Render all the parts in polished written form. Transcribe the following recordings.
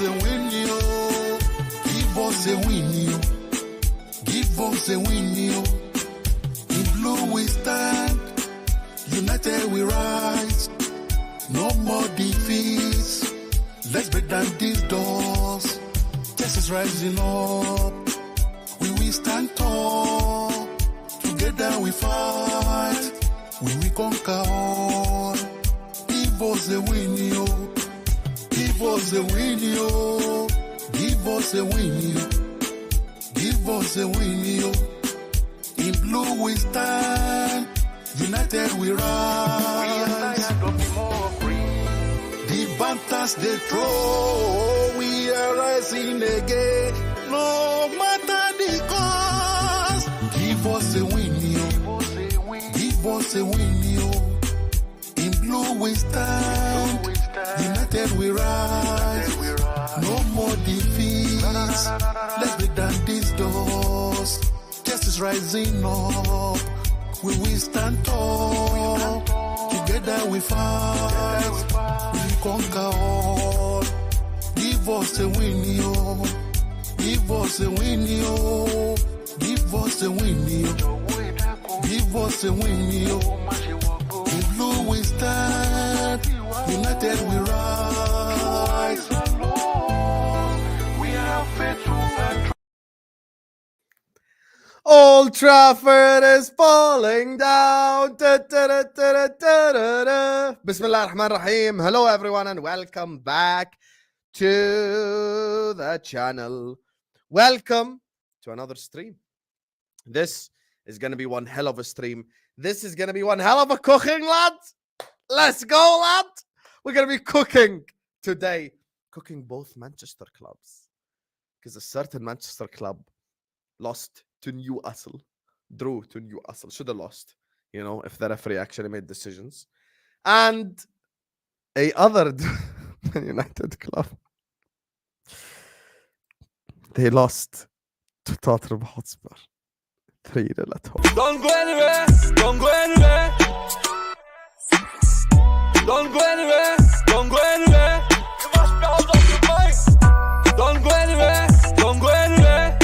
us a win, yo. Give us a win, yo. Give us a win, yo. In blue we stand, united we rise. No more defeats. Let's break down these doors. Chest is rising up. We will stand tall. Together we fight. We will conquer all. Give us a win, yo. Give us a win, yo. Give us a win, yo. Give us a win, yo. In blue we stand. United we rise. The banters they throw, we are rising again. No matter the cost. Give us a win, yo. Give us a win, yo. In blue we stand. United we rise. No more defeats. Let's break down these doors. Justice rising up. We will stand tall. Together we fight. We conquer all. Give us a win, yo. Give us a win, yo. Give us a win, yo. Give us a win, yo. In blue we stand. United we rise. We have faithful and Old Trafford is falling down. Bismillah ar-Rahman ar-Rahim. Hello everyone and welcome back to the channel. Welcome to another stream. This is going to be one hell of a stream. This is going to be one hell of a cooking, lad. Let's go, lad. We're going to be cooking today. Cooking both Manchester clubs. Because a certain Manchester club lost to Newcastle, drew to Newcastle, should have lost, you know, if the referee actually made decisions. And a other United club, they lost to Tottenham Hotspur 3-0 at home. Don't go anywhere, don't go anywhere. Don't go anywhere, don't go anywhere. You must be out of your mind. Don't go anywhere, don't go anywhere.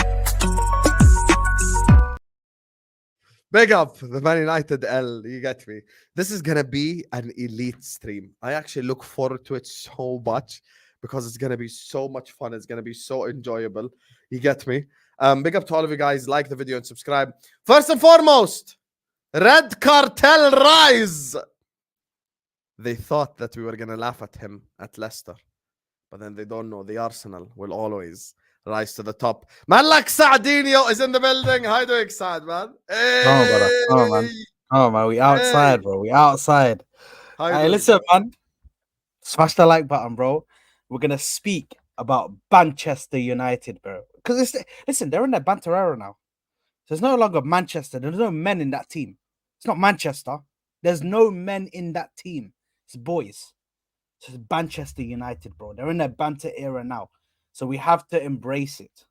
Big up the Man United L, you get me. This is going to be an elite stream. I actually look forward to it so much because it's going to be so much fun. It's going to be so enjoyable. You get me? Big up to all of you guys. Like the video and subscribe. First and foremost, Red Cartel rise. They thought that we were going to laugh at him at Leicester. But then they don't know. The Arsenal will always rise to the top. Man like Saadinho is in the building. How do you Saad, man? Hey. Oh, brother. Oh, man. Oh, man. We outside, bro. We outside. Hey, listen, man. Smash the like button, bro. We're going to speak about Manchester United, bro. Because, listen, they're in their banter era now. There's no longer Manchester. There's no men in that team. It's not Manchester. There's no men in that team. It's boys. It's Manchester United, bro. They're in their banter era now. So we have to embrace it.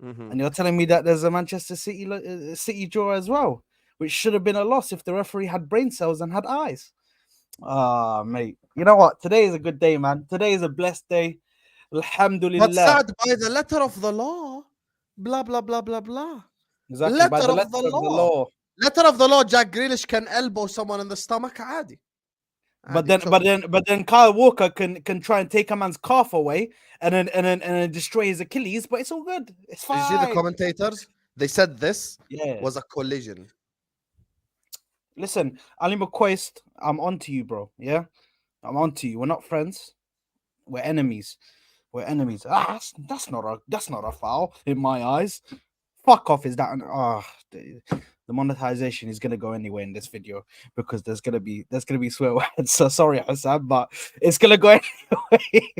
Mm-hmm. And you're telling me that there's a Manchester City draw as well, which should have been a loss if the referee had brain cells and had eyes. Ah, mate. You know what? Today is a good day, man. Today is a blessed day. Alhamdulillah. But sad by the letter of the law. Blah, blah, blah, blah, blah. Exactly. Letter by the of the law. Letter of the law, Jack Grealish can elbow someone in the stomach. Adi. But then Kyle Walker can try and take a man's calf away and then destroy his Achilles, but it's all good. It's fine. You see the commentators? They said this was a collision. Listen, Ali McQuaist, I'm on to you, bro. Yeah? I'm on to you. We're not friends. We're enemies. We're enemies. That's not a foul in my eyes. Fuck off, is that the monetization is gonna go anyway in this video because there's gonna be swear words. So sorry, Hassan, but it's gonna go anyway.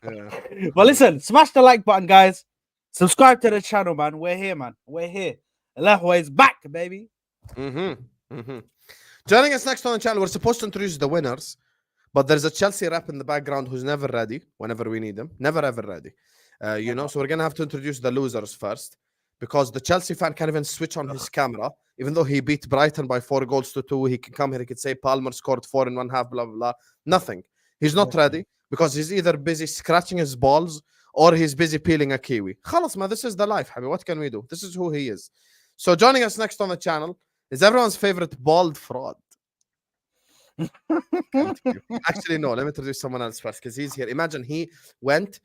Yeah. But listen, smash the like button, guys. Subscribe to the channel, man. We're here, man. We're here. Ahwa is back, baby. Joining us next on the channel, we're supposed to introduce the winners, but there's a Chelsea rep in the background who's never ready whenever we need him. Never ever ready. You know, so we're gonna have to introduce the losers first. Because the Chelsea fan can't even switch on his camera, even though he beat Brighton by 4-2. He can come here, he could say Palmer scored 4 in one half, blah, blah, blah. Nothing. He's not ready because he's either busy scratching his balls or he's busy peeling a kiwi. خلاص, ma, this is the life, Habi. What can we do? This is who he is. So joining us next on the channel is everyone's favorite bald fraud. Actually, no, let me introduce someone else first because he's here. Imagine he went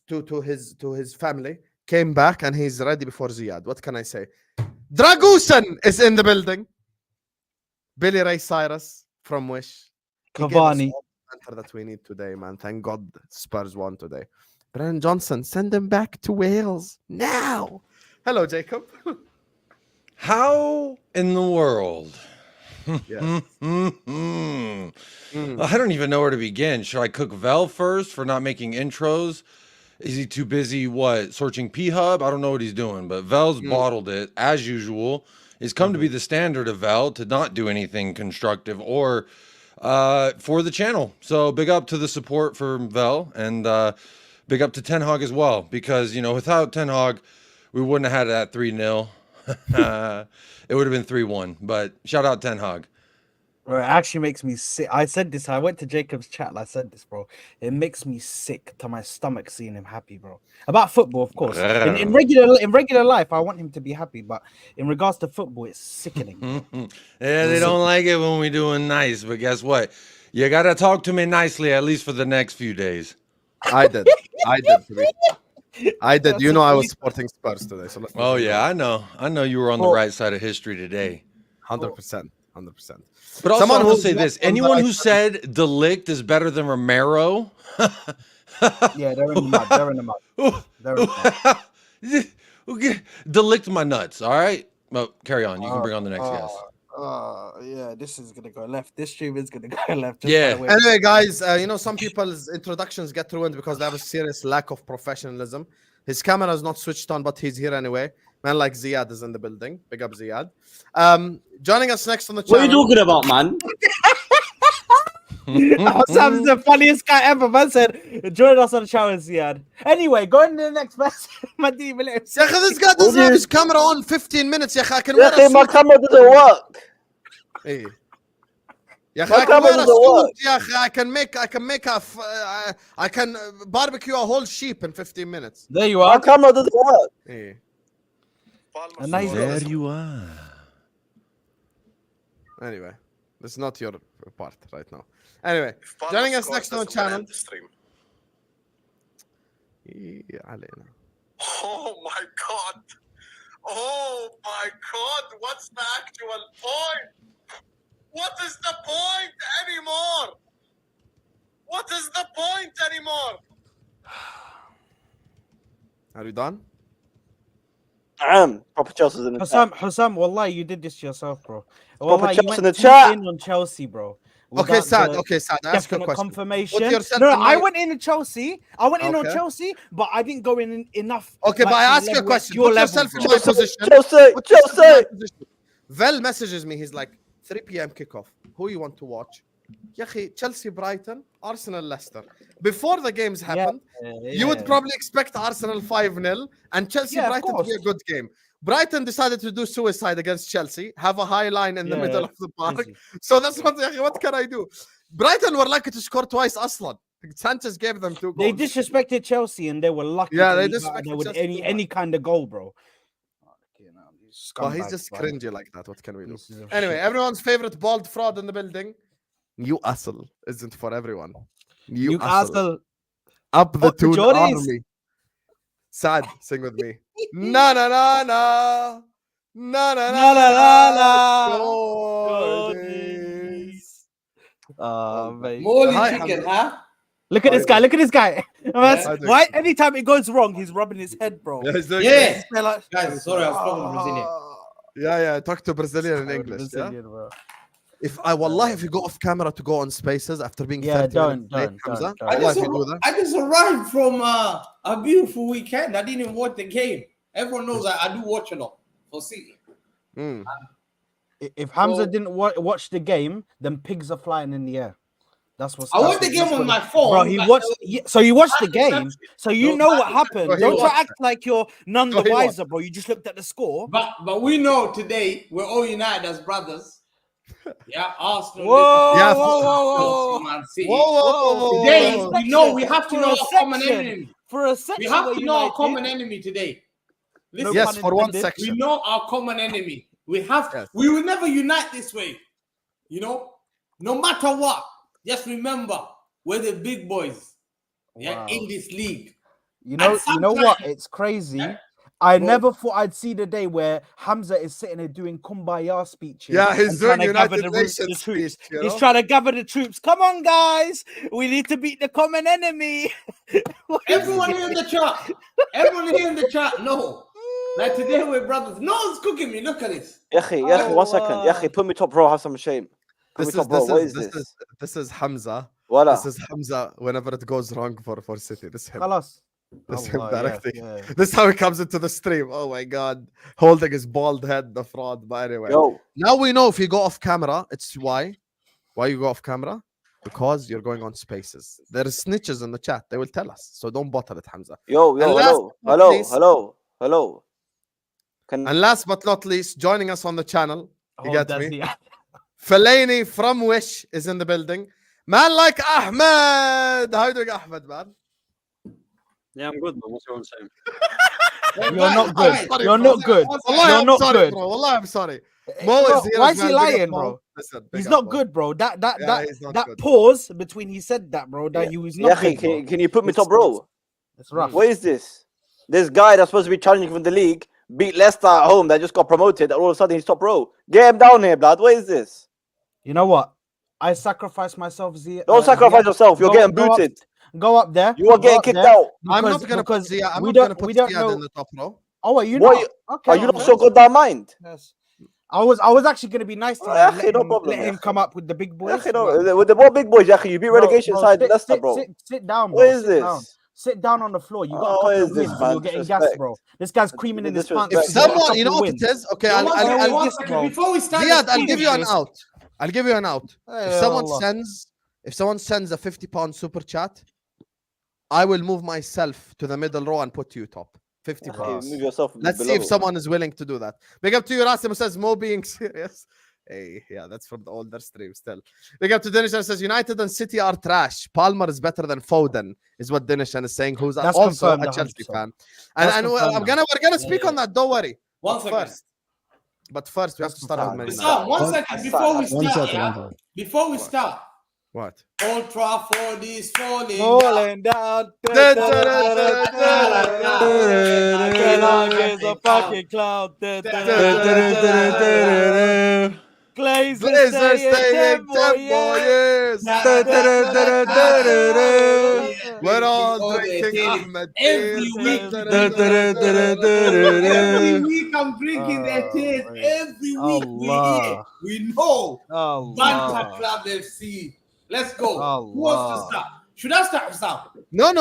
to his family, came back, and he's ready before Ziad. What can I say? Dragusan is in the building. Billy Ray Cyrus from Wish. Cavani. Answer that we need today, man. Thank God Spurs won today. Brennan Johnson, send him back to Wales now. Hello, Jacob. How in the world? Yes. I don't even know where to begin. Should I cook Vel first for not making intros? Is he too busy, searching P-Hub? I don't know what he's doing, but Vel's bottled it, as usual. It's come to be the standard of Vel to not do anything constructive or for the channel. So big up to the support for Vel, and big up to Ten Hog as well, because, you know, without Ten Hog, we wouldn't have had that 3-0. It would have been 3-1, but shout out Ten Hag. Bro, it actually makes me sick. I said this. I went to Jacob's chat and I said this, bro. It makes me sick to my stomach seeing him happy, bro. About football, of course. In regular life, I want him to be happy, but in regards to football, it's sickening. Yeah, they don't like it when we doing nice, but guess what? You gotta talk to me nicely at least for the next few days. I did. You know, I was supporting Spurs today. So oh yeah, I know you were on the right side of history today. 100%. But also, I will say this: anyone who said De Ligt is better than Romero, yeah, they're in the mud. De Ligt my nuts. All right, well, carry on. You can bring on the next guest. Yeah, this is gonna go left. This stream is gonna go left. Yeah. Anyway, guys, you know, some people's introductions get ruined because they have a serious lack of professionalism. His camera is not switched on, but he's here anyway. Man like Ziad is in the building. Big up Ziad. Joining us next on the channel. What are you talking about, man? Sam's the funniest guy ever. Man said, join us on the channel, Ziad. Anyway, go into the next message. This guy doesn't have his camera on 15 minutes. I can wear a my suit. camera doesn't work. Hey. My camera doesn't work. I can barbecue a whole sheep in 15 minutes. There you are. My camera doesn't work. Hey. There you are. Anyway, this is not your part right now. Anyway, joining us next on the channel. Oh my God! Oh my God! What's the actual point? What is the point anymore? What is the point anymore? Are you done? Proper Chelsea's in the Hussam, wallahi, you did this to yourself, bro. Wallahi, you went in the chat. in on Chelsea, bro. Okay, Saad. I ask you a question. Confirmation. No, I went in on Chelsea. On Chelsea, but I didn't go in enough. Okay, but I ask you a question. Put yourself in my position. Chelsea. Vel messages me. He's like, 3 p.m. kickoff. Who you want to watch? Chelsea, Brighton, Arsenal, Leicester. Before the games happened, you would probably expect Arsenal 5-0 and Chelsea, Brighton to be a good game. Brighton decided to do suicide against Chelsea, have a high line in the middle of the park. Easy. So that's what can I do? Brighton were lucky to score twice, Aslan. Sanchez gave them 2 goals. They disrespected Chelsea and they were lucky. Yeah, they disrespected with any kind of goal, bro. Oh, he's just cringy like that. What can we do? Anyway, everyone's favorite bald fraud in the building. Newcastle isn't for everyone. Newcastle. Up the Toon Army. Saad, sing with me. Na na na na. Na na na na na. Morley chicken, huh? Look at this guy. Look at this guy. Why? Anytime it goes wrong, he's rubbing his head, bro. Guys, sorry, I was talking Brazilian. Yeah. Talk to Brazilian in English. Bro. If you go off camera to go on spaces after being 30 minutes, Hamza, I just arrived from a beautiful weekend. I didn't even watch the game. Everyone knows I do watch a lot for City. If Hamza didn't watch the game, then pigs are flying in the air. That's what's. I watched the game on my phone. Bro, he watched. So you watched the game. So you know what happened. Don't try to act like you're none the wiser, bro. You just looked at the score. But we know today we're all united as brothers. Yeah, Arsenal. Whoa, Yeah, whoa. Man City. Whoa. Today, we know we have to For know a our common section. enemy. For a section, We have to know our United. common enemy today. Listen, Yes, for one intended. section. we know our common enemy. We have. Yes. We will never unite this way. You know, no matter what. Just remember, we're the big boys. Yeah, Wow. in this league. You know what? sometimes- It's crazy. I Bro. never thought I'd see the day where Hamza is sitting there doing kumbaya speeches. Yeah, he's and trying doing to gather United the Nations troops. speech. You He's know? trying to gather the troops. Come on, guys. We need to beat the common enemy. Everyone here in the chat. Everyone here in the chat. No. Like today we're brothers. No one's cooking me. Look at this. Yahi, one second. Yahi, put me top row. Have some shame. Put me top row. What is this? This is Hamza. Voila. This is Hamza whenever it goes wrong for City. This is him. Khalas. This is him Allah, directly. yeah. This is how he comes into the stream. Oh my god. Holding his bald head, the fraud. But anyway. Yo, Now we know if you go off camera, it's why. Why you go off camera? Because you're going on spaces. There is snitches in the chat. They will tell us. So don't bottle it, Hamza. yo, And last but not least- hello. And last but not least, joining us on the channel, you Oh, get that's me? the- Fellaini from Wish is in the building. Man like Ahmed. How you doing, Ahmed, man? Yeah, I'm good, man. What's your own saying? You're not good. Sorry, You're bro. not good. Wallahi, You're I'm not sorry, good. bro. Wallahi, I'm sorry. Mo Bro, is here why as is he well. Big up, lying, Mo. bro? Listen, big He's up, not Mo. good, bro. Yeah, he's not That good. pause between he said that, bro. That he was not Yahi, good, bro. can you put me It's- top row? It's rough. What is this? This guy that's supposed to be challenging from the league beat Leicester at home that just got promoted. And all of a sudden he's top row. Get him down here, blood. What is this? You know what? I sacrificed myself, Ziad. Don't sacrifice yourself. You're getting go up- booted. Go up there. You are Go getting up kicked there, out. I'm not because- gonna put because Ziad. I'm we not gonna don't- put we don't Ziad know- in the top row. Oh, are you What not? Okay. Are you not okay. so goddamn mind? Yes. I was actually gonna be nice to him. Yeah, and no problem, let him yeah. come up with the big boys. Yahi, no, with the more big boys, Yahi, you beat relegation side Leicester, bro. Sit down, bro. What is Sit down. this? Sit down on the floor. You got Oh, a what couple is of this, wins. man? You're getting Disrespect. gassed, bro. This guy's creaming in his pants. If If He's got a someone, couple you know what wins. it is? Okay, One second, I'll one this, second. bro. Before we start, Ziad, this I'll give you an this. out. I'll give you an out. If Yeah, someone Allah. sends a 50-pound super chat, I will move myself to the middle row and put you top. 50 Yahi, pounds. move yourself Let's see below. if someone is willing to do that. Big up to you, Rasim, who says Mo being serious. Hey, yeah, that's from the older stream still. Big up to Dinishan, says United and City are trash. Palmer is better than Foden, is what Dinishan is saying, who's That's also confirmed a Chelsea 100%. fan. That's And confirmed we're gonna speak on that. Don't worry. One But second. first, we have to start with Man That's United. Sam, 1 second before we One start. second, Yeah? bro. Before we start, What? Old Trafford is falling. Falling down. Is a fucking cloud. Glazers Blazers stay staying 10 more 10 more years. years. We're all drinking Ahmed. Every week. Every week I'm drinking their tears. Every week we hear. We know. Banter Allah. Club FC. Let's go. Who Allah. wants to start? Should I start, Sam? No.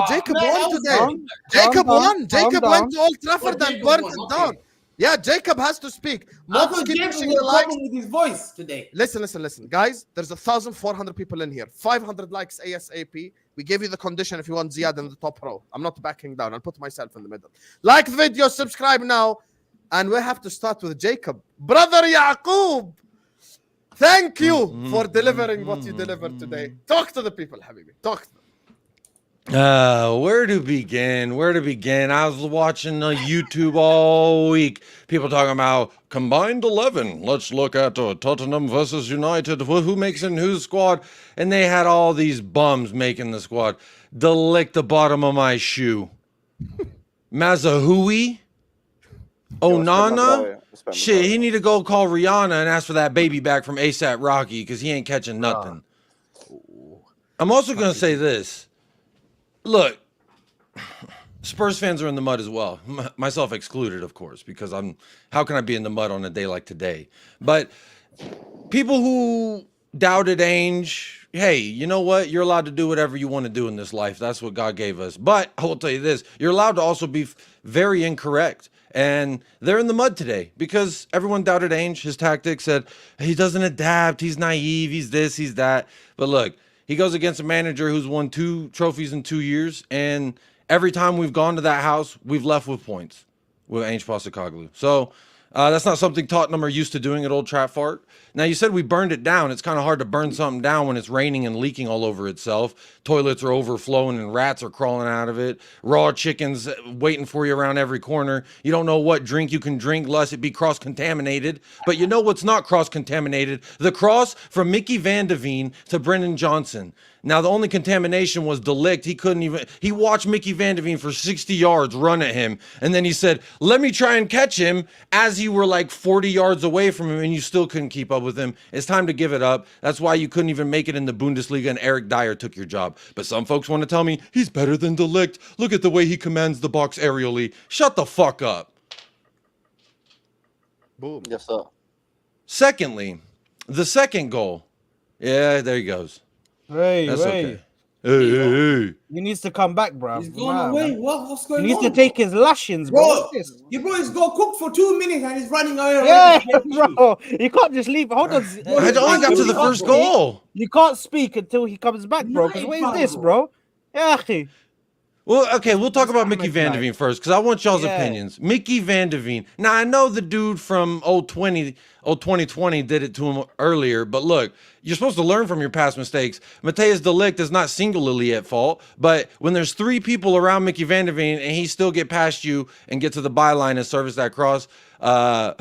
Jacob man, won I'll today. start. Jacob Calm won. down, Jacob calm went down. to Old Trafford Oh, and Jacob burnt won, it okay. down. Yeah, Jacob has to speak. I Mods thought keep Jacob pushing was the likes. problem with his voice today. Listen, guys. There's 1,400 people in here. 500 likes ASAP. We gave you the condition if you want Ziad in the top row. I'm not backing down. I'll put myself in the middle. Like the video, subscribe now, and we have to start with Jacob, brother Yaqub. Thank you for delivering what you delivered today. Talk to the people, Habibi. Talk to them. Where to begin? I was watching YouTube all week. People talking about combined 11. Let's look at Tottenham versus United. Who makes in whose squad? And they had all these bums making the squad. Lick the bottom of my shoe. Mazahui? Onana? Shit, he need to go call Rihanna and ask for that baby back from ASAP Rocky because he ain't catching nothing. I'm also going to say this. Look, Spurs fans are in the mud as well, myself excluded, of course, because how can I be in the mud on a day like today? But people who doubted Ainge, hey, you know what? You're allowed to do whatever you want to do in this life. That's what God gave us. But I will tell you this, you're allowed to also be very incorrect. And they're in the mud today because everyone doubted Ainge, his tactics, said he doesn't adapt, he's naive, he's this, he's that. But look, he goes against a manager who's won 2 trophies in 2 years, and every time we've gone to that house, we've left with points with Ainge Postecoglou. So That's not something Tottenham are used to doing at Old Trafford. Now, you said we burned it down. It's kind of hard to burn something down when it's raining and leaking all over itself. Toilets are overflowing and rats are crawling out of it. Raw chickens waiting for you around every corner. You don't know what drink you can drink lest it be cross-contaminated. But you know what's not cross-contaminated? The cross from Mickey Van de Veen to Brennan Johnson. Now, the only contamination was De Ligt. He watched Mickey Van de Veen for 60 yards run at him. And then he said, let me try and catch him as you were like 40 yards away from him and you still couldn't keep up with him. It's time to give it up. That's why you couldn't even make it in the Bundesliga and Eric Dyer took your job. But some folks want to tell me he's better than De Ligt. Look at the way he commands the box aerially. Shut the fuck up. Boom. Yes, sir. Secondly, the second goal. Yeah, there he goes. Ray, That's Ray. okay. Hey. He needs to come back, bro. He's gone away. What's going on? He needs to take his lashings, bro. Bro, What's this? your bro is go cook for 2 minutes and he's running away. Yeah, bro. You can't just leave. Hold on. I only got to the first goal. You can't speak until he comes back, bro. Because what is this, bro? Yeah. Well, okay, we'll talk about Mickey Van de Veen first because I want y'all's opinions. Mickey Van de Veen. Now, I know the dude from 2020 did it to him earlier, but look, you're supposed to learn from your past mistakes. Matthijs de Ligt is not singularly at fault, but when there's 3 people around Mickey Van de Veen and he still get past you and get to the byline and service that cross, I'm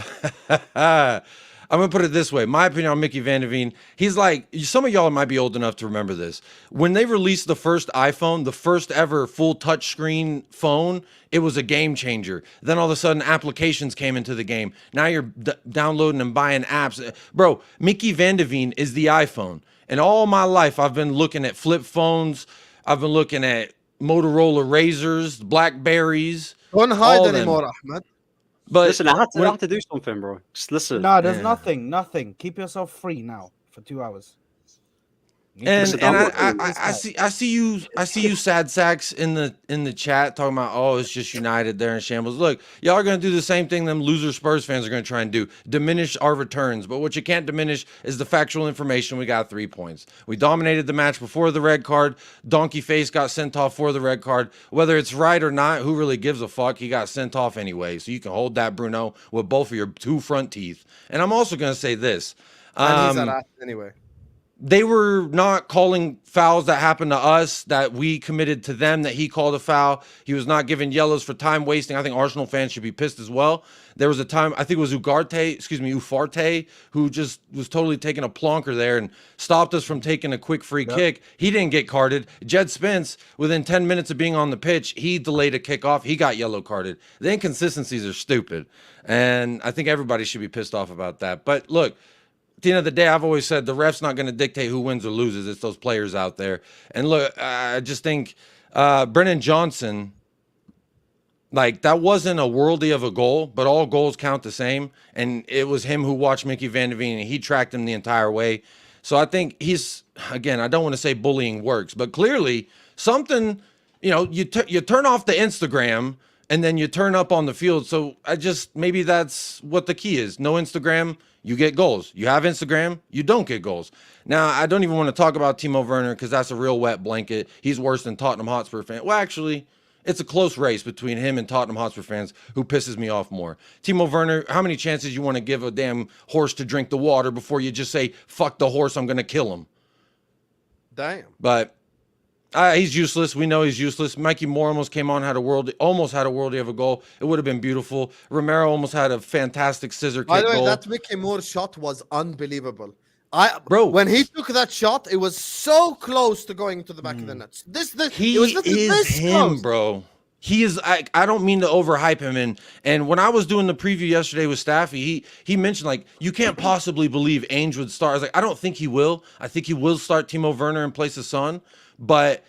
going to put it this way. My opinion on Mickey Van de Veen, he's like, some of y'all might be old enough to remember this. When they released the first iPhone, the first ever full touchscreen phone, it was a game changer. Then all of a sudden, applications came into the game. Now you're downloading and buying apps. Bro, Mickey Van de Veen is the iPhone. And all my life, I've been looking at flip phones. I've been looking at Motorola Razors, Blackberries. Don't hide anymore, Ahmed. But listen, I have to do something, bro. Just listen. No, there's nothing. Keep yourself free now for 2 hours. And I see you sad sacks in the chat talking about, oh, it's just United there in shambles. Look, y'all are gonna do the same thing them loser Spurs fans are gonna try and do, diminish our returns. But what you can't diminish is the factual information. We got 3 points. We dominated the match before the red card. Donkey Face got sent off for the red card. Whether it's right or not, who really gives a fuck? He got sent off anyway. So you can hold that, Bruno, with both of your 2 front teeth. And I'm also gonna say this. And he's an ass anyway. They were not calling fouls that happened to us that we committed to them, that he called a foul. He was not giving yellows for time wasting. I think Arsenal fans should be pissed as well. There was a time, I think it was Ufarte, who just was totally taking a plonker there and stopped us from taking a quick free kick. He didn't get carded. Jed Spence, within 10 minutes of being on the pitch, he delayed a kickoff. He got yellow carded. The inconsistencies are stupid. And I think everybody should be pissed off about that. But look, at the end of the day, I've always said the ref's not going to dictate who wins or loses. It's those players out there. And look, I just think Brennan Johnson, like, that wasn't a worldie of a goal, but all goals count the same. And it was him who watched Mickey Van de Veen, and he tracked him the entire way. So I think he's, again, I don't want to say bullying works, but clearly something, you turn off the Instagram and then you turn up on the field. So maybe that's what the key is. No Instagram, you get goals. You have Instagram, you don't get goals. Now, I don't even want to talk about Timo Werner because that's a real wet blanket. He's worse than Tottenham Hotspur fan. Well, actually, it's a close race between him and Tottenham Hotspur fans who pisses me off more. Timo Werner, how many chances you want to give a damn horse to drink the water before you just say, fuck the horse, I'm going to kill him? Damn. But he's useless. We know he's useless. Mikey Moore almost came on, almost had a worldie of a goal. It would have been beautiful. Romero almost had a fantastic scissor kick By the way, goal. that Mickey Moore shot was unbelievable. Bro, when he took that shot, it was so close to going to the back of the nets. He is him, bro. He is. I don't mean to overhype him. And when I was doing the preview yesterday with Staffy, he mentioned, like, you can't possibly believe Ainge would start. I was like, I don't think he will. I think he will start Timo Werner in place of Son. But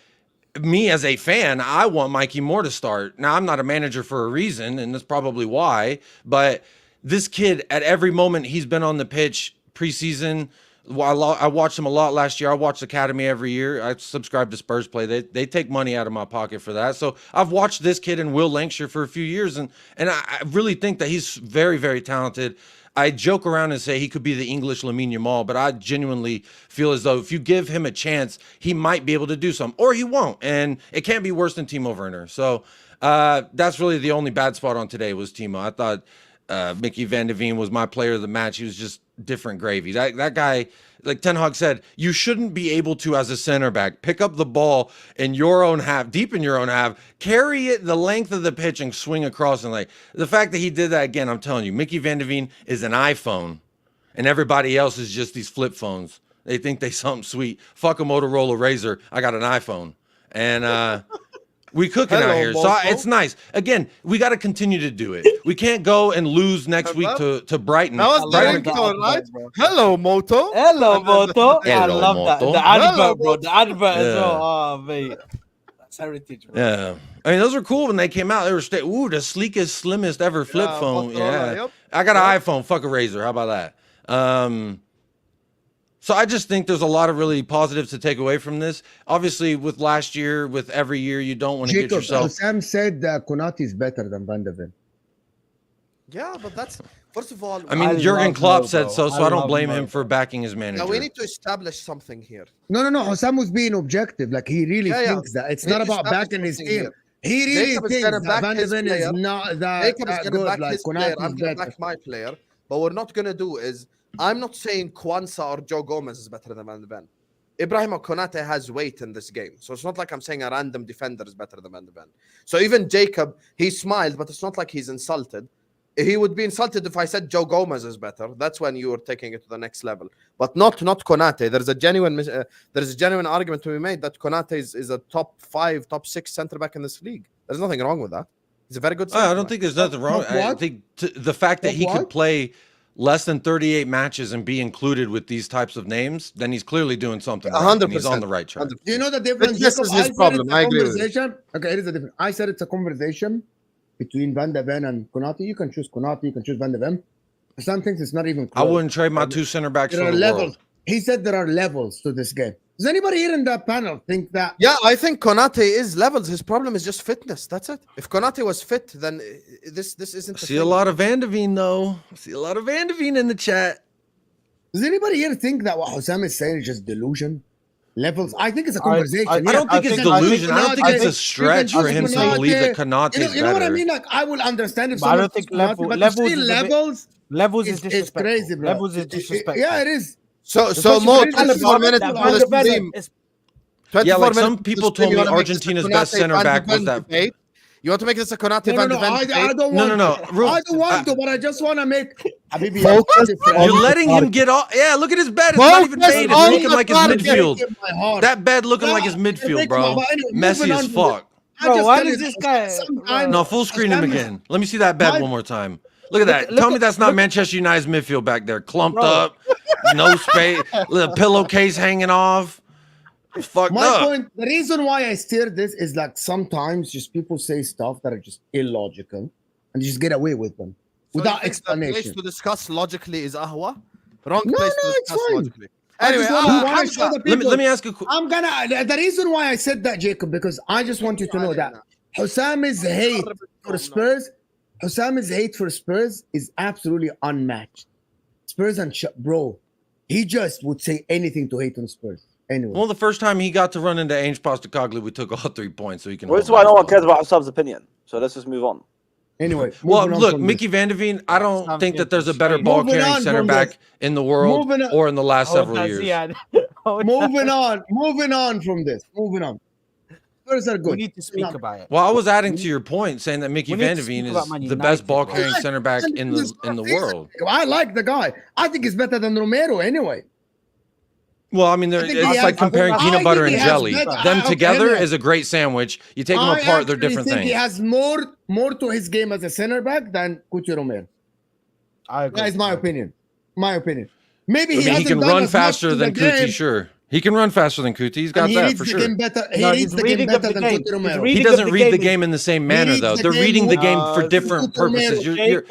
me as a fan, I want Mikey Moore to start. Now, I'm not a manager for a reason, and that's probably why. But this kid, at every moment he's been on the pitch preseason. I watched him a lot last year. I watched Academy every year. I subscribe to Spurs Play. They take money out of my pocket for that. So I've watched this kid and Will Lancashire for a few years, and I really think that he's very, very talented. I joke around and say he could be the English Lamine Yamal, but I genuinely feel as though if you give him a chance, he might be able to do something, or he won't. And it can't be worse than Timo Werner. So that's really the only bad spot on today was Timo. I thought Mickey Van de Ven was my player of the match. He was just different gravy. That guy, like Ten Hag said, you shouldn't be able to, as a center back, pick up the ball in your own half, deep in your own half, carry it the length of the pitch and swing across. And like the fact that he did that again, I'm telling you, Mickey Van de Ven is an iPhone and everybody else is just these flip phones. They think they something sweet. Fuck a Motorola Razr. I got an iPhone. And we cooking out here. So it's nice. Again, we got to continue to do it. We can't go and lose next week to Brighton. That was Brighton, right? Hello, Moto. Hello, Moto. I Hello, love Moto. that. The advert, bro. The advert as well. Oh, mate. That's heritage, bro. Yeah. I mean, those were cool when they came out. They were the sleekest, slimmest ever flip phone. Motorola, Yeah. yep. I got an iPhone. Fuck a Razr. How about that? So I just think there's a lot of really positives to take away from this. Obviously, with last year, with every year, you don't want to get yourself. Sam said Konate is better than Van de Ven. Yeah, but that's first of all. I mean, Jurgen Klopp said so I don't blame him for backing his manager. Now we need to establish something here. No. Sam was being objective. Like he really thinks that it's not about backing his team. He really thinks that Van de Ven is not that good. Like Konate I'm going to back my player. But what we're not going to do is, I'm not saying Kwanzaa or Joe Gomez is better than Van de Ven. Ibrahima Konate has weight in this game. So it's not like I'm saying a random defender is better than Van de Ven. So even Jacob, he smiled, but it's not like he's insulted. He would be insulted if I said Joe Gomez is better. That's when you were taking it to the next level. But not Konate. There's a genuine argument to be made that Konate is a top 5, top 6 center back in this league. There's nothing wrong with that. He's a very good center I don't think there's nothing wrong. I think the fact that he could play less than 38 matches and be included with these types of names, then he's clearly doing something right. 100%. And he's on the right track. Do you know the difference? This is his problem. I agree with you. Okay, it is a difference. I said it's a conversation between Van de Ven and Konate. You can choose Konate, you can choose Van de Ven. Some things it's not even close. I wouldn't trade my 2 center backs for the levels. world. He said there are levels to this game. Does anybody here in that panel think that? Yeah, I think Konate is levels. His problem is just fitness. That's it. If Konate was fit, then this isn't. See a lot of Van de Ven though. See a lot of Van de Ven in the chat. Does anybody here think that what Hussam is saying is just delusion? Levels. I think it's a conversation. I don't think it's delusion. I don't think it's a stretch for him to believe that Konate is better. You know what I mean? Like I will understand if I don't think levels is it's crazy, bro. Levels is disrespectful. Yeah, it is. So more 24 minutes for this team. Yeah, like some people told me Argentina's best center back was that. You want to make this a Konate Van de Ven? I don't want No. I don't want to, but I just want to make. You're letting him get off. Yeah, look at his bed. It's not even faded. It's looking like his midfield. That bed looking like his midfield, bro. Messy as fuck. Bro, why does this guy? No, full screen him again. Let me see that bed one more time. Look at that. Tell me that's not Manchester United's midfield back there. Clumped up, no space, little pillowcase hanging off. Fucked up. Point, the reason why I steer this is like sometimes just people say stuff that are just illogical and you just get away with them without explanation. The place to discuss logically is Ahwa. Wrong No, place to it's discuss fine. logically. Anyway, let me ask you. I'm gonna. The reason why I said that, Jacob, because I just want you to know that Hussam's hate for Spurs, is absolutely unmatched. Spurs and bro, he just would say anything to hate on Spurs. Anyway. Well, the first time he got to run into Ainge Postecoglou, we took all 3 points, so he can. Well, that's why no one cares about Hussam's opinion. So let's just move on. Anyway, well, look, Mickey Van de Ven, I don't think that there's a better ball carrying center back in the world or in the last several years. Moving on from this. Moving on. Spurs are good. We need to speak about it. Well, I was adding to your point, saying that Mickey Van de Ven is the best ball carrying center back in the world. I like the guy. I think he's better than Romero anyway. Well, I mean, it's like comparing peanut butter and jelly. Them together is a great sandwich. You take them apart, they're different things. He has more to his game as a center back than Coutinho Romero. I agree. That is my opinion. Maybe he can run faster than Coutinho, sure. He can run faster than Coutinho. He's got that for sure. He reads the game better than Coutinho Romero. He doesn't read the game in the same manner, though. They're reading the game for different purposes. You're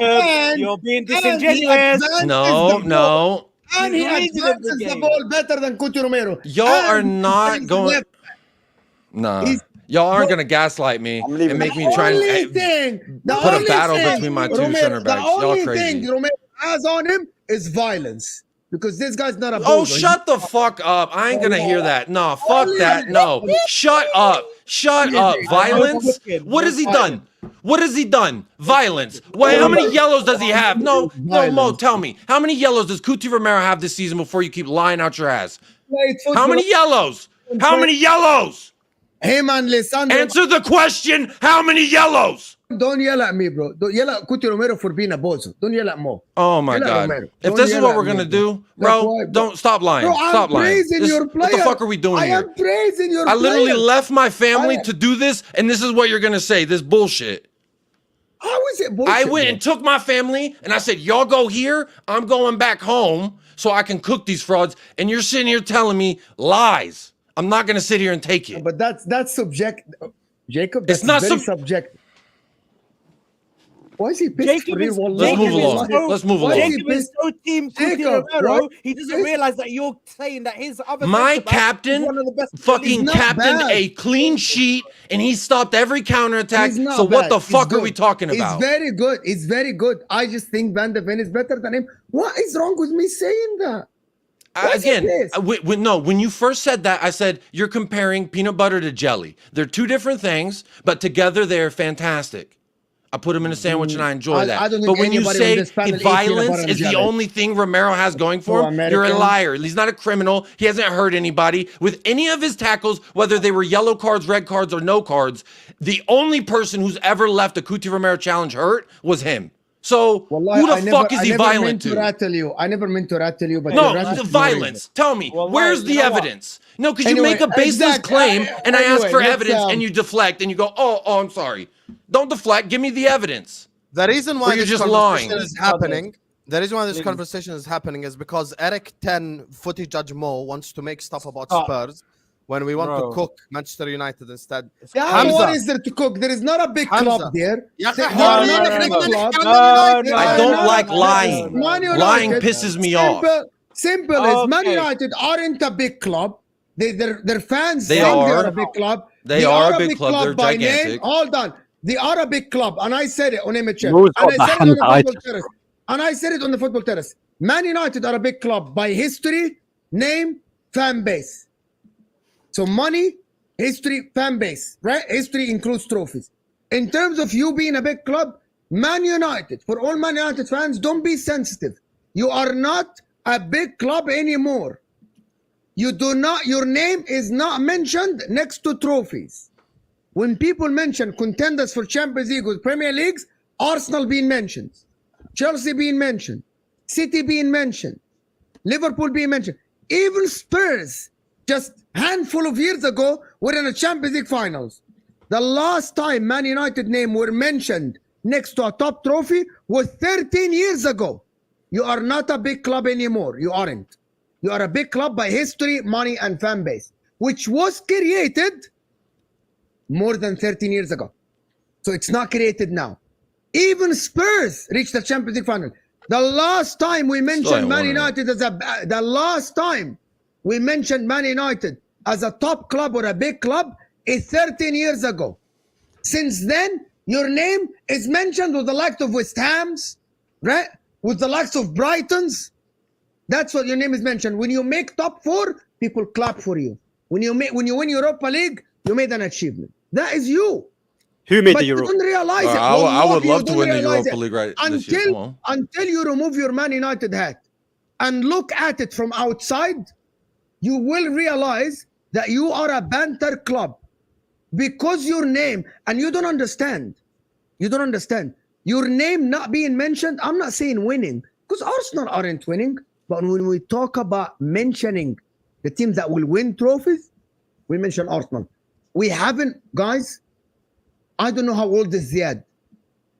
being disingenuous. No. And he advances the ball better than Coutinho Romero. Y'all are not going. Nah. Y'all aren't going to gaslight me and make me try and put a battle between my two center backs. Y'all crazy. The only thing Romero has on him is violence. Because this guy's not a bulldozer. Oh, shut the fuck up. I ain't going to hear that. No, fuck that. No. Shut up. Shut up. Violence? What has he done? What has he done? Violence. Well, how many yellows does he have? No, Mo, tell me. How many yellows does Cuti Romero have this season before you keep lying out your ass? How many yellows? How many yellows? Hey man, Lisandro. Answer the question. How many yellows? Don't yell at me, bro. Don't yell at Cuti Romero for being a bozo. Don't yell at Mo. Oh my God. If this is what we're gonna do, bro, don't stop lying. Stop lying. Praising your player. What the fuck are we doing here? I am praising your player. I literally left my family to do this, and this is what you're gonna say. This bullshit. How is it bullshit? I went and took my family, and I said, y'all go here. I'm going back home so I can cook these frauds. And you're sitting here telling me lies. I'm not gonna sit here and take it. But that's subjective, Jacob. That's it's not very subjective. Why is he pissed? Let's move along. Let's move along. Jacob is so team Cuti Romero. He doesn't realize that you're saying that his other captain fucking captained a clean sheet and he stopped every counterattack. So what the fuck are we talking about? It's very good. It's very good. I just think Van de Ven is better than him. What is wrong with me saying that? When you first said that, I said you're comparing peanut butter to jelly. They're two different things, but together they're fantastic. I put them in a sandwich and I enjoy that. But when you say violence is the only thing Romero has going for him, you're a liar. He's not a criminal. He hasn't hurt anybody. With any of his tackles, whether they were yellow cards, red cards, or no cards, the only person who's ever left a Cuti Romero challenge hurt was him. So who the fuck is he violent to? I never meant to rattle you, but no, the violence. Tell me, where's the evidence? No, because you make a baseless claim and I ask for evidence and you deflect and you go, oh, I'm sorry. Don't deflect. Give me the evidence. The reason why this conversation is happening, the reason why this conversation is happening is because Eric 10 footy judge Mo wants to make stuff about Spurs when we want to cook Manchester United instead. Yeah, what is there to cook? There is not a big club there. I don't like lying. Lying pisses me off. Simple is Man United aren't a big club. Their fans they are a big club. They are a big club. They're gigantic. Hold on. They are a big club, and I said it on MHF. And I said it on the football terrace. Man United are a big club by history, name, fan base. So money, history, fan base, right? History includes trophies. In terms of you being a big club, Man United, for all Man United fans, don't be sensitive. You are not a big club anymore. You do not, your name is not mentioned next to trophies. When people mention contenders for Champions League or Premier Leagues, Arsenal being mentioned, Chelsea being mentioned, City being mentioned, Liverpool being mentioned, even Spurs, just handful of years ago, were in the Champions League finals. The last time Man United name were mentioned next to a top trophy was 13 years ago. You are not a big club anymore. You aren't. You are a big club by history, money, and fan base, which was created more than 13 years ago. So it's not created now. Even Spurs reached the Champions League final. The last time we mentioned Man United as a top club or a big club is 13 years ago. Since then, your name is mentioned with the likes of West Ham's, right? With the likes of Brighton's. That's what your name is mentioned. When you make top four, people clap for you. When you win Europa League, you made an achievement. That is you. Who made the Europa? You don't realize it. I would love to win the Europa League this year. Until you remove your Man United hat and look at it from outside, you will realize that you are a banter club. Because your name, and you don't understand. Your name not being mentioned, I'm not saying winning, because Arsenal aren't winning. But when we talk about mentioning the teams that will win trophies, we mention Arsenal. We haven't, guys, I don't know how old is Ziad.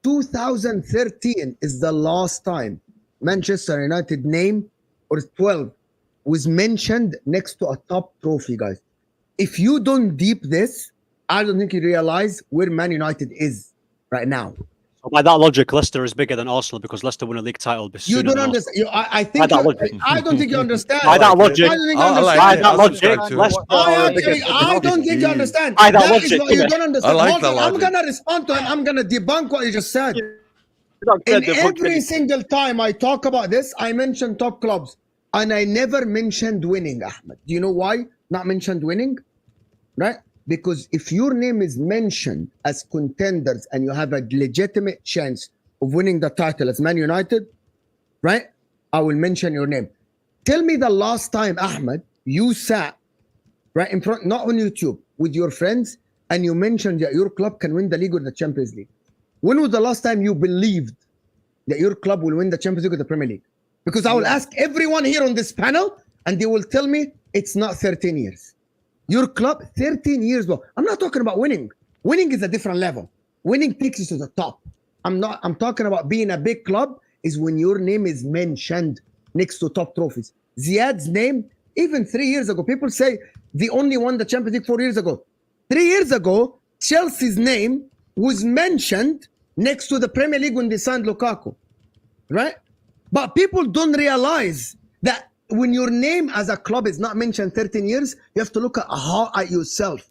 2013 is the last time Manchester United name, or 12, was mentioned next to a top trophy, guys. If you don't deep this, I don't think you realize where Man United is right now. So by that logic, Leicester is bigger than Arsenal because Leicester won a league title. You don't understand. I don't think you understand. By that logic, I don't think you understand. By that logic, you don't understand. I'm gonna respond to him. I'm gonna debunk what you just said. In every single time I talk about this, I mention top clubs, and I never mentioned winning, Ahmed. Do you know why? Not mentioned winning, right? Because if your name is mentioned as contenders and you have a legitimate chance of winning the title as Man United, right? I will mention your name. Tell me the last time, Ahmed, you sat right in front, not on YouTube, with your friends, and you mentioned that your club can win the league or the Champions League. When was the last time you believed that your club will win the Champions League or the Premier League? Because I will ask everyone here on this panel, and they will tell me it's not 13 years. Your club, 13 years, bro. I'm not talking about winning. Winning is a different level. Winning takes you to the top. I'm talking about being a big club is when your name is mentioned next to top trophies. Ziad's name, even 3 years ago, people say they only won the Champions League 4 years ago. 3 years ago, Chelsea's name was mentioned next to the Premier League when they signed Lukaku, right? But people don't realize that when your name as a club is not mentioned 13 years, you have to look at yourself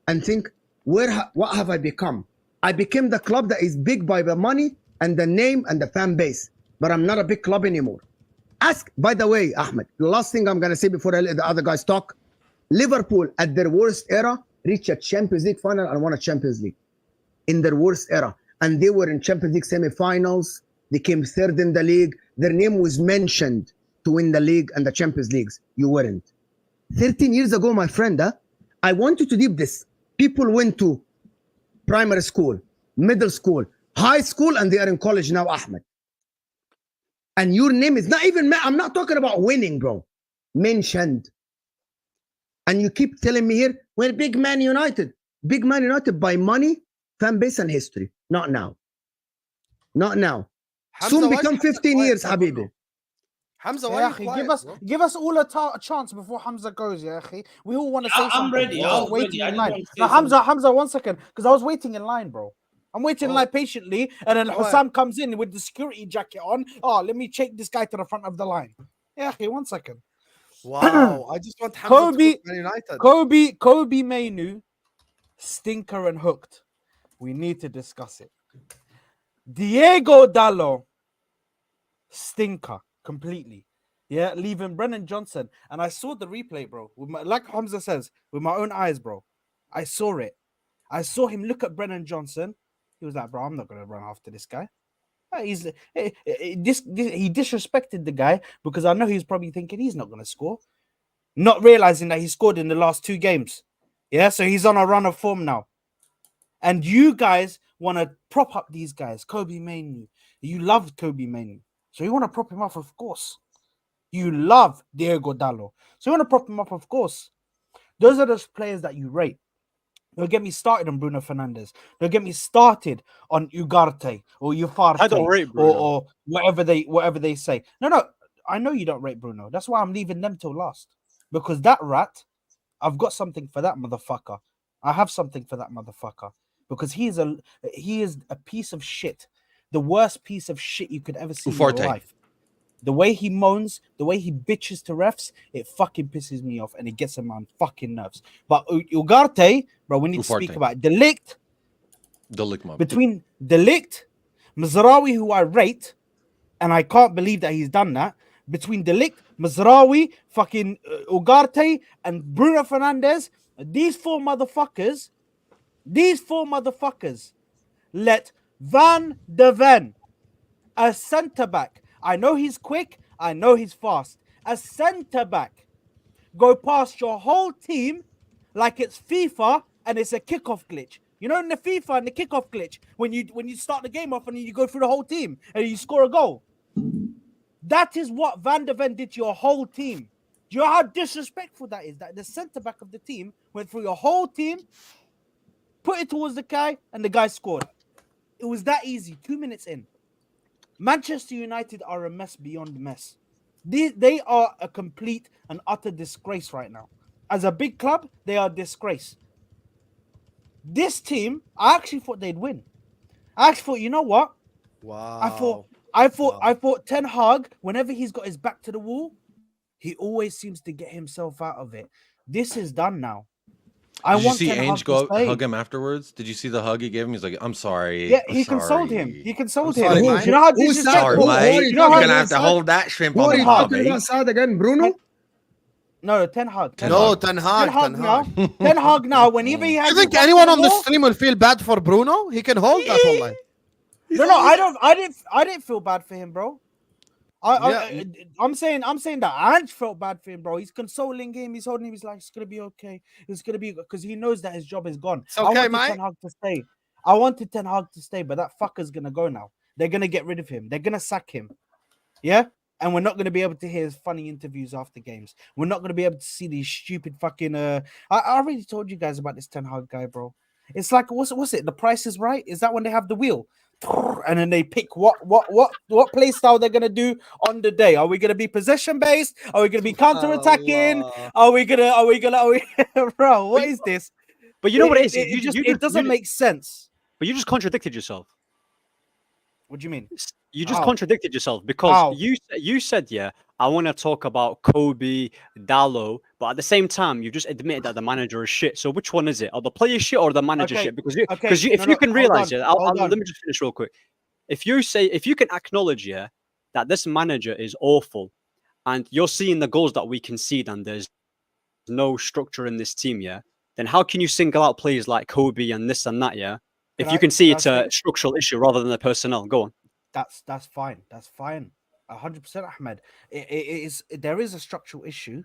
and think, what have I become? I became the club that is big by the money and the name and the fan base, but I'm not a big club anymore. By the way, Ahmed, the last thing I'm going to say before I let the other guys talk, Liverpool at their worst era reached a Champions League final and won a Champions League in their worst era. And they were in Champions League semi-finals. They came third in the league. Their name was mentioned to win the league and the Champions Leagues. You weren't. 13 years ago, my friend, I want you to deep this. People went to primary school, middle school, high school, and they are in college now, Ahmed. And your name is not even, I'm not talking about winning, bro. Mentioned. And you keep telling me here, we're big Man United. Big Man United by money, fan base, and history. Not now. Not now. Hamza, soon become 15 years, Habibi. Hamza, why give us all a chance before Hamza goes, yeah, akhi. We all want to say something. I'm ready. I'm waiting in line. Now, Hamza, 1 second, because I was waiting in line, bro. I'm waiting in line patiently, and then Hussam comes in with the security jacket on. Oh, let me take this guy to the front of the line. Yeah, akhi, 1 second. Wow, I just want Hamza to talk Man United. Kobe Mainu, stinker and hooked. We need to discuss it. Diego Dallo, stinker completely. Yeah, leaving Brennan Johnson. And I saw the replay, bro. Like Hamza says, with my own eyes, bro. I saw it. I saw him look at Brennan Johnson. He was like, bro, I'm not going to run after this guy. He disrespected the guy because I know he's probably thinking he's not going to score. Not realizing that he scored in the last 2 games. Yeah, so he's on a run of form now. And you guys want to prop up these guys. Kobe Mainu. You love Kobe Mainu. So you want to prop him up, of course. You love Diego Dallo. So you want to prop him up, of course. Those are those players that you rate. Don't get me started on Bruno Fernandes. Don't get me started on Ugarte or Ufarte. I don't rate Bruno. Or whatever they say. No. I know you don't rate Bruno. That's why I'm leaving them till last. Because that rat, I've got something for that motherfucker. I have something for that motherfucker. Because he is a piece of shit. The worst piece of shit you could ever see in your life. The way he moans, the way he bitches to refs, it fucking pisses me off and it gets him on fucking nerves. But Ugarte, bro, we need to speak about Delict. Between Delict, Mazraoui, who I rate, and I can't believe that he's done that. Between Delict, Mazraoui, fucking Ugarte, and Bruno Fernandes, these four motherfuckers let Van de Ven, a centre-back, I know he's quick, I know he's fast, a centre-back, go past your whole team like it's FIFA and it's a kickoff glitch. You know, in the FIFA and the kickoff glitch, when you start the game off and you go through the whole team and you score a goal. That is what Van de Ven did to your whole team. Do you know how disrespectful that is? That the centre-back of the team went through your whole team, put it towards the guy, and the guy scored. It was that easy, 2 minutes in. Manchester United are a mess beyond mess. They are a complete and utter disgrace right now. As a big club, they are a disgrace. This team, I actually thought they'd win. I actually thought, you know what? Wow. I thought Ten Hag, whenever he's got his back to the wall, he always seems to get himself out of it. This is done now. Did you see Ainge go up, hug him afterwards? Did you see the hug he gave him? He's like, I'm sorry. Yeah, he consoled him. He consoled him. You know how disrespectful? Sorry, mate. You're going to have to hold that shrimp on the Saad again, Bruno? No, Ten Hag. No, Ten Hag. now. Ten Hag now. Whenever he has. I think anyone on the stream will feel bad for Bruno. He can hold that online. No, I didn't feel bad for him, bro. I'm saying that I felt bad for him, bro. He's consoling him. He's holding him. He's like, it's gonna be okay. It's gonna be because he knows that his job is gone. It's okay, I wanted Ten Hag to stay. I wanted Ten Hag to stay, but that fucker's gonna go now. They're gonna get rid of him. They're gonna sack him. Yeah. And we're not going to be able to hear his funny interviews after games. We're not going to be able to see these stupid fucking. I already told you guys about this Ten Hag guy, bro. It's like what's it? The Price is Right. Is that when they have the wheel, and then they pick what play style they're going to do on the day? Are we going to be possession based? Are we going to be counter attacking? Are we bro? What is this? But you know what it is? It doesn't make sense. But you just contradicted yourself. What do you mean? You just contradicted yourself because you said, yeah, I want to talk about Kobe, Dallo, but at the same time, you just admitted that the manager is shit. So which one is it? Are the players shit or the manager shit? Because if you can realize it, let me just finish real quick. If you can acknowledge, yeah, that this manager is awful, and you're seeing the goals that we concede, and there's no structure in this team, yeah, then how can you single out players like Kobe and this and that, yeah? If you can see it's a structural issue rather than the personnel, go on. That's fine. That's fine. 100%, Ahmed. There is a structural issue,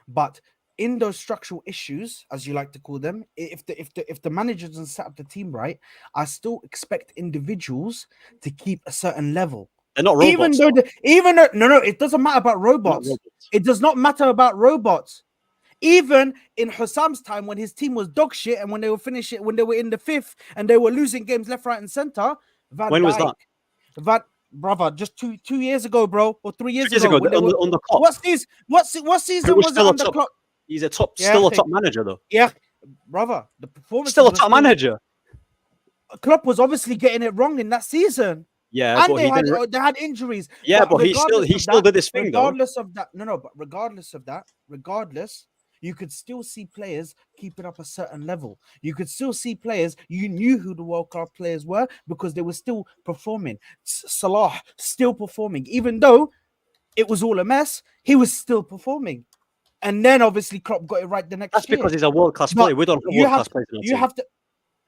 but in those structural issues, as you like to call them, if the manager doesn't set up the team right, I still expect individuals to keep a certain level. They're not robots. No, it doesn't matter about robots. It does not matter about robots. Even in Hussam's time, when his team was dog shit, and when they were when they were in the 5th, and they were losing games left, right, and center. When was that? Brother, just two years ago, bro, or 3 years ago. On the clock. What season was it on the clock? He's still a top manager, though. Yeah, brother, the performance still a top manager. Klopp was obviously getting it wrong in that season. Yeah, and they had injuries. Yeah, but he still did his thing, regardless of that. But regardless of that, you could still see players keeping up a certain level. You could still see players, you knew who the World Cup players were because they were still performing. Salah still performing. Even though it was all a mess, he was still performing. And then obviously Klopp got it right the next year. That's because he's a world-class player. We don't have world-class players. You have to...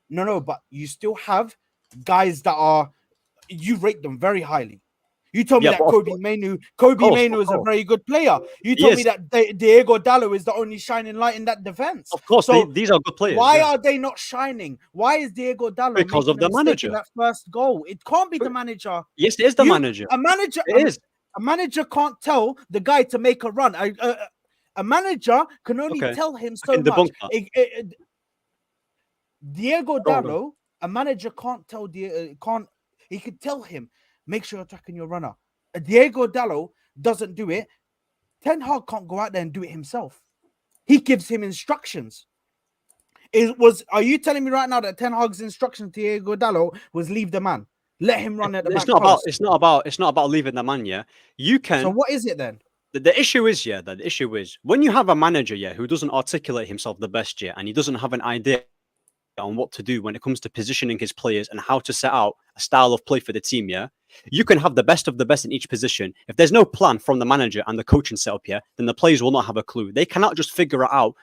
No, but you still have guys that are... You rate them very highly. You told me that Kobe Mainoo is a very good player. You told me that Diego Dallo is the only shining light in that defense. Of course, so these are good players. Why are they not shining? Why is Diego Dallo because of the manager? That first goal, it can't be the manager. Yes, it is the manager. A manager can't tell the guy to make a run. A manager can only tell him so much. Diego Dallo, a manager can't tell he could tell him, make sure you're attacking your runner. Diego Dallo doesn't do it. Ten Hag can't go out there and do it himself. He gives him instructions. Are you telling me right now that Ten Hag's instruction to Diego Dallo was leave the man, let him run at the back post? It's not about leaving the man. Yeah, you can. So what is it then? The issue is when you have a manager, who doesn't articulate himself the best, and he doesn't have an idea on what to do when it comes to positioning his players and how to set out a style of play for the team, you can have the best of the best in each position. If there's no plan from the manager and the coaching setup, then the players will not have a clue. They cannot just figure it out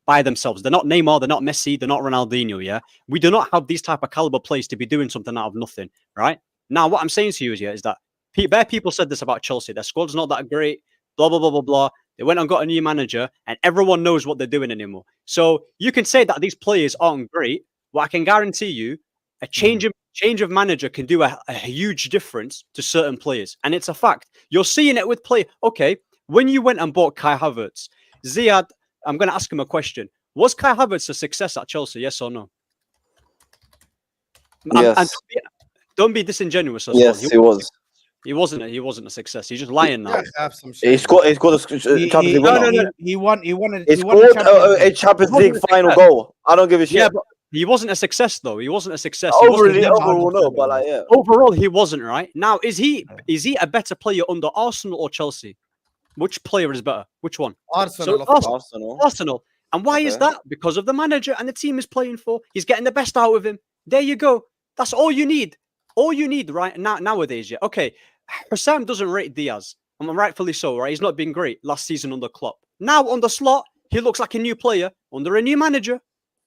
by themselves. They're not Neymar, they're not Messi, they're not Ronaldinho, We do not have these type of caliber players to be doing something out of nothing, right? Now, what I'm saying to you is that people said this about Chelsea. Their squad's not that great, blah, blah, blah, blah, blah. They went and got a new manager and everyone knows what they're doing anymore. So you can say that these players aren't great. Well, I can guarantee you a change of manager can do a huge difference to certain players. And it's a fact. You're seeing it with play. Okay, when you went and bought Kai Havertz, Ziad, I'm going to ask him a question. Was Kai Havertz a success at Chelsea? Yes or no? Yes. And don't be disingenuous. Yes, he was. He wasn't a success. He's just lying now. He scored a Champions League winner. No. He won a Champions League final goal. I don't give a shit. Yeah, but he wasn't a success though. He wasn't a success. Overall, no, but like, yeah. Overall, he wasn't, right? Now, is he a better player under Arsenal or Chelsea? Which player is better? Which one? Arsenal. And why is that? Because of the manager and the team is playing for. He's getting the best out of him. There you go. That's all you need. All you need, right? Nowadays, Okay. Hussam doesn't rate Diaz. And rightfully so, right? He's not been great last season under Klopp. Now on the slot, he looks like a new player under a new manager.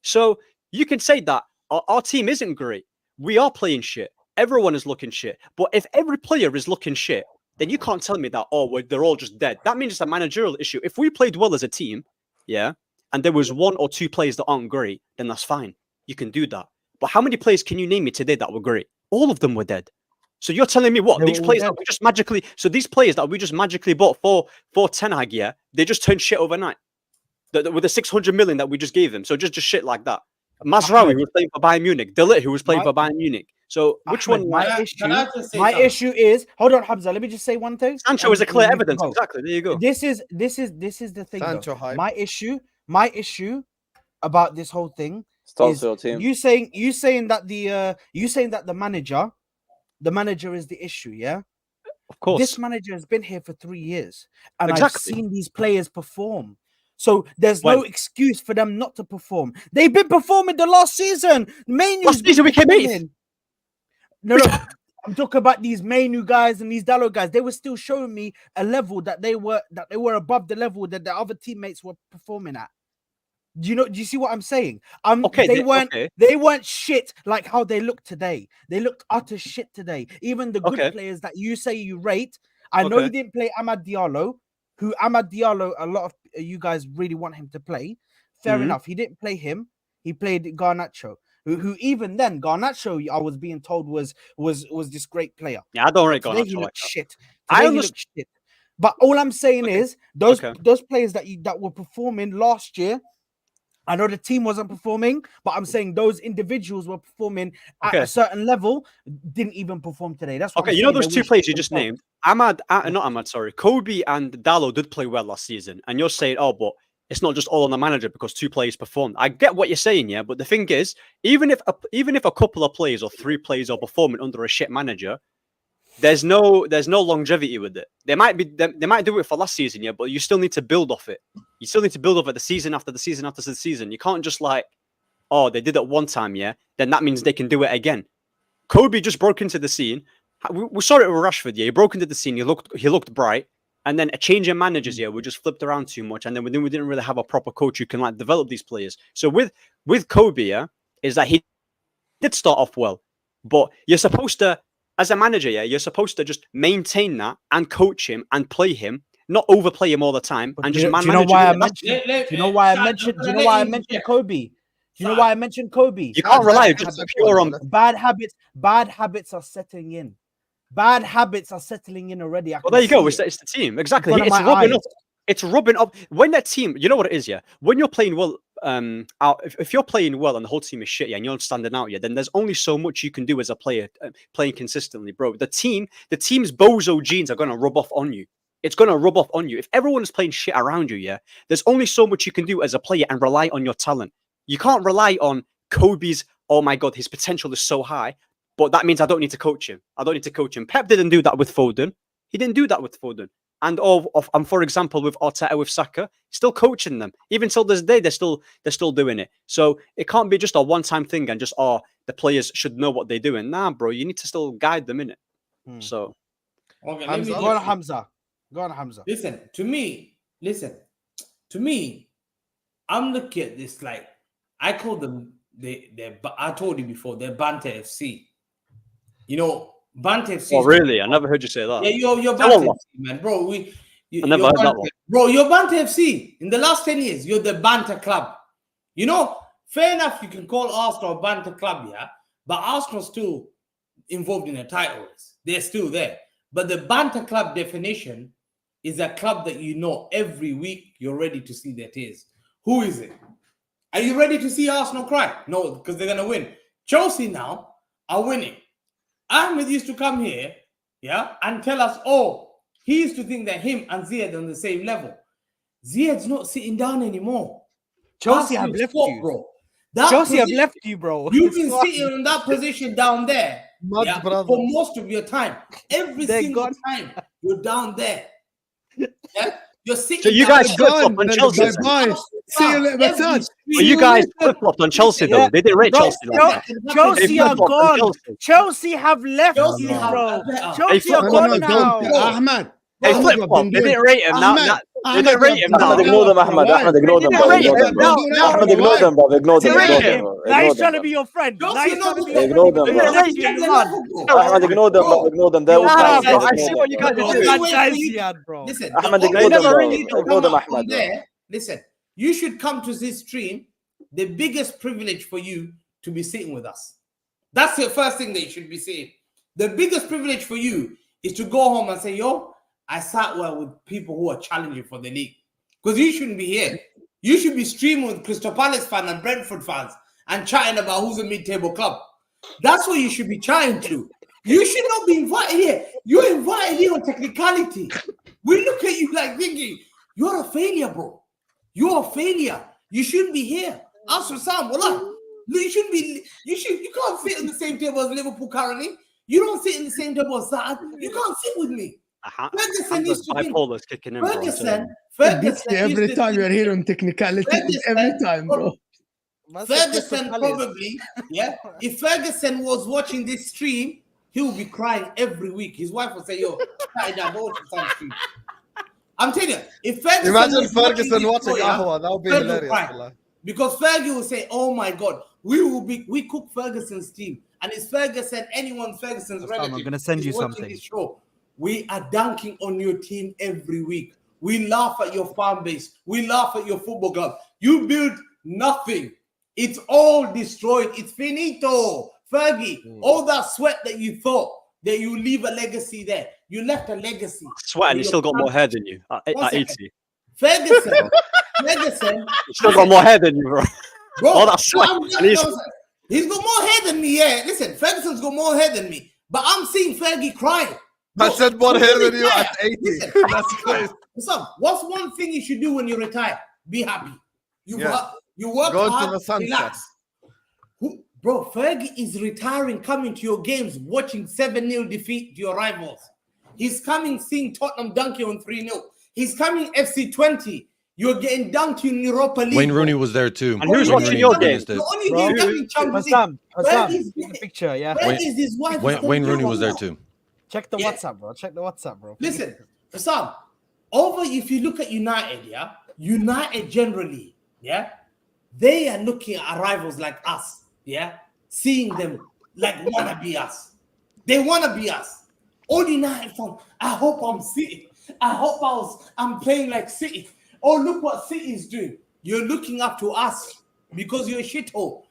So you can say that our team isn't great. We are playing shit. Everyone is looking shit. But if every player is looking shit, then you can't tell me that, they're all just dead. That means it's a managerial issue. If we played well as a team, yeah, and there was 1 or 2 players that aren't great, then that's fine. You can do that. But how many players can you name me today that were great? All of them were dead. So you're telling me what? These players that we just magically bought for Ten Hag, yeah, they just turned shit overnight. With the 600 million that we just gave them. So just shit like that. Mazraoui, who was playing for Bayern Munich. De Ligt, who was playing for Bayern Munich. So which Ahmed, one? My issue is, hold on, Hamza. Let me just say one thing. Sancho is a clear evidence. Exactly. There you go. This is the thing. My issue about this whole thing is you saying that the manager is the issue. Yeah. Of course. This manager has been here for 3 years, and I've seen these players perform. So there's no excuse for them not to perform. They've been performing the last season. Last season we came in. No. I'm talking about these Mainu guys and these Dallo guys. They were still showing me a level that they were above the level that the other teammates were performing at. Do you see what I'm saying? They weren't shit like how they look today. They looked utter shit today. Even the good players that you say you rate. I know you didn't play Amad Diallo, a lot of you guys really want him to play. Fair enough. He didn't play him. He played Garnacho, who even then Garnacho, I was being told was this great player. Yeah, I don't rate Garnacho. He looked shit. He looked shit. But all I'm saying is those players that were performing last year. I know the team wasn't performing, but I'm saying those individuals were performing at a certain level, didn't even perform today. That's what I'm you know those 2 players you just named? Kobe and Dallo did play well last season. And you're saying, but it's not just all on the manager because 2 players performed. I get what you're saying, yeah. But the thing is, even if a couple of players or 3 players are performing under a shit manager, there's no longevity with it. They might do it for last season, yeah, but you still need to build off it. You still need to build off it the season after the season after the season. You can't just they did it one time, yeah, then that means they can do it again. Kobe just broke into the scene. We saw it with Rashford, yeah. He broke into the scene. He looked bright, and then a change in managers, yeah, we just flipped around too much, and then we didn't really have a proper coach who can develop these players. So with Kobe, yeah, is that he did start off well, but you're supposed to. As a manager, yeah, you're supposed to just maintain that and coach him and play him, not overplay him all the time and just manage. Do you know why I mentioned Kobe? Do you know why I mentioned Kobe? You can't rely just pure on bad habits. Bad habits are setting in. Bad habits are settling in already. Well, there you go. It's the team. Exactly. It's rubbing up. When that team, you know what it is, yeah? When you're playing well, if you're playing well and the whole team is shit, yeah, and you're not standing out, yeah, then there's only so much you can do as a player playing consistently, bro. The team's bozo genes are going to rub off on you. It's going to rub off on you. If everyone is playing shit around you, yeah, there's only so much you can do as a player and rely on your talent. You can't rely on Kobe's, oh my God, his potential is so high, but that means I don't need to coach him. Pep didn't do that with Foden. He didn't do that with Foden. And for example, with Arteta, with Saka, still coaching them. Even till this day, they're still doing it. So it can't be just a one-time thing and just, the players should know what they're doing. Nah, bro, you need to still guide them in it. So, okay, go on, Hamza. Listen, to me, I'm looking at this like I call them. I told you before, they're Banter FC. You know. Banter FC. Oh, really? I never heard you say that. Yeah, you're Banter FC, man, bro. I never heard that one. Bro, you're Banter FC. In the last 10 years, you're the Banter club. You know, fair enough, you can call Arsenal a Banter club, yeah, but Arsenal's still involved in the title race. They're still there. But the Banter club definition is a club that you know every week you're ready to see their tears. Who is it? Are you ready to see Arsenal cry? No, because they're going to win. Chelsea now are winning. Ahmed used to come here, yeah, and tell us, he used to think that him and Ziad are on the same level. Ziad's not sitting down anymore. Chelsea have left you, bro. Chelsea have left you, bro. You've been sitting in that position down there for most of your time. Every single time you're down there. Yeah? You're sitting. So you guys flip-flopped on Chelsea. See you later, Saad. You guys flip-flopped on Chelsea, though. They didn't rate Chelsea. Chelsea are gone. Chelsea have left you, bro. Chelsea are gone now. Ahmed. They flip-flopped. They didn't rate him. Now They didn't rate him now. Ahmed, ignore them, Ahmed. Ahmed, ignore them, bro. Ignore them, bro. Ahmed, ignore them, bro. Ignore them. Now he's trying to be your friend. Now he's trying to be your friend. Ignore them, bro. Ahmed, ignore them, bro. Ignore them. They're all I fans. see what you guys are doing. Listen, Ahmed, ignore them, bro. Ignore them, Ahmed. Listen, you should come to this stream. The biggest privilege for you to be sitting with us. That's the first thing that you should be saying. The biggest privilege for you is to go home and say, yo, I sat well with people who are challenging for the league. Because you shouldn't be here. You should be streaming with Crystal Palace fans and Brentford fans and chatting about who's a mid-table club. That's what you should be chatting to. You should not be invited here. You're invited here on technicality. We look at you like thinking, you're a failure, bro. You're a failure. You shouldn't be here. Ask for Sam, wallah. You shouldn't be. You can't sit on the same table as Liverpool currently. You don't sit in the same table as Saad. You can't sit with me. Ferguson needs to be. Ferguson every time you're here on technicality, every time, bro. Ferguson probably, yeah. If Ferguson was watching this stream, he would be crying every week. His wife would say, "Yo, I'm telling you, if Ferguson imagine Ferguson watching Ahwa, that would be hilarious. Because Fergie will say, "Oh my God, we cook Ferguson's team, and it's Ferguson, anyone Ferguson's relative." I'm gonna send you something. We are dunking on your team every week. We laugh at your fan base. We laugh at your football club. You build nothing. It's all destroyed. It's finito. Fergie, all that sweat that you thought that you leave a legacy there. You left a legacy. Sweat, and you still got more hair than you at 80. Ferguson, he still got more hair than you, bro. All that sweat. He's got more hair than me, yeah. Listen, Ferguson's got more hair than me. But I'm seeing Fergie crying. I said more hair than you at 80. Listen, That's crazy. Listen, what's one thing you should do when you retire? Be happy. You work Go hard, to the sunset. relax. Bro, Fergie is retiring, coming to your games, watching 7-0 defeat to your rivals. He's coming, seeing Tottenham dunk you on 3-0. He's coming FC 20. You're getting dunked in Europa League. Wayne Rooney was there too. And who's watching your game? Hassan, the picture, yeah. Wayne Rooney was there too. Check the WhatsApp, bro. Check the WhatsApp, bro. Listen, Hassan, if you look at United, yeah, United generally, yeah, they are looking at rivals like us, yeah, seeing them like wanna be us. They wanna be us. All United fans, I hope I'm City. I hope I'm playing like City. Oh, look what City is doing. You're looking up to us because you're a shithole.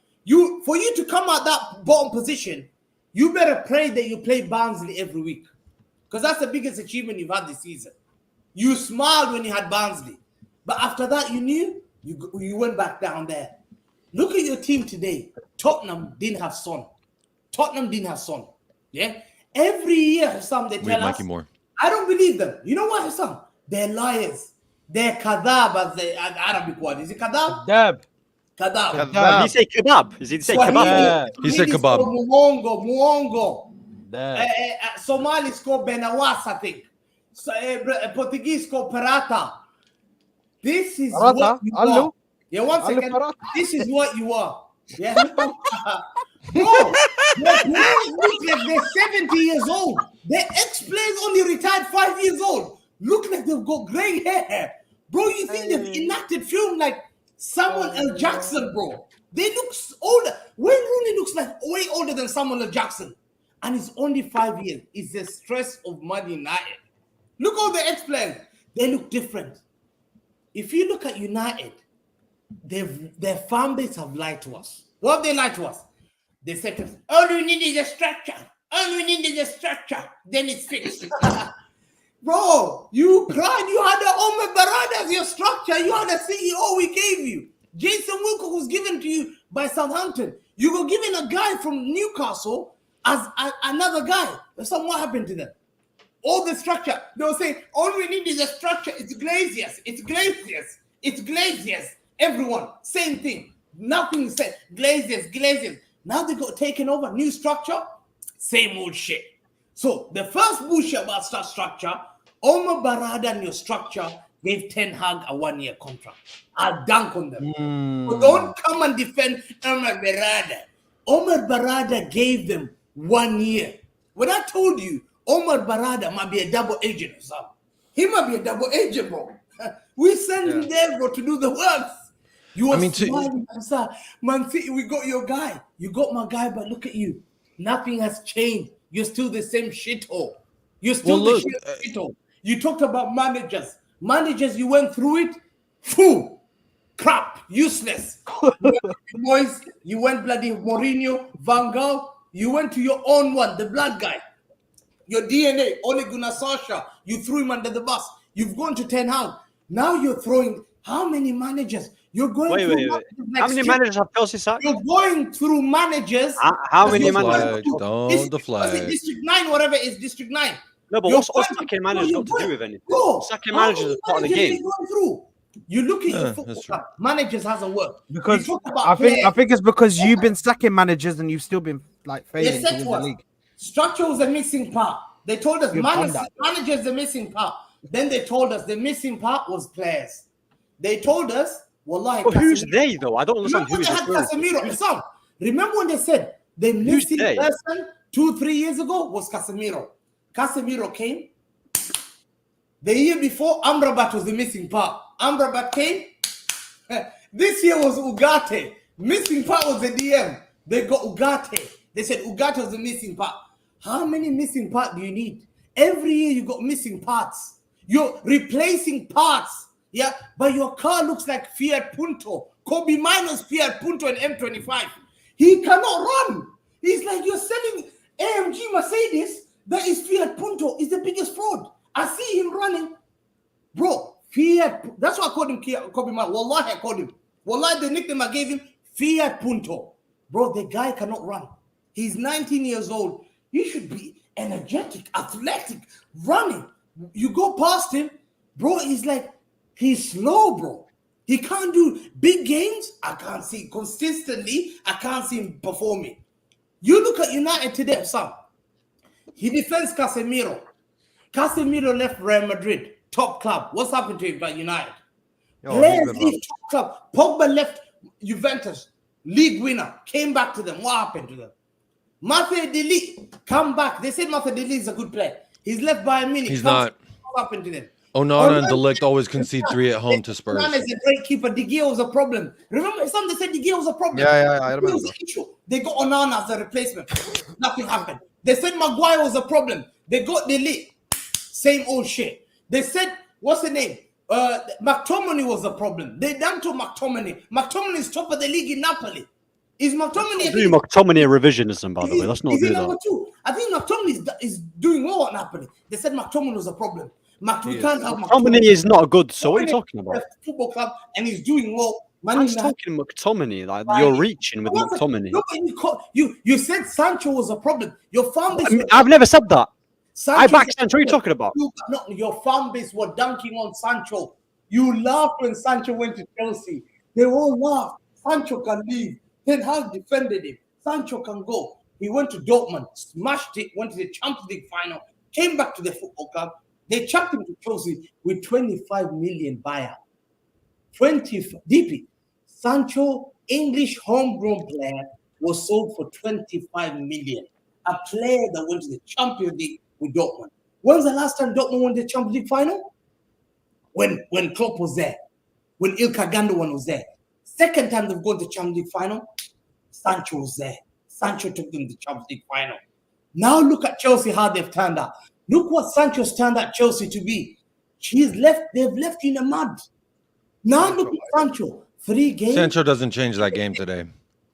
For you to come at that bottom position, you better pray that you play Barnsley every week. Because that's the biggest achievement you've had this season. You smiled when you had Barnsley. But after that, you knew you went back down there. Look at your team today. Tottenham didn't have Son. Yeah? Every year, Hassan, they tell us. I don't believe them. You know what, Hassan? They're liars. They're kadab, as the Arabic word. Is it kadab? Kadab. Did he say kebab? Did he say kebab? Yeah. He said kebab. Muongo. Somalis called benawas, I think. Portuguese called perata. This is what you are. Yeah, one second. This is what you are. Yeah. Bro, look like they're 70 years old. Their ex-players only retired 5 years old. Look like they've got grey hair. Bro, you think they've enacted film like Samuel L. Jackson, bro. They look older. Wayne Rooney looks like way older than Samuel L. Jackson. And it's only 5 years. It's the stress of Man United. Look all the ex-players. They look different. If you look at United, their fan base have lied to us. What have they lied to us? They said to us, all we need is a structure. Then it's fixed. Bro, you cried. You had the Ahmed Barada as your structure. You had a CEO we gave you. Jason Wilcock was given to you by Southampton. You were given a guy from Newcastle as another guy. So what happened to them? All the structure. They'll say, all we need is a structure. It's Glaziers. Everyone, same thing. Nothing said. Glaziers. Now they got taken over. New structure. Same old shit. So the first bullshit about structure, Omar Barada and your structure gave Ten Hag a 1-year contract. I'll dunk on them. But don't come and defend Omar Barada. Omar Barada gave them 1 year. When I told you Omar Barada might be a double agent or something, he might be a double agent, bro. We send you there, bro, to do the work. You are smiling, Man City, we got your guy. You got my guy, but look at you. Nothing has changed. You're still the same shithole. You're still the shithole. You talked about managers. Managers, you went through it. Phew. Crap. Useless. Boys, you went bloody Mourinho, Van Gaal. You went to your own one, the black guy. Your DNA, Ole Gunnar Solskjaer. You threw him under the bus. You've gone to Ten Hag. Now you're throwing how many managers? You're going wait. How many managers have Chelsea sacked? You're going through managers. How many managers? Don't deflect. Was it District 9, whatever it is, District 9. No, but what's sacking managers got to do with anything? Sacking managers is part of the game. You look at your football club. Managers hasn't worked. Because I think it's because you've been sacking managers and you've still been like failing to win the league. Structure was a missing part. They told us managers the missing part. Then they told us the missing part was players. They told us, wallahi. But who's they though? I don't understand who is Casemiro. Remember when they said the missing person 2-3 years ago was Casemiro. Casemiro came. The year before, Amrabat was the missing part. Amrabat came. This year was Ugarte. Missing part was the DM. They got Ugarte. They said Ugarte was the missing part. How many missing parts do you need? Every year you got missing parts. You're replacing parts. Yeah, but your car looks like Fiat Punto. Kobe Minor's Fiat Punto and M25. He cannot run. He's like, you're selling AMG Mercedes. That is Fiat Punto. Is the biggest fraud. I see him running. Bro, Fiat. That's why I called him Kobe Minor. Wallahi, I called him. Wallahi, the nickname I gave him, Fiat Punto. Bro, the guy cannot run. He's 19 years old. You should be energetic, athletic, running. You go past him, bro, he's slow, bro. He can't do big games. I can't see consistently. I can't see him performing. You look at United today, son. He defends Casemiro. Casemiro left Real Madrid, top club. What's happened to him by United? Players leave top club. Pogba left Juventus, league winner. Came back to them. What happened to them? Mathieu de Ligt, come back. They said Mathieu de Ligt is a good player. He's left by a minute. He's not. What happened to them? Onana and De Ligt always concede 3 at home to Spurs. Onana is a great keeper. De Gea was a problem. Remember, some they said De Gea was a problem. Yeah, I remember. They got Onana as a replacement. Nothing happened. They said Maguire was a problem. They got De Ligt. Same old shit. They said, what's the name? McTominay was a problem. They done to McTominay. McTominay is top of the league in Napoli. Is McTominay McTominay a revisionism, by the way? Let's not do that. Number 2. I think McTominay is doing well at Napoli. They said McTominay was a problem. We can't have McTominay is not good. So what are you talking about? Football club and he's doing well. I'm talking McTominay. Like you're reaching with McTominay. You said Sancho was a problem. Your fan base. I've never said that. I back Sancho. What are you talking about? Your fan base were dunking on Sancho. You laughed when Sancho went to Chelsea. They all laughed. Sancho can leave. Ten Hag defended him. Sancho can go. He went to Dortmund, smashed it, went to the Champions League final, came back to the football club. They chucked him to Chelsea with 25 million buyout. 20 DP. Sancho, English homegrown player, was sold for 25 million. A player that went to the Champions League with Dortmund. When's the last time Dortmund won the Champions League final? When Klopp was there. When Ilkay Gundogan was there. Second time they've gone to the Champions League final, Sancho was there. Sancho took them to the Champions League final. Now look at Chelsea, how they've turned out. Look what Sancho's turned out Chelsea to be. They've left you in the mud. Now look at Sancho. 3 games. Sancho doesn't change that game today.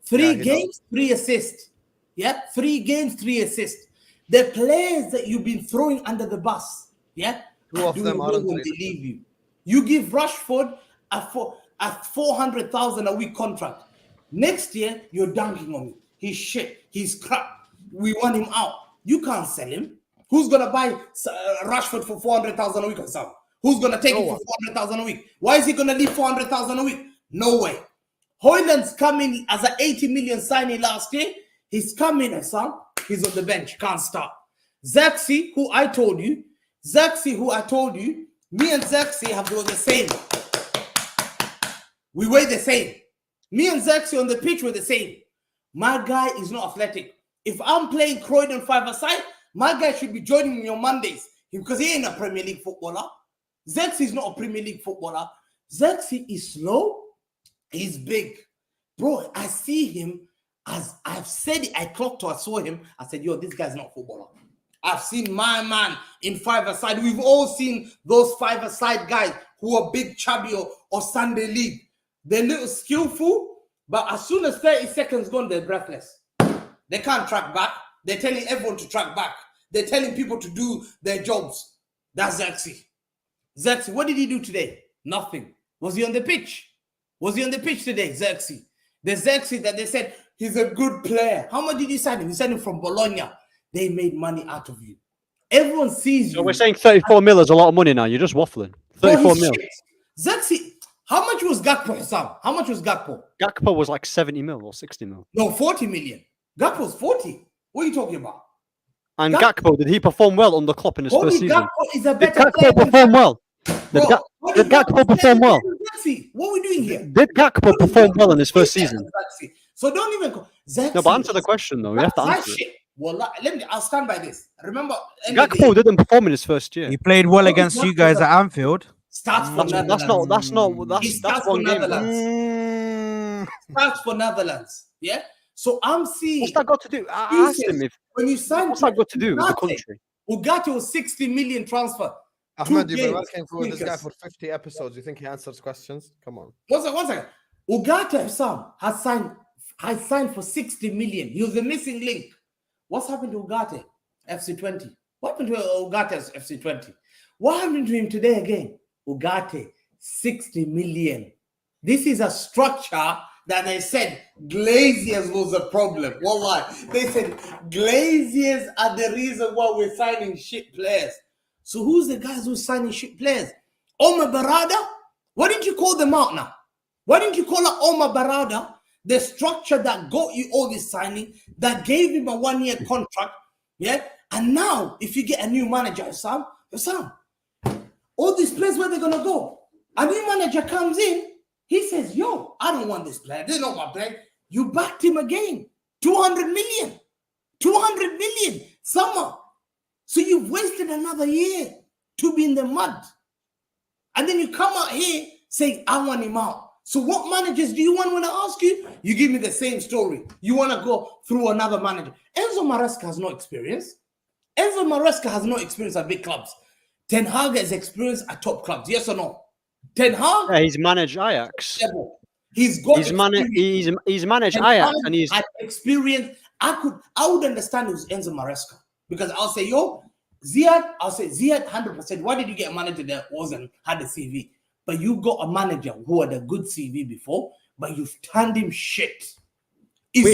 3 games, 3 assists. Yeah, 3 games, 3 assists. The players that you've been throwing under the bus, yeah, who of them aren't when they leave you. You give Rashford a 400,000 a week contract. Next year, you're dunking on him. He's shit. He's crap. We want him out. You can't sell him. Who's going to buy Rashford for 400,000 a week or something? Who's going to take him for 400,000 a week? Why is he going to leave 400,000 a week? No way. Hoyland's coming as an 80 million signing last year. He's coming as son. He's on the bench. Can't start. Zaxi, who I told you, me and Zaxi have got the same. We weigh the same. Me and Zaxi on the pitch were the same. My guy is not athletic. If I'm playing Croydon 5-a-side, my guy should be joining me on Mondays because he ain't a Premier League footballer. Zexi is not a Premier League footballer. Zexi is slow. He's big. Bro, I see him as I've said it. I clocked I saw him. I said, yo, this guy's not a footballer. I've seen my man in five-a-side. We've all seen those five-a-side guys who are big, chubby, or Sunday league. They're little skillful, but as soon as 30 seconds gone, they're breathless. They can't track back. They're telling everyone to track back. They're telling people to do their jobs. That's Zexi. Zexi, what did he do today? Nothing. Was he on the pitch? Was he on the pitch today, Zexi? The Zexi that they said he's a good player. How much did you sign him? You signed him from Bologna. They made money out of you. Everyone sees you. So we're saying 34 mil is a lot of money now. You're just waffling. 34 mil. Zexi, how much was Gakpo, Hassan? How much was Gakpo? Gakpo was like 70 mil or 60 mil. No, 40 million. Gakpo's 40. What are you talking about? And Gakpo, did he perform well under Klopp in his first season? Gakpo is a better did Gakpo perform well? Did Gakpo perform well? What are we doing here? Did Gakpo perform well in his first season? So don't even call Zexi. No, but answer the question though. You have to answer it. Well, I'll stand by this. Remember, Gakpo didn't perform in his first year. He played well against you guys at Anfield. Starts for that's one game. Starts for Netherlands. Yeah. So I'm seeing. What's that got to do? I asked him if when you signed. What's that got to do with the country? Ugarte was 60 million transfer. Ahmed, you've been working for this guy for 50 episodes. You think he answers questions? Come on. One second. Ugarte himself has signed for 60 million. He was the missing link. What's happened to Ugarte? FC20. What happened to Ugarte's FC20? What happened to him today again? Ugarte, 60 million. This is a structure that they said Glaziers was a problem. Wallahi. They said Glaziers are the reason why we're signing shit players. So who's the guys who's signing shit players? Omar Barada? Why didn't you call them out now? Why didn't you call out Omar Barada? The structure that got you all this signing, that gave him a 1-year contract, yeah? And now, if you get a new manager, Sam, all these players, where they're going to go? A new manager comes in, he says, yo, I don't want this player. They're not my player. You backed him again. 200 million. 200 million. Summer. So you've wasted another year to be in the mud. And then you come out here saying, I want him out. So what managers do you want when I ask you? You give me the same story. You want to go through another manager. Enzo Maresca has no experience. Enzo Maresca has no experience at big clubs. Ten Hag has experience at top clubs. Yes or no? Ten Hag? Yeah, he's managed Ajax. He's got he's managed Ajax and he's experience. I would understand it was Enzo Maresca. Because I'll say, yo, Ziad, 100%. Why did you get a manager that had a CV? But you got a manager who had a good CV before, but you've turned him shit. Wait. We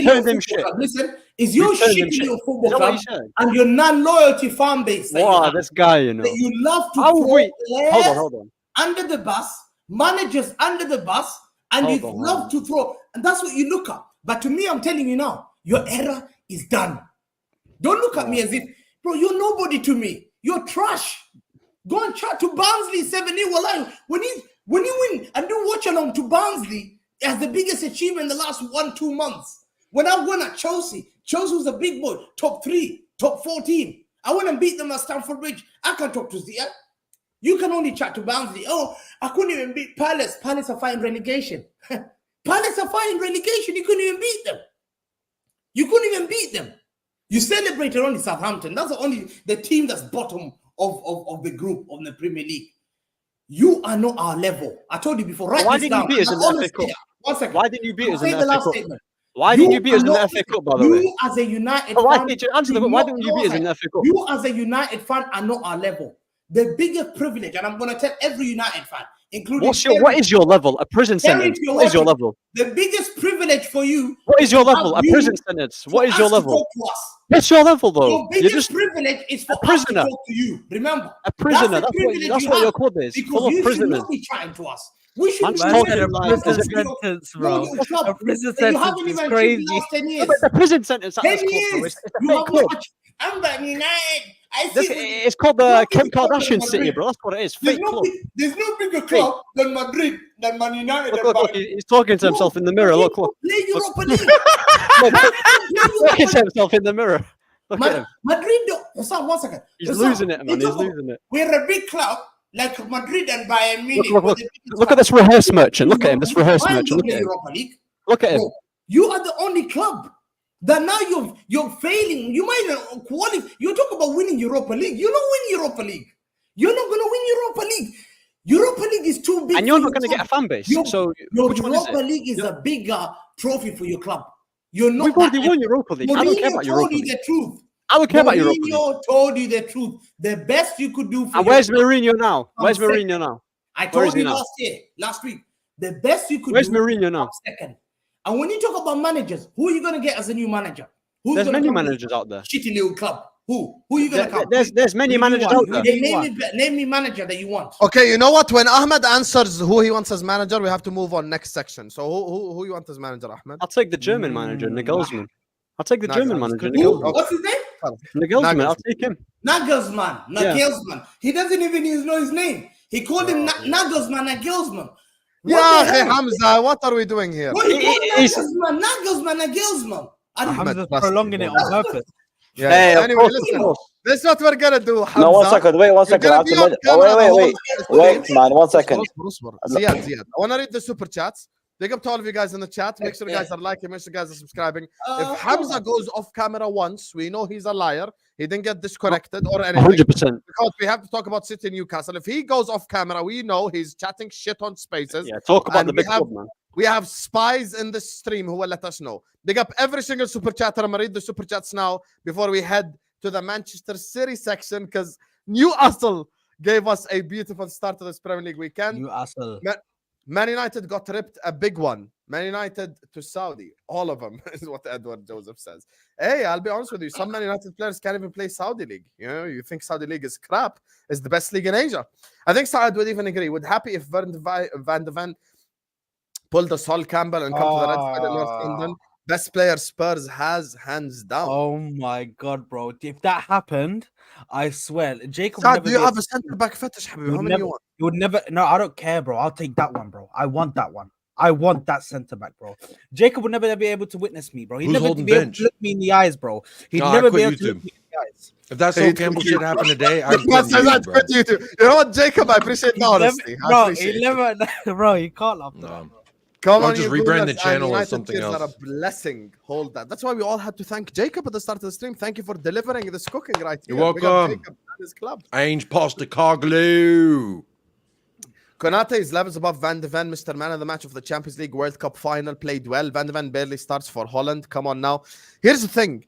turned him shit. Listen, is your shit in your football club and your non-loyalty fan base? Wow, this guy, you know. That you love to throw players hold on. Under the bus, managers under the bus, and you love to throw. And that's what you look at. But to me, I'm telling you now, your era is done. Don't look at me as if, bro, you're nobody to me. You're trash. Go and chat to Barnsley 7-0. When you win and do watch along to Barnsley as the biggest achievement in the last 1-2 months. When I won at Chelsea was a big boy, top 3, top 14. I went and beat them at Stamford Bridge. I can't talk to Ziad. You can only chat to Barnsley. Oh, I couldn't even beat Palace. Palace are fighting relegation. Palace are fighting relegation. You couldn't even beat them. You celebrated only Southampton. That's the team that's bottom of the group of the Premier League. You are not our level. I told you before. Why didn't you beat us in the FA Cup? 1 second. Why didn't you beat us in the FA FA Cup? Why didn't you beat us in the FA Cup, by the way? You as a United fan... Why didn't you beat us in the FA Cup? You as a United fan are not our level. The biggest privilege, and I'm going to tell every United fan, including... What is your level? A prison sentence. What is your level? The biggest privilege for you... What is your level? A prison sentence. What is your level? What's your level, though? Your biggest privilege is for us to talk to you. Remember, a prisoner. That's what your club is. Full of prisoners. Be chatting to us. We should be talking about a prison sentence, bro. A prison sentence is crazy. The prison sentence. 10 years. I'm back United. It's called the Kim Kardashian City, bro. That's what it is. Fake club. There's no bigger club than Madrid, than Man United. Look, he's talking to himself in the mirror. Look. Play Europa League. Talking to himself in the mirror. Look at him. Madrid, Hassan, 1 second. He's Hassan, losing it, man. He's losing it. We're a big club like Madrid and Bayern Munich. Look at this rehearse merchant. Look at him. This rehearse merchant. Look at him. Europa League. Look at him. Bro, you are the only club that now you're failing. You might not qualify. You talk about winning Europa League. You don't win Europa League. You're not going to win Europa League. Europa League is too big. And you're not going to get a fan base. So which one is it? Europa League is a bigger trophy for your club. You're not. We've already won Europa League. I don't care about Europa League. The truth. I don't care about Europa League. Mourinho told you the truth. The best you could do for. And where's Mourinho now? Where's Mourinho now? I told you last week. The best you could Where's do. Where's Mourinho now? Second. And when you talk about managers, who are you going to get as a new manager? There's many managers out there. Shitty little club. Who are you going to come? There's many managers out there. Name me manager that you want. Okay, you know what? When Ahmed answers who he wants as manager, we have to move on next section. So who you want as manager, Ahmed? I'll take the German manager, Nagelsmann. I'll take the German manager, Nagelsmann. What's his name? Nagelsmann. I'll take him. Nagelsmann. Yeah. He doesn't even know his name. He called him Nagelsmann. Yeah, Hamza, what are we doing here? Nagelsmann. Hamza's prolonging it on purpose. Yeah. Hey, anyway, listen. This is what we're gonna do, Hamza. No, 1 second. Wait 1 second. Wait, man. 1 second. Ziad. I want to read the super chats. Big up to all of you guys in the chat. Make sure you guys are liking. Make sure you guys are subscribing. If Hamza goes off camera once, we know he's a liar. He didn't get disconnected or anything. 100%. Because we have to talk about City Newcastle. If he goes off camera, we know he's chatting shit on Spaces. Yeah, talk about the big club, man. We have spies in the stream who will let us know. Big up every single super chatter. I'm going to read the super chats now before we head to the Manchester City section because Newcastle gave us a beautiful start to this Premier League weekend. Newcastle. Man United got ripped a big one. Man United to Saudi. All of them is what Edward Joseph says. Hey, I'll be honest with you. Some Man United players can't even play Saudi League. You know, you think Saudi League is crap. It's the best league in Asia. I think Saad would even agree. Would happy if Van de Ven pulled the Sol Campbell and come to the Red side in North London. Best player Spurs has, hands down. Oh my God, bro. If that happened, I swear, Jacob. Saad, do you have a centre-back fetish, Habibi? How many you want? You would never. No, I don't care, bro. I'll take that one, bro. I want that one. I want that centre-back, bro. Jacob would never be able to witness me, bro. He'd never be able to look me in the eyes, bro. He'd never be able to look me in the eyes. If that Sol Campbell shit happened today, I'd quit YouTube. You know what, Jacob? I appreciate the honesty. Bro, he never, bro, you can't laugh. No. Come I'll on, just rebrand the channel or something else. Are a blessing. Hold that. That's why we all had to thank Jacob at the start of the stream. Thank you for delivering this cooking right here. You're welcome. Jacob and his club. Ainge Postecoglou. Konate is levels above Van de Ven, Mr. Man of the match of the Champions League World Cup final. Played well. Van de Ven barely starts for Holland. Come on now. Here's the thing.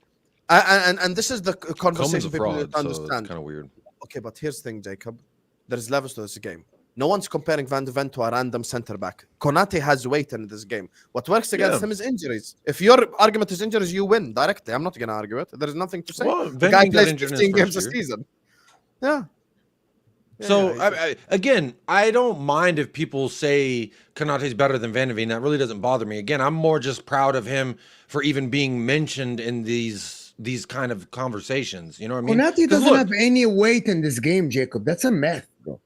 And this is the conversation people need to understand. So it's kind of weird. Okay, but here's the thing, Jacob. There's levels to this game. No one's comparing Van de Ven to a random centre-back. Konate has weight in this game. What works against him is injuries. If your argument is injuries, you win directly. I'm not going to argue it. There's nothing to say. Well, the guy plays 15 games a season. Yeah. So, again, I don't mind if people say Konate's better than Van de Ven. That really doesn't bother me. Again, I'm more just proud of him for even being mentioned in these kind of conversations. You know what I mean? Konate doesn't have any weight in this game, Jacob. That's a myth, bro.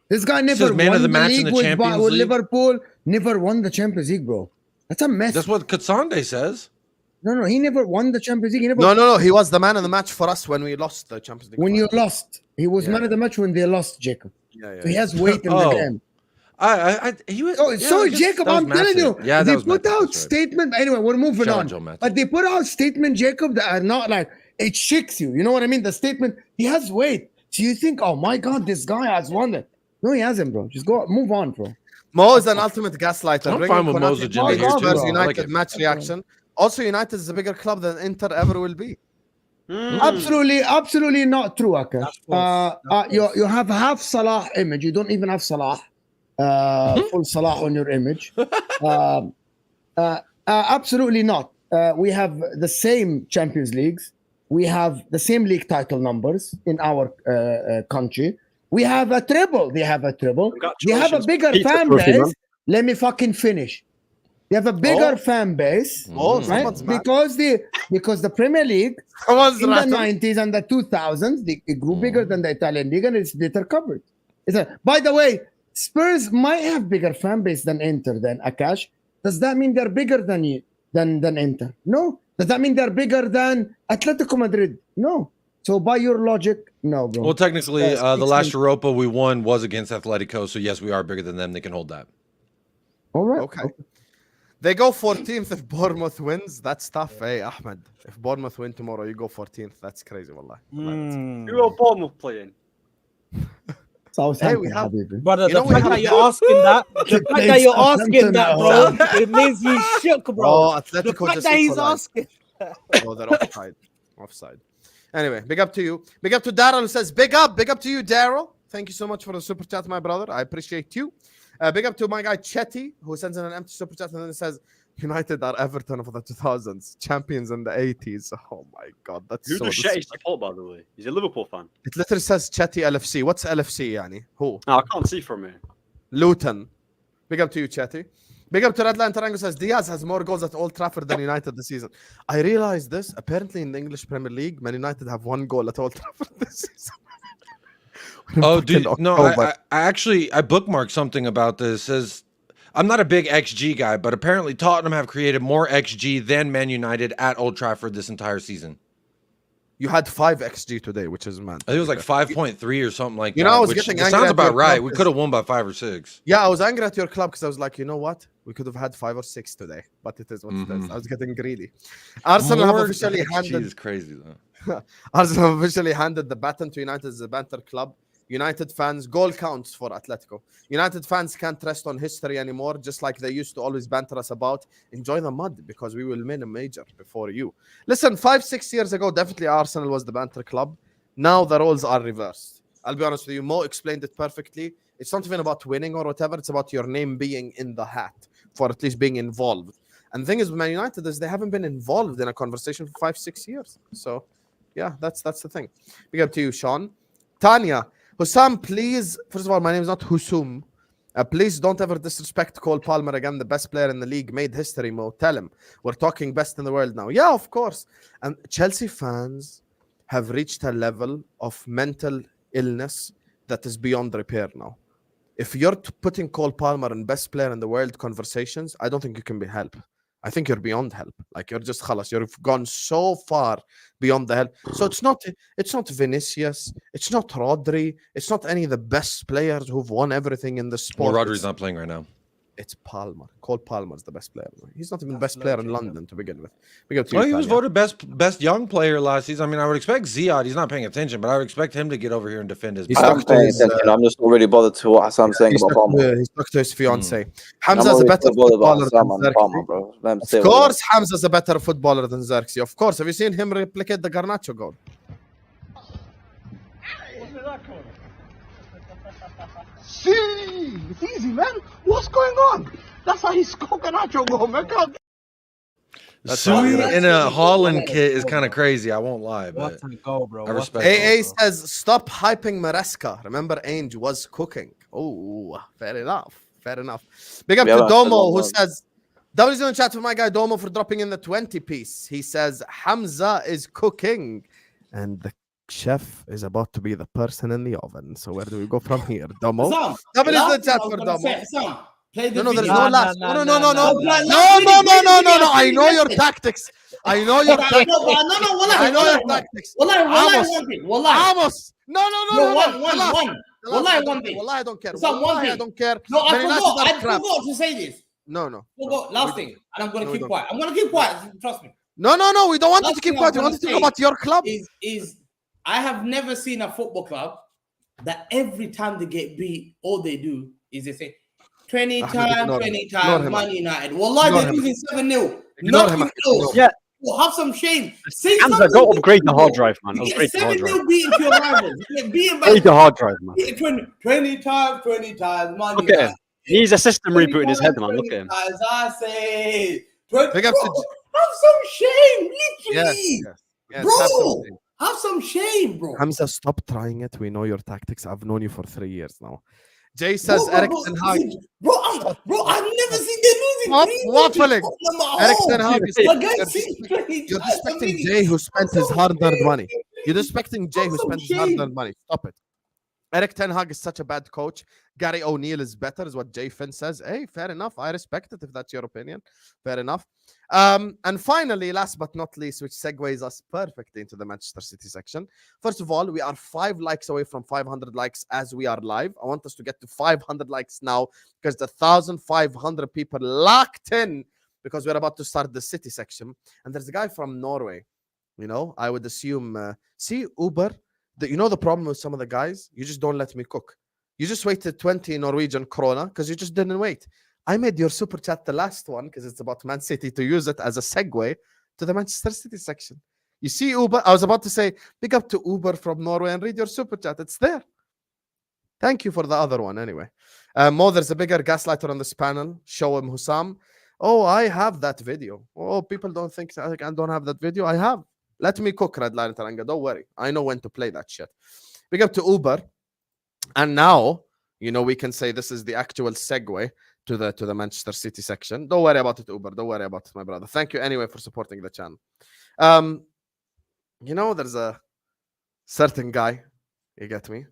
This guy never won man of the match league in the with Champions League. Liverpool. Never won the Champions League, bro. That's a mess. That's what Katsande says. No, he never won the Champions League. No. He was the man of the match for us when we lost the Champions League. When you lost, he was man of the match when they lost, Jacob. So he has weight in the game. Jacob, I'm telling you, they put out statement. Anyway, we're moving on. But they put out statement, Jacob, that are not like it shakes you. You know what I mean? The statement, he has weight. So you think, oh my God, this guy has won it. No, he hasn't, bro. Just move on, bro. Mo is an ultimate gaslighter. I'm fine with Mo's agenda here too. United match reaction. Also, United is a bigger club than Inter ever will be. Absolutely not true, Aka. You have half Salah image. You don't even have Salah. Full Salah on your image. Absolutely not. We have the same Champions Leagues. We have the same league title numbers in our country. We have a treble. They have a treble. They have a bigger fan base. Let me fucking finish. They have a bigger fan base, right? Because the Premier League in the 90s and the 2000s, they grew bigger than the Italian league and it's better covered. By the way, Spurs might have bigger fan base than Inter, than Akash. Does that mean they're bigger than Inter? No. Does that mean they're bigger than Atletico Madrid? No. So by your logic, no, bro. Well, technically, Yes, the last excellent. Europa we won was against Atletico, so yes, we are bigger than them. They can hold that. All right. Okay. They go 14th if Bournemouth wins. That's tough, Ahmed. If Bournemouth win tomorrow, you go 14th. That's crazy, wallah. Who are Bournemouth playing? Southampton, we have- Habibi. Brother, You the know we fact have- that you're asking that, the fact that you're asking that, bro, it means he's shook, bro. Oh, The Atletico fact just that he's equalized. asking. Oh, they're offside. Offside. Anyway, big up to you. Big up to Daryl who says, big up to you, Daryl. Thank you so much for the super chat, my brother. I appreciate you. Big up to my guy Chetty, who sends in an empty super chat and then says, United are Everton of the 2000s, champions in the 80s. Oh my God, that's Who so does Shetty disrespectful. support, by the way? He's a Liverpool fan. It literally says Chetty LFC. What's LFC, yani? Who? No, I can't see from here. Luton. Big up to you, Chetty. Big up to Redline Tarango says Diaz has more goals at Old Trafford than United this season. I realized this. Apparently, in the English Premier League, Man United have 1 goal at Old Trafford this season. Oh, dude, no, October. I actually bookmarked something about this. It says I'm not a big XG guy, but apparently Tottenham have created more XG than Man United at Old Trafford this entire season. You had 5 XG today, which is mad. I think it was like 5.3 or something like that. You know, I was which getting sounds angry at about your right. club We 'cause- could have won by 5 or 6. Yeah, I was angry at your club because I was like, you know what? We could have had 5 or 6 today, but it is what it is. I was getting greedy. Arsenal have officially XG handed is crazy though. Arsenal have officially handed the baton to United as a banter club. United fans, goal counts for Atletico. United fans can't rest on history anymore, just like they used to always banter us about. Enjoy the mud because we will win a major before you. Listen, 5-6 years ago, definitely Arsenal was the banter club. Now the roles are reversed. I'll be honest with you, Mo explained it perfectly. It's not even about winning or whatever. It's about your name being in the hat for at least being involved. And the thing is with Man United is they haven't been involved in a conversation for 5-6 years. So, yeah, that's the thing. Big up to you, Sean. Tanya, Hussam, please. First of all, my name is not Husum. Please don't ever disrespect Cole Palmer again, the best player in the league. Made history, Mo. Tell him. We're talking best in the world now. Yeah, of course. And Chelsea fans have reached a level of mental illness that is beyond repair now. If you're putting Cole Palmer in best player in the world conversations, I don't think you can be helped. I think you're beyond help. Like you're just khalas. You've gone so far beyond the help. So it's not Vinicius, it's not Rodri, it's not any of the best players who've won everything in the sport. Well, Rodri's not playing right now. It's Palmer. Cole Palmer's the best player. He's not even the best player in London to begin with. Well, he was voted best young player last season. I mean, I would expect Ziad. He's not paying attention, but I would expect him to get over here and defend his. I'm paying attention. I'm just not really bothered to what Hassan's saying about Palmer. He's stuck to his fiance. Hamza's a better footballer than Xerxes. Of course, Hamza's a better footballer than Xerxes. Of course. Have you seen him replicate the Garnacho goal? See, it's easy, man. What's going on? That's how he's coconut goal, man. Sui in a Holland kit is kind of crazy. I won't lie, but What a goal, bro. I respect AA says, stop hyping Maresca. Remember, Ainge was cooking. Oh, fair enough. Fair enough. Big up to Domo, who says, W's in the chat for my guy Domo for dropping in the 20 piece. He says, Hamza is cooking. And the chef is about to be the person in the oven. So where do we go from here, Domo? W's in the chat for Domo. No, there's no last. No. I know your tactics. I know your tactics. I know your tactics. Amos. No. One thing. Wallahi, I don't care. Wallahi, I don't care. No, I forgot to say this. No. Last thing, and I'm going to keep quiet. I'm going to keep quiet. Trust me. No. We don't want you to keep quiet. We want to talk about your club. Is I have never seen a football club that every time they get beat, all they do is they say 20 times Man United. Wallahi, they're losing 7-0. Nothing close. Yeah. Well, have some shame. Hamza, go upgrade the hard drive, man. You get 7-0 beaten to your rivals. You get beaten by the hard drive, man. 20 times Man Look at him. He's a system reboot in his head, man. Look at him. As I say, Have some shame, literally. Yes, bro. Have some shame, bro. Hamza, stop trying it. We know your tactics. I've known you for 3 years now. Jay says Eric Ten Hag. Bro, I've never seen them losing. Waffling. Eric Ten Hag. You're disrespecting Jay who spent his hard-earned money. You're disrespecting Jay who spent his hard-earned money. Stop it. Eric Ten Hag is such a bad coach. Gary O'Neill is better, is what Jay Finn says. Hey, fair enough. I respect it if that's your opinion. Fair enough. And finally, last but not least, which segues us perfectly into the Manchester City section. First of all, we are 5 likes away from 500 likes as we are live. I want us to get to 500 likes now because the 1,500 people locked in because we're about to start the City section. And there's a guy from Norway. You know, I would assume, see, Uber. You know the problem with some of the guys? You just don't let me cook. You just waited 20 Norwegian krona because you just didn't wait. I made your super chat the last one because it's about Man City to use it as a segue to the Manchester City section. You see Uber? I was about to say, big up to Uber from Norway and read your super chat. It's there. Thank you for the other one anyway. Mo, there's a bigger gaslighter on this panel. Show him Hussam. Oh, I have that video. Oh, people don't think I don't have that video. I have. Let me cook, Red Line Taranga. Don't worry. I know when to play that shit. Big up to Uber. And now, you know, we can say this is the actual segue to the Manchester City section. Don't worry about it, Uber. Don't worry about it, my brother. Thank you anyway for supporting the channel. You know, there's a certain guy, you get me?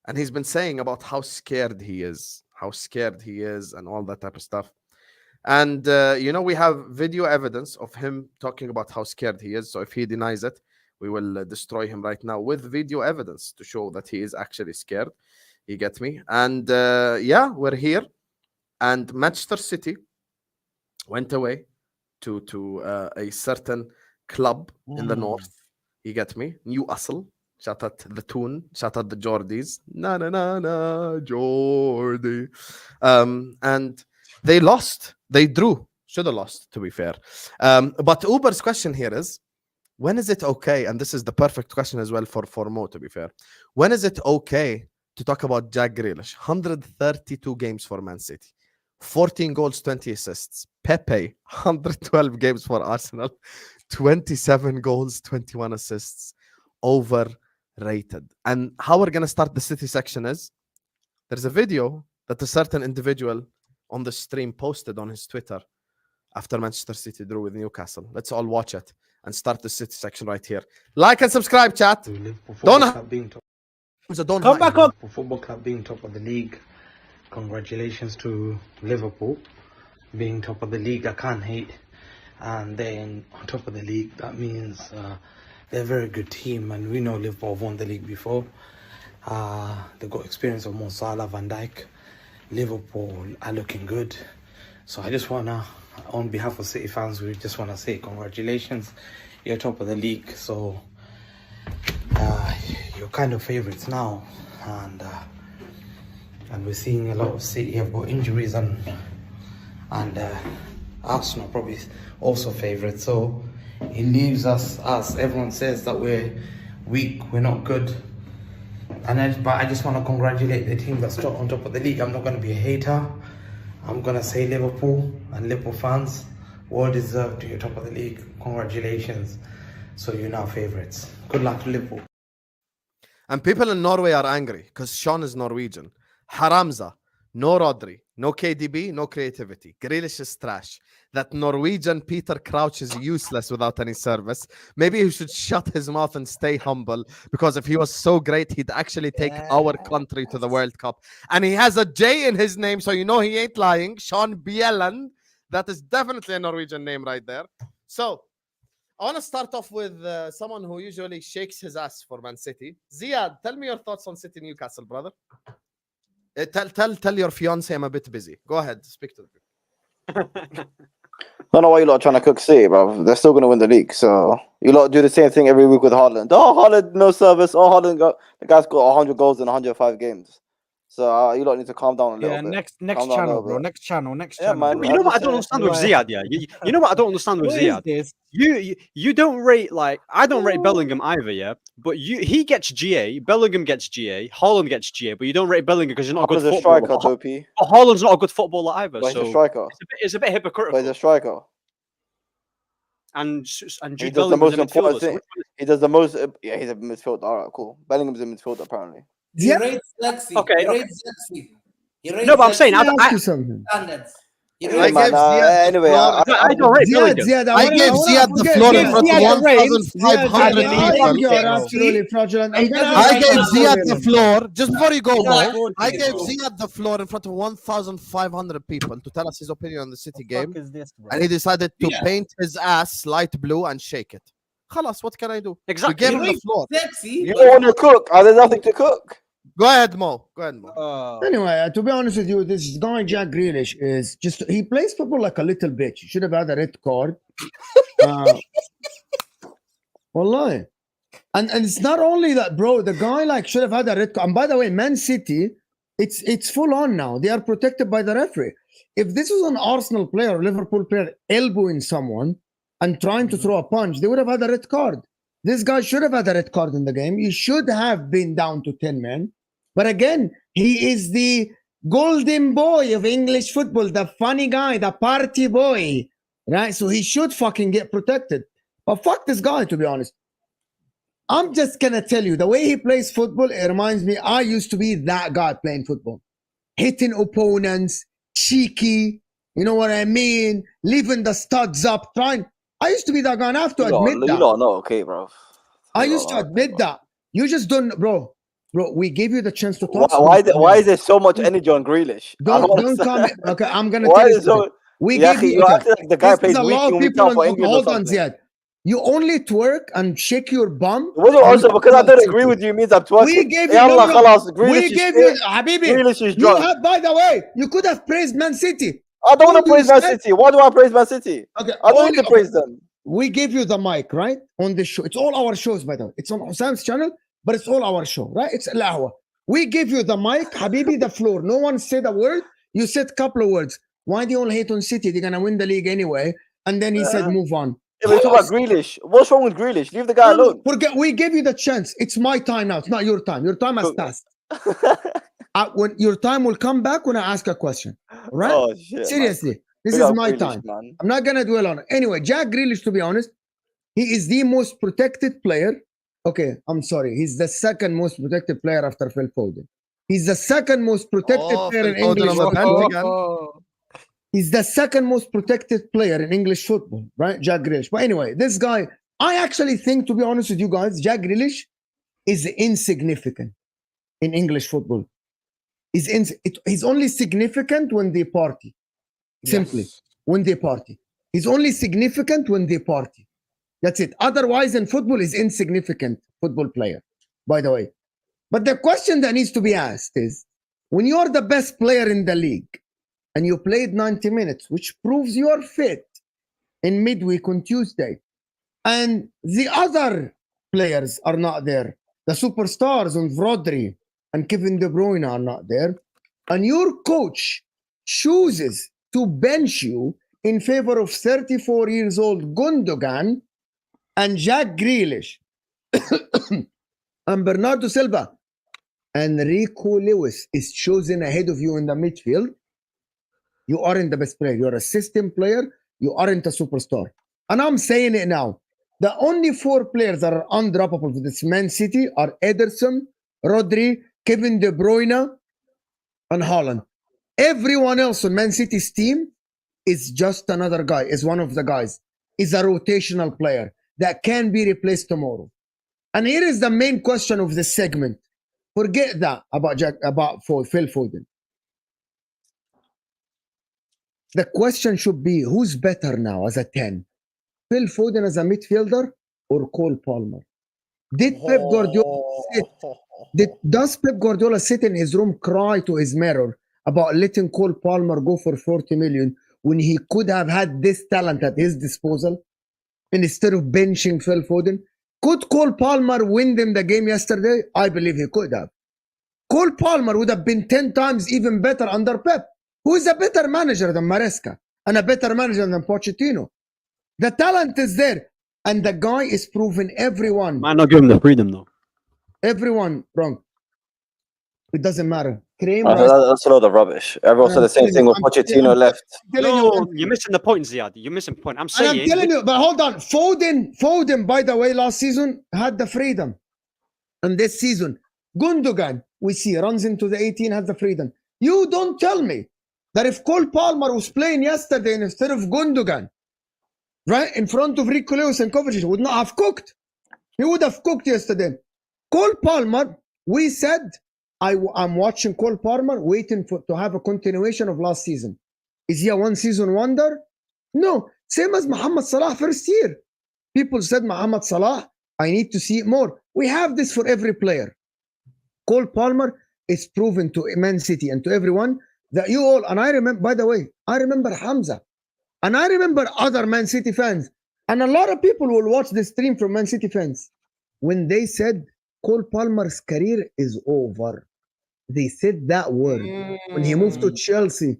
And he's been saying about how scared he is, and all that type of stuff. And, you know, we have video evidence of him talking about how scared he is. So if he denies it, we will destroy him right now with video evidence to show that he is actually scared. You get me? And, yeah, we're here. And Manchester City went away to a certain club in the north. You get me? Newcastle. Shout out the Toon. Shout out the Geordies. Na, na, na, na, Geordie. And they lost. They drew. Should have lost, to be fair. But Uber's question here is, when is it okay? And this is the perfect question as well for Mo, to be fair. When is it okay to talk about Jack Grealish? 132 games for Man City. 14 goals, 20 assists. Pepe, 112 games for Arsenal. 27 goals, 21 assists. Overrated. And how we're going to start the City section is, there's a video that a certain individual on the stream posted on his Twitter after Manchester City drew with Newcastle. Let's all watch it and start the City section right here. Like and subscribe, chat. Don't come back up. For football club being top of the league, congratulations to Liverpool being top of the league. I can't hate. And then on top of the league, that means they're a very good team. And we know Liverpool have won the league before. They've got experience of Mo Salah, Van Dijk. Liverpool are looking good. So I just want to, on behalf of City fans, we just want to say congratulations. You're top of the league. So you're kind of favourites now. And we're seeing a lot of City have got injuries and Arsenal probably also favourites. So it leaves us, everyone says that we're weak, we're not good. But I just want to congratulate the team that's on top of the league. I'm not going to be a hater. I'm going to say Liverpool and Liverpool fans, well deserved to your top of the league. Congratulations. So you're now favourites. Good luck to Liverpool. And people in Norway are angry because Sean is Norwegian. Hamza, no Rodri, no KDB, no creativity. Grealish is trash. That Norwegian Peter Crouch is useless without any service. Maybe he should shut his mouth and stay humble, because if he was so great, he'd actually take our country to the World Cup. And he has a J in his name, so you know he ain't lying. Sean Bjelland. That is definitely a Norwegian name right there. So I want to start off with someone who usually shakes his ass for Man City. Ziad, tell me your thoughts on City Newcastle, brother. Tell your fiance I'm a bit busy. Go ahead, speak to the people. I don't know why you lot are trying to cook City, bro. They're still going to win the league. So you lot do the same thing every week with Haaland. Oh, Haaland, no service. Oh, the guy's got 100 goals in 105 games. So you lot need to calm down a little bit. Next channel, bro. Next channel. Yeah, man. You know what I don't understand with Ziad, yeah? You know what I don't understand with Ziad? You don't rate, like, I don't rate Bellingham either, yeah? But he gets GA, Bellingham gets GA, Haaland gets GA, but you don't rate Bellingham because you're not a good footballer. Striker, Dopey. But Haaland's not a good footballer either. But so he's a striker. It's a bit hypocritical. But he's a striker. And he does the most important thing. He does the most. Yeah, he's a midfielder. All right, cool. Bellingham's a midfielder, apparently. He rates Lexi. Okay. He rates Lexi. No, but I'm saying, standards. I gave Ziad anyway, I don't rate Bellingham. I gave Ziad the floor in front of 1,500 I think you are people. absolutely fraudulent. I'm gonna I ask gave you Ziad the something. floor, just before you go, Yeah, Mo, I gave Ziad the floor in front of 1,500 people to tell us his opinion on the City game. And he decided to paint his ass light blue and shake it. Khalas, what can I do? Exactly. We gave him the floor. Sexy. you don't want to cook. There's nothing to cook. Go ahead, Mo. Go ahead, Mo. Anyway, to be honest with you, this guy Jack Grealish is just, he plays football like a little bitch. He should have had a red card. Wallahi. And it's not only that, bro. The guy like should have had a red card. And by the way, Man City, it's full on now. They are protected by the referee. If this was an Arsenal player or Liverpool player elbowing someone and trying to throw a punch, they would have had a red card. This guy should have had a red card in the game. He should have been down to 10 men. But again, he is the golden boy of English football, the funny guy, the party boy, right? So he should fucking get protected. But fuck this guy, to be honest. I'm just going to tell you, the way he plays football, it reminds me, I used to be that guy playing football. Hitting opponents, cheeky, you know what I mean? Leaving the studs up, trying. I used to be that guy, and I have to admit that. You don't know, okay, bro. I used to admit that. You just don't, bro. Bro, we gave you the chance to talk. Why is there so much energy on Grealish? Don't comment. Okay, I'm gonna Why tell you. is so? We Yeah, gave you. you acting like the guy plays a week lot in, of week people out for England or hold on, something. Ziad. You only twerk and shake your bum. It wasn't also because I don't agree with you means I'm twerking. We gave you. Yallah, khalas, We Grealish is gave you, fit. Habibi. Grealish is You drunk. have, by the way, you could have praised Man City. I don't want to All praise due Man respect- City. Why do I praise Man City? Okay, I don't need to praise them. We gave you the mic, right? On the show. It's all our shows, by the way. It's on Husam's channel, but it's all our show, right? It's Ahwa. We give you the mic, Habibi, the floor. No one said a word. You said a couple of words. Why do you all hate on City? They're going to win the league anyway. And then he said, move on. Yeah, but talk about Grealish. What's wrong with Grealish? Leave the guy alone. Forget, we gave you the chance. It's my time now. It's not your time. Your time has passed. When your time will come back when I ask a question. Right? Oh, shit, seriously. man. This Big is up my Grealish, time. man. I'm not going to dwell on it. Anyway, Jack Grealish, to be honest, he is the most protected player. Okay, I'm sorry. He's the second most protected player after Phil Foden. He's the second most protected player in English football. He's the second most protected player in English football, right? Jack Grealish. But anyway, this guy, I actually think, to be honest with you guys, Jack Grealish is insignificant in English football. He's only significant when they party. Simply, when they party. He's only significant when they party. That's it. Otherwise, in football, he's insignificant football player, by the way. But the question that needs to be asked is, when you're the best player in the league and you played 90 minutes, which proves you're fit in midweek on Tuesday, and the other players are not there, the superstars on Rodri and Kevin De Bruyne are not there, and your coach chooses to bench you in favor of 34 years old Gundogan and Jack Grealish and Bernardo Silva, and Rico Lewis is chosen ahead of you in the midfield, you aren't the best player. You're a system player. You aren't a superstar. And I'm saying it now. The only 4 players that are undroppable for this Man City are Ederson, Rodri, Kevin De Bruyne, and Haaland. Everyone else on Man City's team is just another guy, is one of the guys, is a rotational player that can be replaced tomorrow. And here is the main question of this segment. Forget that about Phil Foden. The question should be, who's better now as a 10? Phil Foden as a midfielder or Cole Palmer? Does Pep Guardiola sit in his room, cry to his mirror about letting Cole Palmer go for 40 million when he could have had this talent at his disposal instead of benching Phil Foden? Could Cole Palmer win them the game yesterday? I believe he could have. Cole Palmer would have been 10 times even better under Pep, who is a better manager than Maresca and a better manager than Pochettino. The talent is there, and the guy is proving everyone. Might not give him the freedom, though. Everyone wrong. It doesn't matter. That's a load of rubbish. Everyone said the same thing when Pochettino left. No, you're missing the point, Ziad. You're missing the point. I'm saying. I'm telling you, but hold on. Foden, by the way, last season had the freedom. And this season, Gundogan, we see, runs into the 18, has the freedom. You don't tell me that if Cole Palmer was playing yesterday instead of Gundogan, right, in front of Rico Lewis and Kovacic, he would not have cooked. He would have cooked yesterday. Cole Palmer, we said, I'm watching Cole Palmer, waiting to have a continuation of last season. Is he a one-season wonder? No. Same as Mohamed Salah first year. People said, Mohamed Salah, I need to see it more. We have this for every player. Cole Palmer is proven to Man City and to everyone that you all, and I remember, by the way, I remember Hamza, and I remember other Man City fans, and a lot of people will watch this stream from Man City fans. When they said Cole Palmer's career is over, they said that word. When he moved to Chelsea,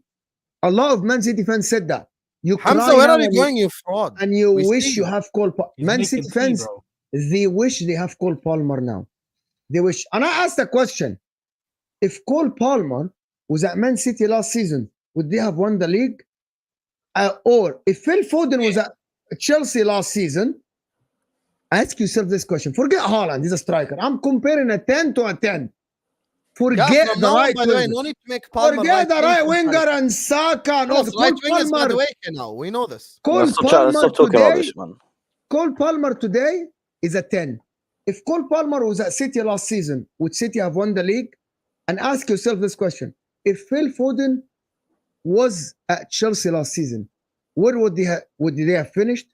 a lot of Man City fans said that. You Hamza, where are you going, you fraud? And you wish you have Cole Palmer. Man City fans, they wish they have Cole Palmer now. They wish. And I asked a question. If Cole Palmer was at Man City last season, would they have won the league? Or if Phil Foden was at Chelsea last season, ask yourself this question. Forget Haaland, he's a striker. I'm comparing a 10 to a 10. Forget the right winger. No need to make Palmer Forget the right winger and Saka. No, right wingers by the way now. We know this. Cole Palmer today is a 10. If Cole Palmer was at City last season, would City have won the league? And ask yourself this question. If Phil Foden was at Chelsea last season, where would they have finished?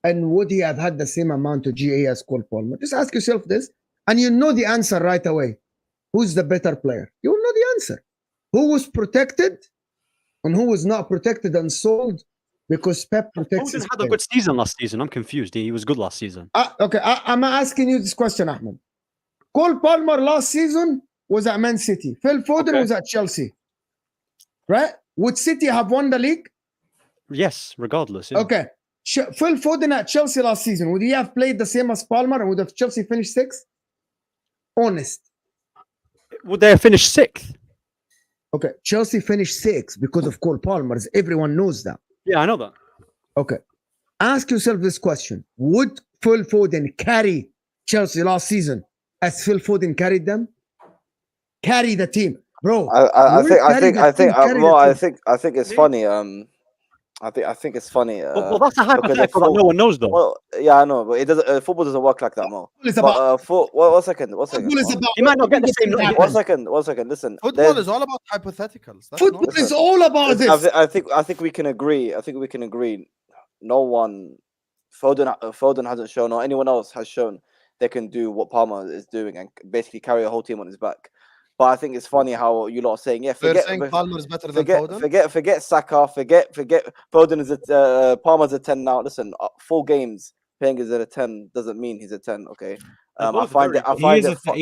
And would he have had the same amount of GA as Cole Palmer? Just ask yourself this, and you know the answer right away. Who's the better player? You will know the answer. Who was protected and who was not protected and sold because Pep protects his had a good season last season. I'm confused. He was good last season. Okay, I'm asking you this question, Ahmed. Cole Palmer last season was at Man City. Phil Foden was at Chelsea. Right? Would City have won the league? Yes, regardless. Yeah. Okay. Phil Foden at Chelsea last season, would he have played the same as Palmer and would have Chelsea finished 6th? Honest. Would they have finished 6th? Okay, Chelsea finished 6th because of Cole Palmer. Everyone knows that. Yeah, I know that. Okay. Ask yourself this question. Would Phil Foden carry Chelsea last season as Phil Foden carried them? Carry the team. Bro. I think it's funny. I think it's funny. Well, that's a hypothetical that no one knows, though. Well, yeah, I know, but it doesn't. Football doesn't work like that, Mo. One second. You might not get the same. One second. Listen. Football is all about hypotheticals. Football is all about this. I think we can agree. No one, Foden hasn't shown, or anyone else has shown they can do what Palmer is doing and basically carry a whole team on his back. But I think it's funny how you lot are saying, Palmer is better than Foden. Forget Saka, forget Foden is Palmer's a 10 now. Listen, 4 games playing as a 10 doesn't mean he's a 10. Okay, he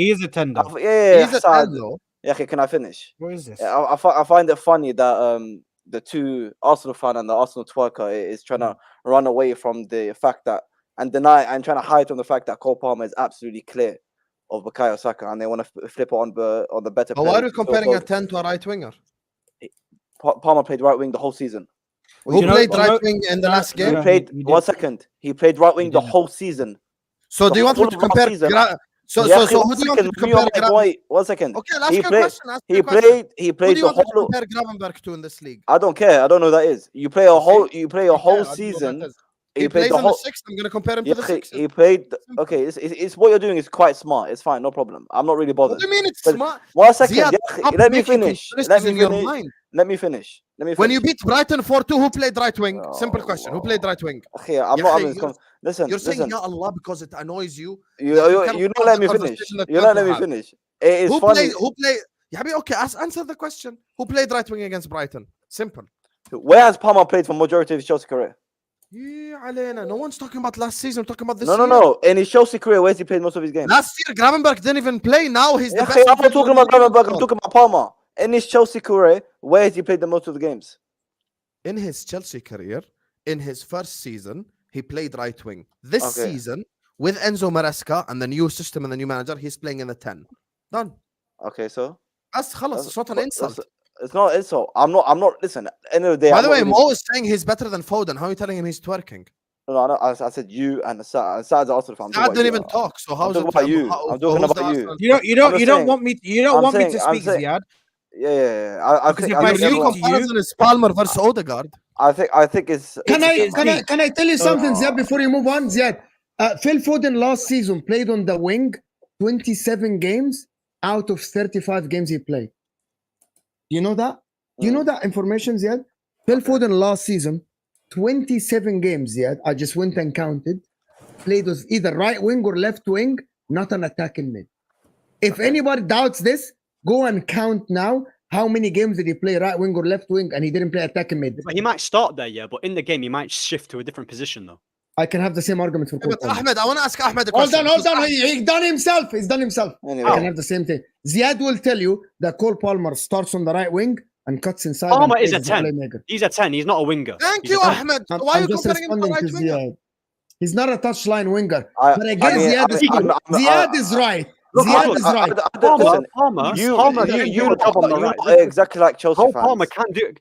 is a 10 though. He's a 10 though. Yeah, okay, can I finish? What is this? I find it funny that the two Arsenal fan and the Arsenal twerker is trying to run away from the fact that and trying to hide from the fact that Cole Palmer is absolutely clear of Bukayo Saka, and they want to flip it on the better. But why are you comparing a 10 to a right winger? Palmer played right wing the whole season. Who played right wing in the last game? He played 1 second. He played right wing the whole season. So do you want me to compare? So who do you want to compare? 1 second. Okay, I'll ask you a question. He played the whole. Who do you want to compare Gravenberch to in this league? I don't care. I don't know who that is. You play a whole season. He plays on the 6th. I'm going to compare him to the 6th. He played. Okay, it's what you're doing is quite smart. It's fine, no problem. I'm not really bothered. What do you mean it's smart? 1 second. Ziad, let me finish. Let me finish. When you beat Brighton 4-2, who played right wing? Simple question. Who played right wing? Okay, I'm not. Listen. You're saying Ya Allah because it annoys you. You don't let me finish. You don't let me finish. It is funny. Who played? Yeah, okay. Answer the question. Who played right wing against Brighton? Simple. Where has Palmer played for majority of his Chelsea career? Yeah, Alena. No one's talking about last season. I'm talking about this year. No. In his Chelsea career, where's he played most of his games? Last year, Gravenberch didn't even play. Now he's the best. I'm not talking about Gravenberch. I'm talking about Palmer. In his Chelsea career, where has he played the most of the games? In his Chelsea career, in his first season, he played right wing. This season, with Enzo Maresca and the new system and the new manager, he's playing in the 10. Done. Okay, so? It's not an insult. It's not an insult. I'm not. Listen, at the end of the day. By the way, Mo is saying he's better than Foden. How are you telling him he's twerking? No, I said you and Saad. Saad's also fan. Saad didn't even talk. So how's it about you? I'm talking about you. You don't want me to speak, Ziad. I think The comparison is Palmer versus Odegaard. I think it's. Can I tell you something, Ziad, before you move on, Ziad? Phil Foden last season played on the wing 27 games out of 35 games he played. You know that? You know that information, Ziad? Phil Foden last season, 27 games, Ziad. I just went and counted. Played as either right wing or left wing, not an attacking mid. If anybody doubts this, go and count now. How many games did he play right wing or left wing, and he didn't play attacking mid? He might start there, yeah, but in the game he might shift to a different position though. I can have the same argument for But Ahmed, I want to ask Ahmed a question. Hold on. He's done himself. Anyway. I can have the same thing. Ziad will tell you that Cole Palmer starts on the right wing and cuts inside. Palmer is a 10. He's a 10. He's not a winger. Thank you, Ahmed. Why are you comparing him to right winger? He's not a touchline winger. But I guess Ziad is right. Ziad is right. Palmer, exactly like Chelsea Cole fans. Palmer can do.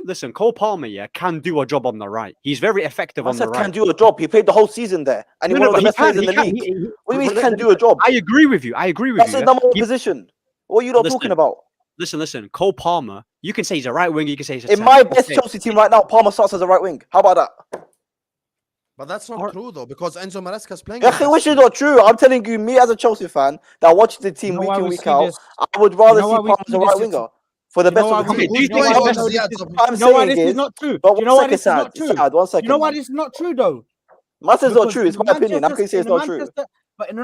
Listen, Cole Palmer, can do a job on the right. He's very effective on the right. Can do a job. He played the whole season there, and he's one of the best players in the league. What do you mean can do a job? I agree with you. That's his number one position. What are you not talking about? Listen. Cole Palmer, you can say he's a right winger. You can say he's a in my best Chelsea team right now. Palmer starts as a right wing. How about that? But that's not true though, because Enzo Maresca is playing. Which is not true. I'm telling you, me as a Chelsea fan that watches the team week in week out, I would rather see Palmer as a right winger for the best of the team. I'm saying this is not true. But one second, Saad. 1 second. You know why this is not true though? Mine says not true. It's my opinion. I can say it's not true. But do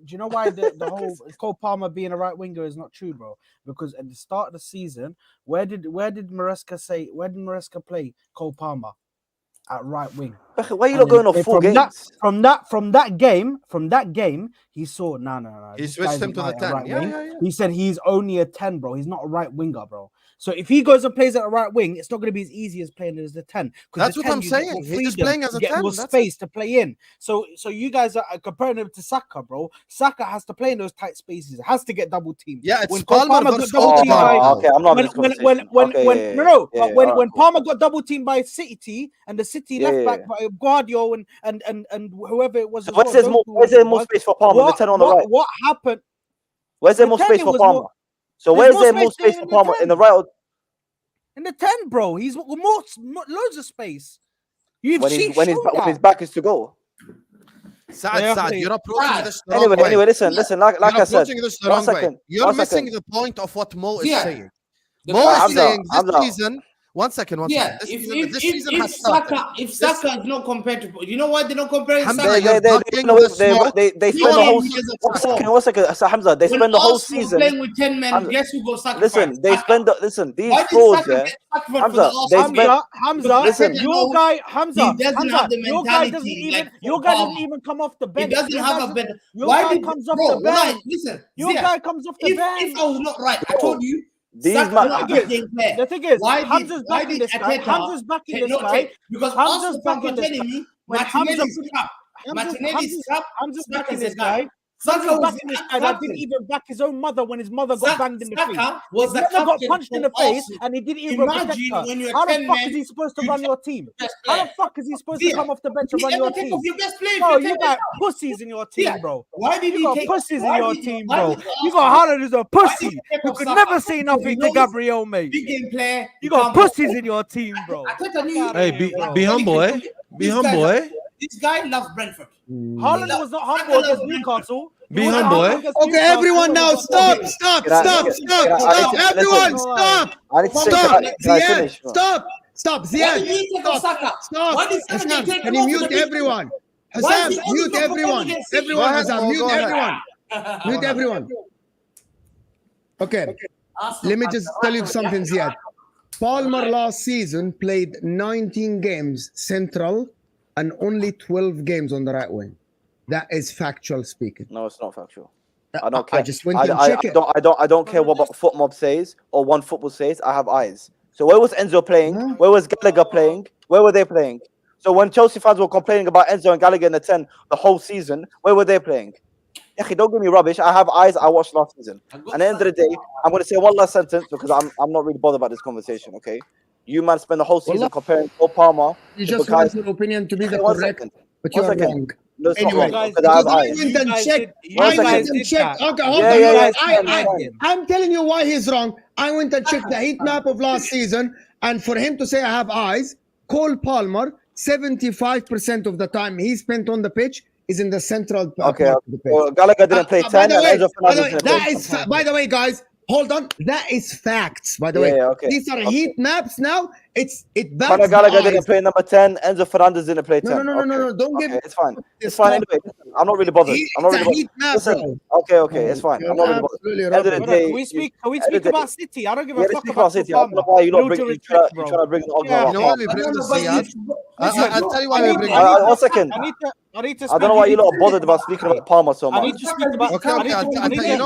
you know why the whole Cole Palmer being a right winger is not true, bro? Because at the start of the season, where did Maresca play Cole Palmer? At right wing. Why are you not going off 4 games? From that game, he saw no. He switched him to the 10. Yeah. He said he's only a 10, bro. He's not a right winger, bro. So if he goes and plays at a right wing, it's not going to be as easy as playing as the 10. That's what I'm saying. He's just playing as a 10. Get more space to play in. So you guys are comparing him to Saka, bro. Saka has to play in those tight spaces. It has to get double teamed. Yeah, it's when Palmer got double teamed when Palmer got double teamed by City and the City left back by Guardiola and whoever it was. Where's there more space for Palmer? The 10 on the right. What happened? Where's there more space for Palmer? So where's there more space for Palmer in the right? In the 10, bro. He's more loads of space. When his back is to go. Saad, you're approaching this the wrong way. Anyway, listen. Like I said, you're missing the point of what Mo is saying. Mo is saying this season. One second. If Saka is not compared to, you know why they're not comparing Saka? They spend the whole. 1 second, Hamza. They spend the whole season playing with 10 men. Guess who got sacrificed? Listen. These frauds there. Hamza. Your guy doesn't have the mentality. Your guy doesn't even come off the bench. He doesn't have a better. Why comes off the bench? Listen, your guy comes off the bench. If I was not right, I told you. The thing is, Hamza's backing this guy. Hamza's backing this guy because Hamza's backing this guy. Martinelli's crap. Hamza's backing this guy. Hamza's backing this guy that didn't even back his own mother when his mother got banged in the face. His mother got punched in the face and he didn't even protect her. How the fuck is he supposed to run your team? How the fuck is he supposed to come off the bench and run your team? Bro, you got pussies in your team, bro. You got pussies in your team, bro. You got Haaland as a pussy who could never say nothing to Gabriel, mate. You got pussies in your team, bro. Hey, be humble, eh? Be humble, eh? This guy loves Brentford. Haaland was not humble against Newcastle. Be humble, eh? Okay, everyone now, stop. Everyone, stop. Stop. Ziad, stop. Can you mute everyone? Hassam, mute everyone. Mute everyone. Okay. Let me just tell you something, Ziad. Palmer last season played 19 games central and only 12 games on the right wing. That is factual speaking. No, it's not factual. I don't care. I just went and check it. I don't care what FootMob says or One Football says. I have eyes. So where was Enzo playing? Where was Gallagher playing? Where were they playing? So when Chelsea fans were complaining about Enzo and Gallagher in the 10 the whole season, where were they playing? Don't give me rubbish. I have eyes. I watched last season. And at the end of the day, I'm going to say one last sentence because I'm not really bothered about this conversation, okay? You man spend the whole season comparing Cole Palmer. You just want your opinion to be the correct, but you're wrong. No, it's not Anyway, wrong. because I went and checked. I went and checked. Okay, hold on. I'm telling you why he's wrong. I went and checked the heat map of last season, and for him to say I have eyes, Cole Palmer, 75% of the time he spent on the pitch is in the central part of the pitch. Well, Gallagher didn't play 10. By the way, guys, hold on. That is facts. By the way, these are heat maps now. It backs Conor Gallagher didn't play number 10. Enzo Fernandez didn't play 10. No. Don't give it's fine. It's fine anyway. I'm not really bothered. Listen, okay, it's fine. I'm not really bothered. Can we speak about City? I don't give a fuck about City. I don't know why you're not bringing the You know why we bring this Ziad? I'll tell you why we bring it. 1 second. I need to I don't know why you're not bothered about speaking about Palmer so much. I need to speak about. Okay.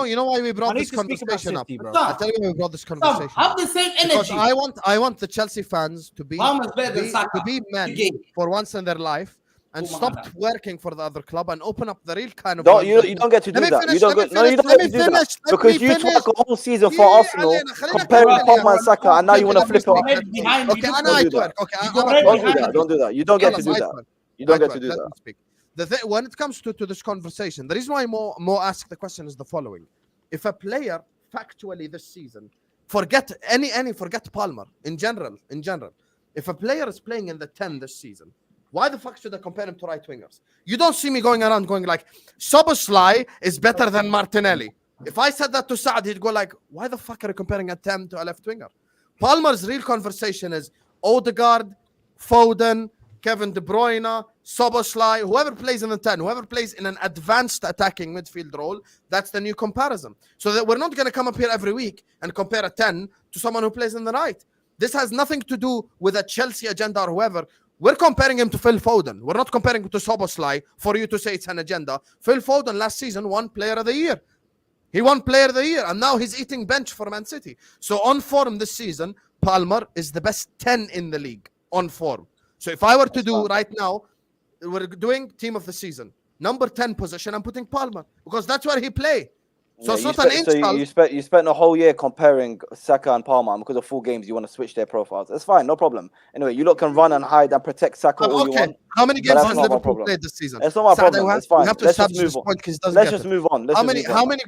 You know why we brought this conversation up? I'll tell you why we brought this conversation. Have the same energy. Because I want the Chelsea fans to be men for once in their life and stop working for the other club and open up the real kind of. You don't get to do that. You don't get to do that because you took a whole season for Arsenal comparing Palmer and Saka, and now you want to flip it up. Don't do that. You don't get to do that. You don't get to do that. When it comes to this conversation, the reason why Mo asked the question is the following: if a player factually this season, forget Palmer in general, if a player is playing in the 10 this season, why the fuck should I compare him to right wingers? You don't see me going around going like Szoboszlai is better than Martinelli. If I said that to Saad, he'd go like, why the fuck are you comparing a 10 to a left winger? Palmer's real conversation is Odegaard, Foden, Kevin De Bruyne, Szoboszlai, whoever plays in the 10, whoever plays in an advanced attacking midfield role, that's the new comparison. So that we're not going to come up here every week and compare a 10 to someone who plays in the right. This has nothing to do with a Chelsea agenda or whoever. We're comparing him to Phil Foden. We're not comparing him to Szoboszlai for you to say it's an agenda. Phil Foden last season won Player of the Year. He won Player of the Year, and now he's eating bench for Man City. So on form this season, Palmer is the best 10 in the league on form. So if I were to do right now, we're doing team of the season. Number 10 position, I'm putting Palmer because that's where he play. So it's not an insult. So you spent a whole year comparing Saka and Palmer, and because of 4 games, you want to switch their profiles. It's fine, no problem. Anyway, you lot can run and hide and protect Saka all you want. How many games has Liverpool played this season? It's not my problem. It's fine. Let's just move on. Let's just move on.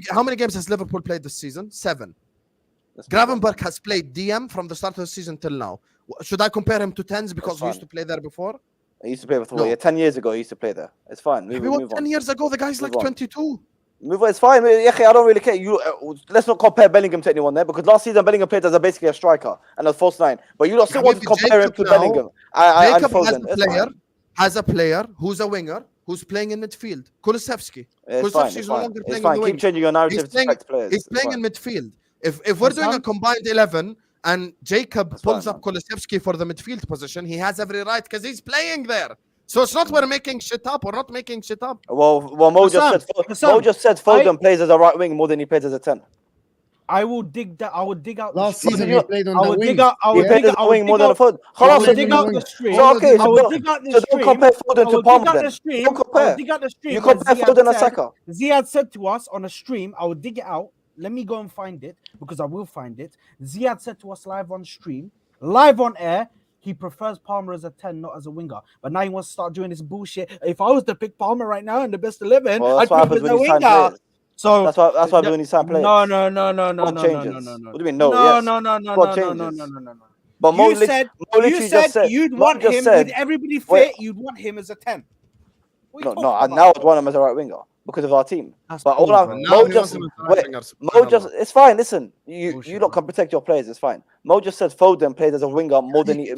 How many games has Liverpool played this season? 7. Gravenberch has played DM from the start of the season till now. Should I compare him to 10s because he used to play there before? He used to play before. No. Yeah, 10 years ago he used to play there. It's fine. Move on. 10 years ago, the guy's like 22. Move on. It's fine. I don't really care. Let's not compare Bellingham to anyone there because last season Bellingham played as basically a striker and a false 9. But you don't still want to compare him to Bellingham. Jacob has a player who's a winger who's playing in midfield. Kulusevski. Kulusevski's no longer playing in the wing. Keep changing your narrative. He's playing in midfield. If we're doing a combined 11 and Jacob pulls up Kulusevski for the midfield position, he has every right because he's playing there. So it's not we're making shit up. We're not making shit up. Well, Mo just said Foden plays as a right wing more than he plays as a 10. I will dig that. I will dig out. Last season he played on the wing. He played as a wing more than a Foden. I will dig out the stream. So don't compare Foden to Palmer then. Don't compare. You compare Foden and Saka. Ziad said to us on a stream, I will dig it out. Let me go and find it because I will find it. Ziad said to us live on stream, live on air, he prefers Palmer as a 10, not as a winger. But now he wants to start doing this bullshit. If I was to pick Palmer right now in the best 11, I'd pick him as a winger. So that's why when he signed players. No. What do you mean no? No. But you said you'd want him with everybody fit. You'd want him as a 10. No. Now I'd want him as a right winger because of our team. But Mo just it's fine. Listen, you lot can protect your players. It's fine. Mo just said Foden played as a winger more than he.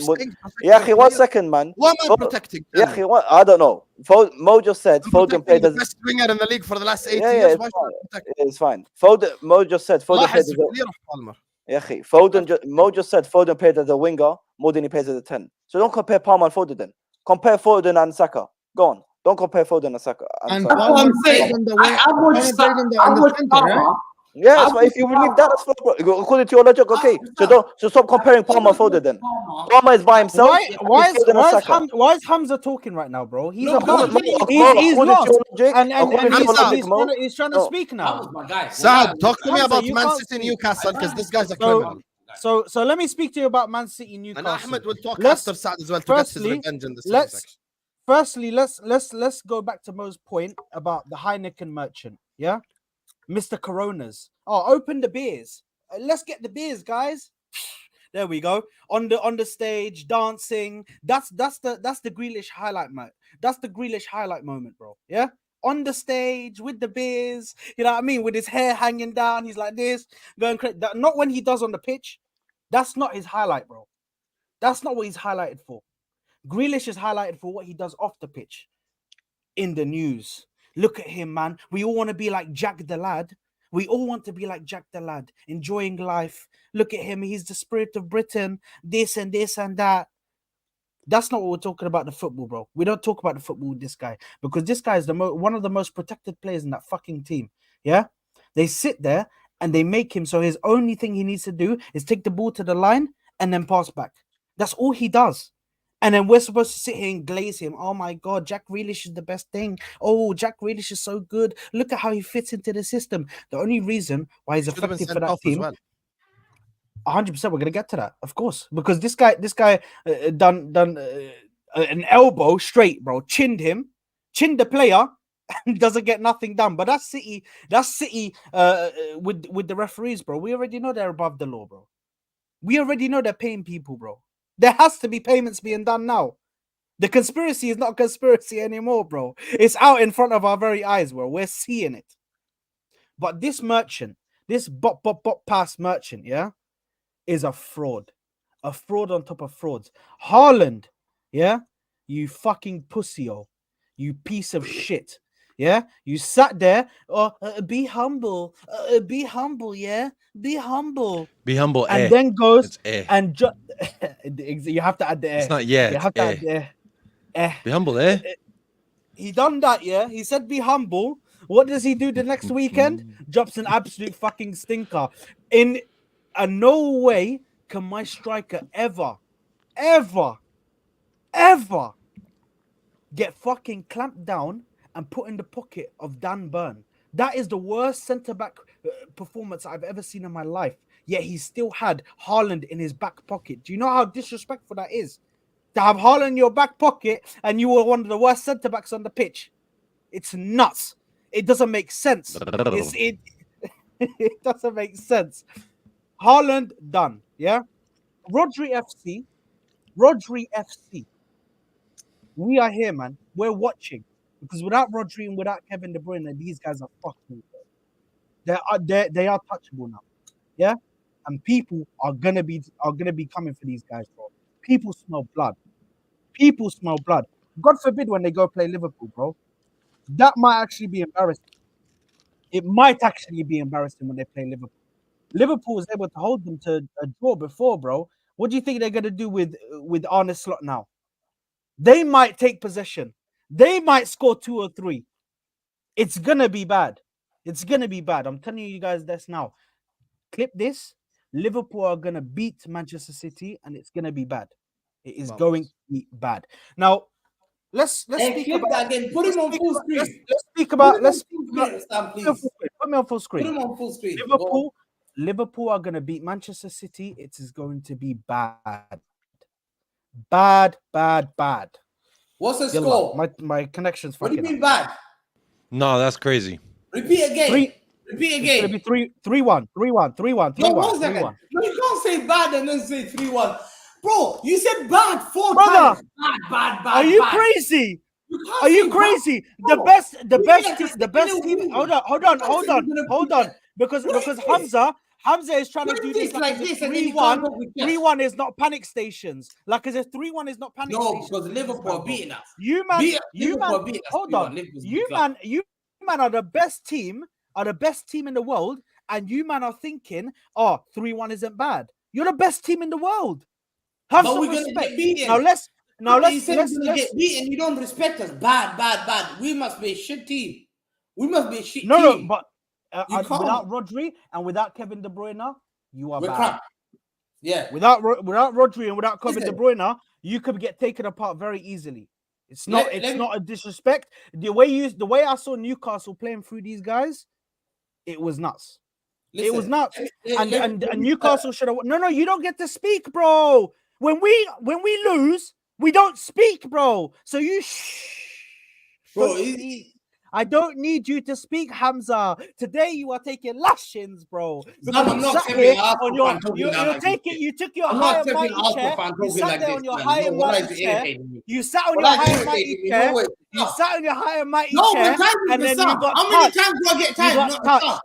Yeah, 1 second, man. What am I protecting? Yeah, I don't know. Mo just said Foden played as the best winger in the league for the last 8 years. It's fine. Mo just said Foden played as a. Mo just said Foden played as a winger more than he plays as a 10. So don't compare Palmer and Foden then. Compare Foden and Saka. Go on. Don't compare Foden and Saka. And that's what I'm saying. Yes, but if you believe that, that's according to your logic, okay. So stop comparing Palmer and Foden then. Palmer is by himself. Why is Hamza talking right now, bro? He's lost. And he's trying to speak now. Saad, talk to me about Man City Newcastle because this guy's a criminal. So let me speak to you about Man City Newcastle. And Ahmed will talk after Saad as well to get his revenge in the section. Firstly, let's go back to Mo's point about the Heineken merchant. Yeah, Mr. Coronas. Oh, open the beers. Let's get the beers, guys. There we go. On the stage, dancing. That's the Grealish highlight, mate. That's the Grealish highlight moment, bro. Yeah. On the stage with the beers, you know what I mean? With his hair hanging down, he's like this, going crazy. Not when he does on the pitch. That's not his highlight, bro. That's not what he's highlighted for. Grealish is highlighted for what he does off the pitch. In the news. Look at him, man. We all want to be like Jack the Lad. We all want to be like Jack the Lad, enjoying life. Look at him. He's the spirit of Britain. This and this and that. That's not what we're talking about the football, bro. We don't talk about the football with this guy because this guy is one of the most protected players in that fucking team. Yeah? They sit there and they make him so his only thing he needs to do is take the ball to the line and then pass back. That's all he does. And then we're supposed to sit here and glaze him. Oh my God, Jack Grealish is the best thing. Oh, Jack Grealish is so good. Look at how he fits into the system. The only reason why he's effective for that team, 100%. We're gonna get to that, of course, because this guy done an elbow straight, bro. Chinned the player, and doesn't get nothing done. But that's City. With the referees, bro. We already know they're above the law, bro. We already know they're paying people, bro. There has to be payments being done now. The conspiracy is not a conspiracy anymore, bro. It's out in front of our very eyes, bro. We're seeing it. But this merchant, this bop pass merchant, yeah, is a fraud. A fraud on top of frauds. Haaland, yeah, you fucking pussy-o. You piece of shit. Yeah, you sat there. Oh, be humble. Be humble. Yeah, be humble. Be humble. And then goes and you have to add the. It's not yet. You have to add the. Be humble. He done that. Yeah, he said be humble. What does he do the next weekend? Drops an absolute fucking stinker. In no way can my striker ever get fucking clamped down and put in the pocket of Dan Burn. That is the worst centre-back performance I've ever seen in my life. Yet he still had Haaland in his back pocket. Do you know how disrespectful that is? To have Haaland in your back pocket and you were one of the worst centre-backs on the pitch. It's nuts. It doesn't make sense. It doesn't make sense. Haaland done, yeah? Rodri FC. We are here, man. We're watching. Because without Rodri and without Kevin De Bruyne, these guys are fucking. They are touchable now, yeah. And people are gonna be coming for these guys, bro. People smell blood. God forbid when they go play Liverpool, bro. That might actually be embarrassing. It might actually be embarrassing when they play Liverpool. Liverpool was able to hold them to a draw before, bro. What do you think they're gonna do with Arne Slot now? They might take possession. They might score 2 or 3. It's going to be bad. I'm telling you guys this now. Clip this. Liverpool are going to beat Manchester City and it's going to be bad. It is going to be bad. Now, let's speak about that again. Put him on full screen. Put me on full screen. Liverpool are going to beat Manchester City. It is going to be bad. Bad. What's the score? My connection's fucking. What do you mean bad? No, that's crazy. Repeat again. It's gonna be 3-1. No, 1 second. No, you can't say bad and then say 3-1. Bro, you said bad 4 times. Bad. Are you crazy? Are you crazy? The best team. Hold on. Because Hamza is trying to do this like 3-1. 3-1 is not panic stations. Like as if 3-1 is not panic stations. No, because Liverpool are beating us. You man are the best team in the world, and you man are thinking, 3-1 isn't bad. You're the best team in the world. Have some respect. Now let's get beaten. You don't respect us. Bad. We must be a shit team. team. No, but without Rodri and without Kevin De Bruyne, you are bad. Crap. Yeah. Without Rodri and without Kevin De Bruyne, you could get taken apart very easily. It's not a disrespect. The way I saw Newcastle playing through these guys, it was nuts. It was nuts. And Newcastle should have. No, you don't get to speak, bro. When we lose, We don't speak, bro. So you Bro, I don't need you to speak, Hamza. Today you are taking lashings, bro. I'm not taking you took your high and mighty chair. You sat there on your high and mighty chair. You sat on your high and mighty chair. You sat on your high and mighty chair. And then you got how many times do I get time? You got touched.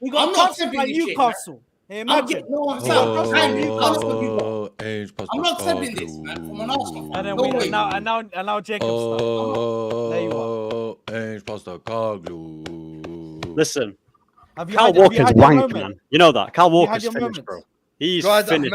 You got touched by Newcastle. Imagine. I'm not accepting this, man. From an Arsenal fan. And now Jacob's there you are. Listen, Kyle Walker's wank, man. You know that. Kyle Walker's finished, bro. He's finished.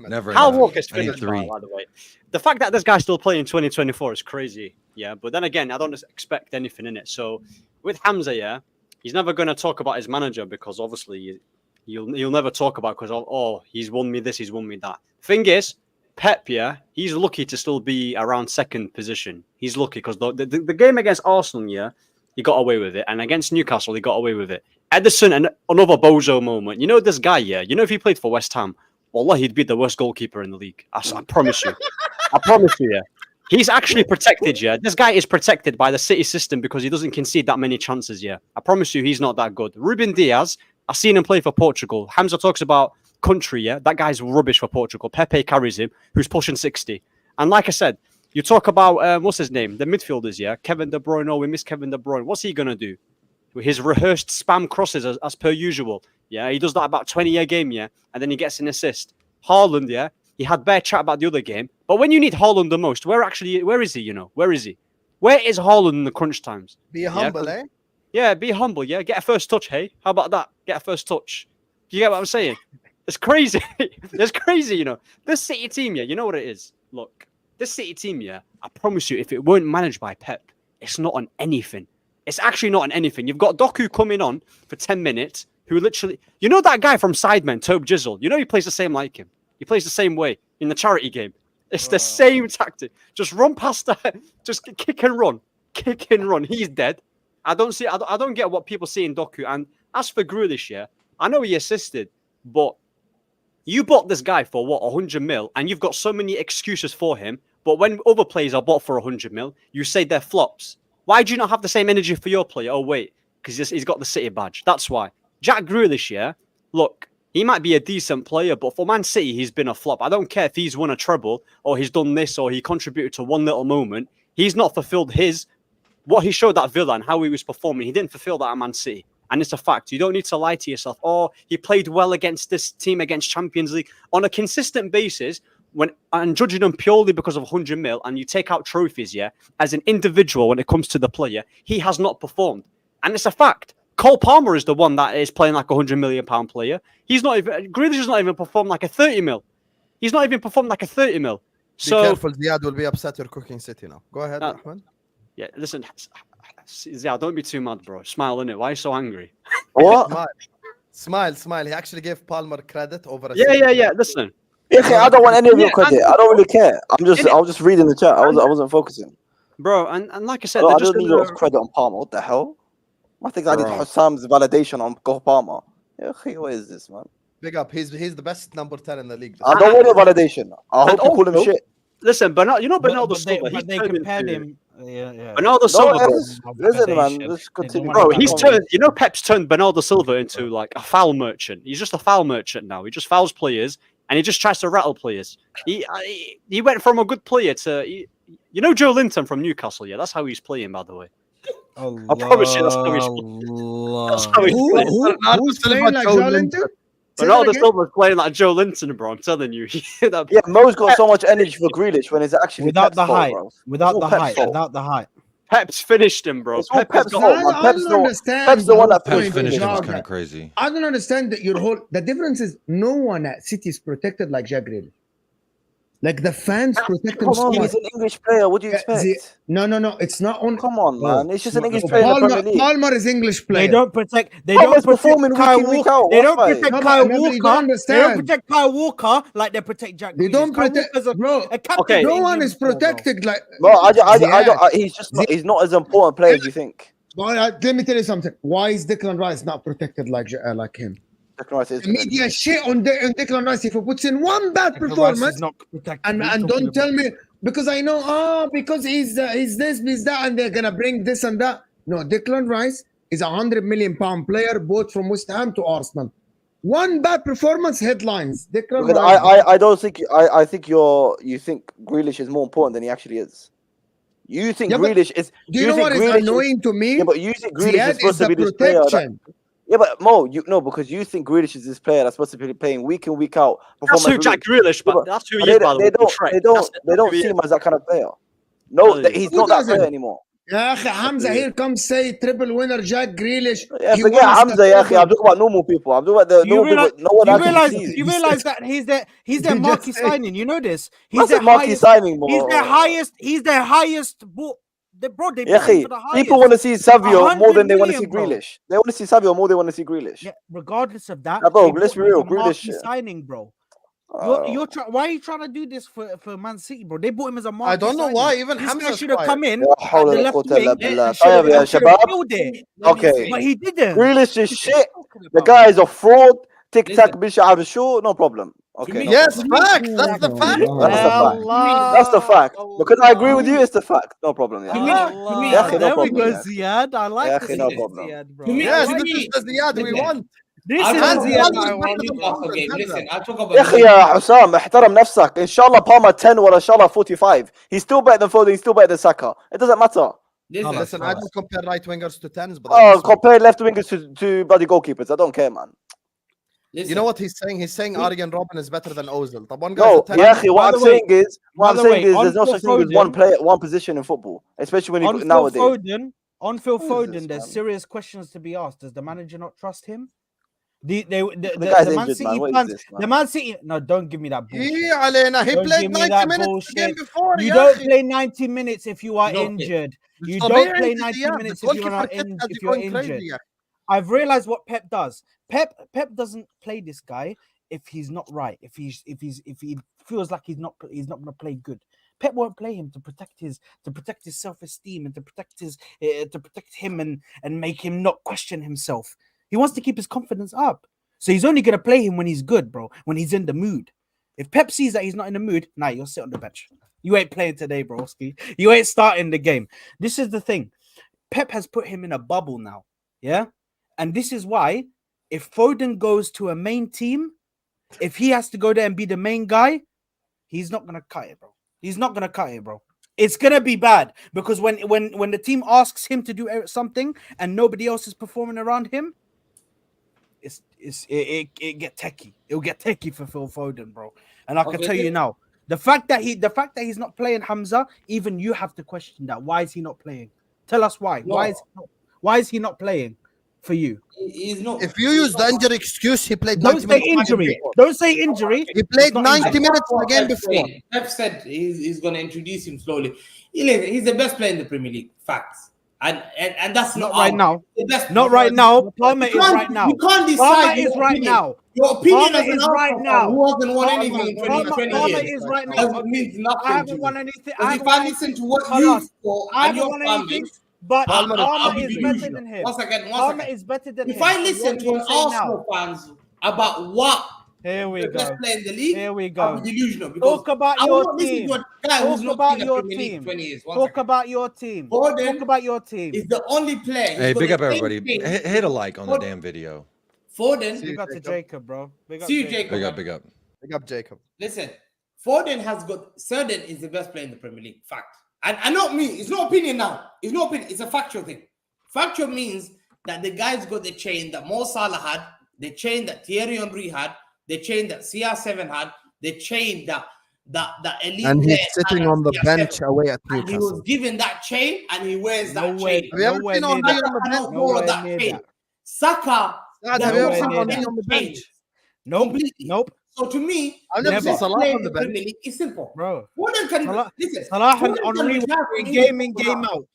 Never. Kyle Walker's finished, by the way. The fact that this guy's still playing in 2024 is crazy. Yeah, but then again, I don't expect anything in it. So with Hamza, yeah, he's never going to talk about his manager because obviously you'll never talk about because he's won me this, he's won me that. Thing is, Pep, yeah, he's lucky to still be around second position. He's lucky because the game against Arsenal, yeah, he got away with it, and against Newcastle, he got away with it. Edison, and another bozo moment. You know this guy, yeah. You know if he played for West Ham, wallah, he'd be the worst goalkeeper in the league. I promise you. I promise you, yeah. He's actually protected, yeah. This guy is protected by the City system because he doesn't concede that many chances, yeah. I promise you, he's not that good. Ruben Diaz, I've seen him play for Portugal. Hamza talks about country, yeah. That guy's rubbish for Portugal. Pepe carries him, who's pushing 60. And like I said, you talk about, what's his name? The midfielders, yeah. Kevin De Bruyne. Oh, we miss Kevin De Bruyne. What's he going to do? His rehearsed spam crosses as per usual. Yeah, he does that about 20 a game, yeah. And then he gets an assist. Haaland, yeah. He had bare chat about the other game. But when you need Haaland the most, where is he, you know? Where is he? Where is Haaland in the crunch times? Be humble, eh? Yeah, be humble, yeah. Get a first touch, hey? How about that? Get a first touch. You get what I'm saying? It's crazy. It's crazy, you know. This City team, yeah, you know what it is? Look, this City team, yeah, I promise you, if it weren't managed by Pep, it's not on anything. It's actually not on anything. You've got Doku coming on for 10 minutes, who literally... You know that guy from Sidemen, Tobe Jizzle? You know he plays the same like him. He plays the same way in the charity game. It's the same tactic. Just run past that. Just kick and run. Kick and run. He's dead. I don't get what people see in Doku. And as for Grealish, yeah, I know he assisted, but you bought this guy for, 100 mil, and you've got so many excuses for him, but when other players are bought for 100 mil, you say they're flops. Why do you not have the same energy for your player? Oh, wait, because he's got the City badge. That's why. Jack Grealish, yeah, look, he might be a decent player, but for Man City, he's been a flop. I don't care if he's won a treble, or he's done this, or he contributed to one little moment. He's not fulfilled what he showed at Villa and how he was performing. He didn't fulfill that at Man City. And it's a fact. You don't need to lie to yourself. Oh, he played well against this team, against Champions League. On a consistent basis, and judging them purely because of 100 mil, and you take out trophies, yeah, as an individual when it comes to the player, he has not performed. And it's a fact. Cole Palmer is the one that is playing like a £100 million player. Grealish has not even performed like a 30 mil. He's not even performed like a 30 mil. So, be careful, Ziad will be upset you're cooking City now. Go ahead, Ahmed. Yeah, listen, Ziad, don't be too mad, bro. Smile, innit? Why are you so angry? What? Smile. He actually gave Palmer credit over a Yeah. Listen. Okay, I don't want any of your credit. I don't really care. I was just reading the chat. I wasn't focusing. Bro, and like I said, I don't need your credit on Palmer. What the hell? I think I need Hassam's validation on Cole Palmer. Yeah, what is this, man? Big up. He's the best number 10 in the league. I don't want your validation. I hope you call him shit. Listen, Bernardo Silva. But they compared him. Yeah. Bernardo Silva. Listen, man. Let's continue. Bro, he's turned. You know, Pep's turned Bernardo Silva into like a foul merchant. He's just a foul merchant now. He just fouls players and he just tries to rattle players. He went from a good player to, you know, Joe Linton from Newcastle. Yeah, that's how he's playing, by the way. Allah, I promise you, that's how he's playing. That's how he's playing. Who's playing like Joe Linton? Ronaldo Silva's playing like Joe Linton, bro. I'm telling you. Yeah, Mo's got so much energy for Grealish when it's actually without the height. Pep's finished him, bro. Pep's the one that finished him. Is kind of crazy. I don't understand that the difference is no one at City is protected like Jack Grealish. Like the fans protect him so much. He's an English player. What do you expect? No. It's not on. Come on, man. It's just an English player. Palmer is English player. They don't protect. They don't protect Kyle Walker. They don't protect Kyle Walker. They don't protect Kyle Walker like they protect Jack. They don't protect. Bro, no one is protected like. Bro, he's not as important player as you think. Let me tell you something. Why is Declan Rice not protected like him? Declan the media shit on Declan Rice if he puts in one bad performance. And don't tell me because I know because he's this, he's that, and they're gonna bring this and that. No, Declan Rice is a £100 million player, bought from West Ham to Arsenal. One bad performance, headlines. Declan Rice. I don't think I think you think Grealish is more important than he actually is. You think Grealish is? Do you know what is annoying to me? Yeah, but you think Grealish is supposed to be this protection. player. Yeah, but Mo, because you think Grealish is this player that's supposed to be playing week in, week out. That's who Jack Grealish, but that's who he is, by the way. They don't see him as that kind of player. No, he's not that player anymore. Yeah, Hamza here comes say triple winner Jack Grealish. Yeah, forget Hamza, yeah. I'm talking about normal people. I'm talking about the normal people. No one actually sees. You realize that he's their marquee signing. You know this. He's their marquee signing. He's their highest. They for the highest. People want to see Savio more than they want to see Grealish. They want to see Savio more than they want to see Grealish. Yeah, regardless of that, bro, let's be real. Grealish signing, bro. Why are you trying to do this for Man City, bro? They bought him as a marquee. I don't know why. Even Hamza should have come in. Okay, but he didn't. Grealish is shit. The guy is a fraud. Tic tac, bish, sure, no problem. Okay. Yes, fact. That's the fact. That's the fact. Because I agree with you, it's the fact. No problem. There we go, Ziad. I like this. No problem. Ziad, bro. Yes, this is the Ziad we want. This is Ziad I want. Listen, I'll talk about. يا أخي يا حسام احترم نفسك. إن شاء الله Palmer 10 ولا إن شاء الله 45. He's still better than Foden. He's still better than Saka. It doesn't matter. Listen, I just compare right wingers to 10s, but compare left wingers to bloody goalkeepers. I don't care, man. You know what he's saying? He's saying Arjen Robben is better than Ozil. No, what I'm saying is there's no such thing as one player, one position in football, especially when you nowadays. On Phil Foden, there's serious questions to be asked. Does the manager not trust him? The Man City fans, the Man City. No, don't give me that bullshit. He played 90 minutes the game before. You don't play 90 minutes if you are injured. You don't play 90 minutes if you're injured. I've realized what Pep does. Pep doesn't play this guy if he's not right. If he feels like he's not going to play good. Pep won't play him to protect his self-esteem and to protect him and make him not question himself. He wants to keep his confidence up. So he's only going to play him when he's good, bro, when he's in the mood. If Pep sees that he's not in the mood, you'll sit on the bench. You ain't playing today, broski. You ain't starting the game. This is the thing. Pep has put him in a bubble now. Yeah? And this is why if Foden goes to a main team, if he has to go there and be the main guy, he's not going to cut it, bro. He's not going to cut it, bro. It's going to be bad because when the team asks him to do something and nobody else is performing around him, it get techie. It'll get techie for Phil Foden, bro. And I can tell you now, the fact that he's not playing Hamza, even you have to question that. Why is he not playing? Tell us why. No. Why is he not playing for you? He's not. If you use the injury excuse, he played. Don't say injury. Don't say injury. He played 90 minutes the game before. Pep said he's going to introduce him slowly. He's the best player in the Premier League. Facts. And that's not right now. Not right now. Palmer is right now. You can't decide. Palmer is right now. Your opinion is right now. Who hasn't won anything in 20 Palmer years? is right now. That means nothing. I haven't won anything. If I listen to what you for and your family, but Palmer is better than him. Once again. Palmer is better than him. If I listen to an Arsenal fans about what here we go. Best player in the league. Here we go. I'm delusional. Talk about your team. Talk about your team. Talk about your team. Talk about your team. Is the only player. Hey, big up everybody. Hit a like on the damn video. Foden. Big up to Jacob, bro. Big up Jacob. Big up. Big up Jacob. Listen, Foden has got Cerdan is the best player in the Premier League. Fact. And not me. It's no opinion now. It's no opinion. It's a factual thing. Factual means that the guy's got the chain that Mo Salah had, the chain that Thierry Henry had, the chain that CR7 had, the chain that elite. And he's sitting on the bench away at Newcastle. He was given that chain and he wears that chain. Have you ever seen on the bench? Saka. Have you ever seen on the bench? Nope. So to me, I've never seen Salah on the bench. It's simple, bro. Salah and Henry game in, game out.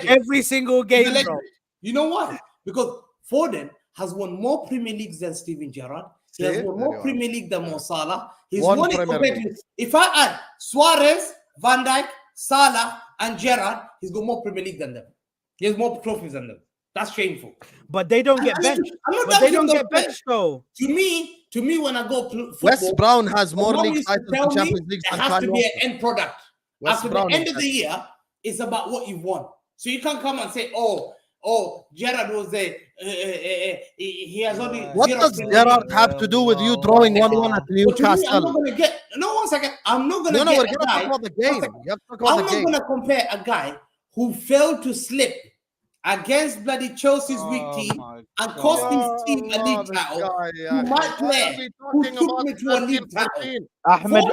Every single game, bro. You know why? Because Foden has won more Premier Leagues than Steven Gerrard. He has won more Premier League than Mo Salah. He's won it compared to, if I add Suarez, Van Dijk, Salah, and Gerrard, he's got more Premier League than them. He has more trophies than them. That's shameful. But they don't get benched. But they don't get benched though. To me, when I go football, West Brown has more league titles tell than Champions League. There has to be an end product. West After Brown the end of the year, it's about what you've won. So you can't come and say, "Oh, Gerrard was there. He has only." What does Gerrard have to do with you drawing 1-1 at Newcastle? I'm not gonna get. No, 1 second. I'm not gonna. No, get we're a gonna guy, talk about the game. You have to talk about I'm the game. not gonna compare a guy who failed to slip against bloody Chelsea's weak team and cost his team a league title. To my player who took me to a league title.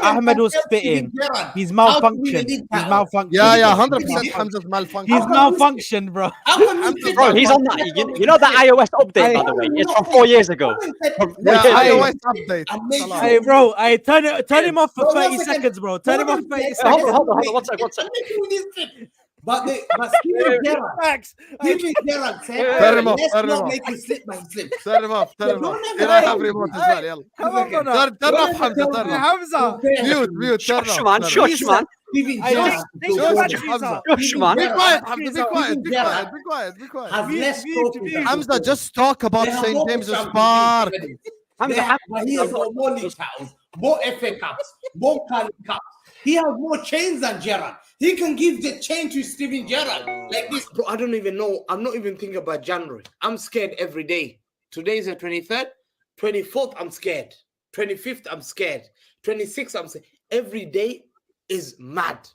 Ahmed was spitting. He's malfunctioned. He's malfunctioned. Yeah, 100% Hamza's malfunctioned. He's malfunctioned, bro. Bro, he's on that. You know that iOS update, by the way. It's from 4 years ago. Yeah, iOS update. Hey, bro, turn him off for 30 seconds, bro. Turn him off for 30 seconds. Hold on. 1 second. But Steven Gerrard said, let's not make it slip by slip. Turn him off. Turn have remote as well. Turn off Hamza. Turn off. Hamza. Mute. Turn off. Man. Shush, man. Steven Gerrard. Shush, man. Be quiet, Hamza. Be quiet. Has less trophies. Hamza, just talk about St. James's Park. But he has got more league titles, more FA Cups, more Carling Cups. He has more chains than Gerrard. He can give the chain to Steven Gerrard like this. Bro, I don't even know. I'm not even thinking about January. I'm scared every day. Today is the 23rd. 24th, I'm scared. 25th, I'm scared. 26th, I'm scared. Every day is mad.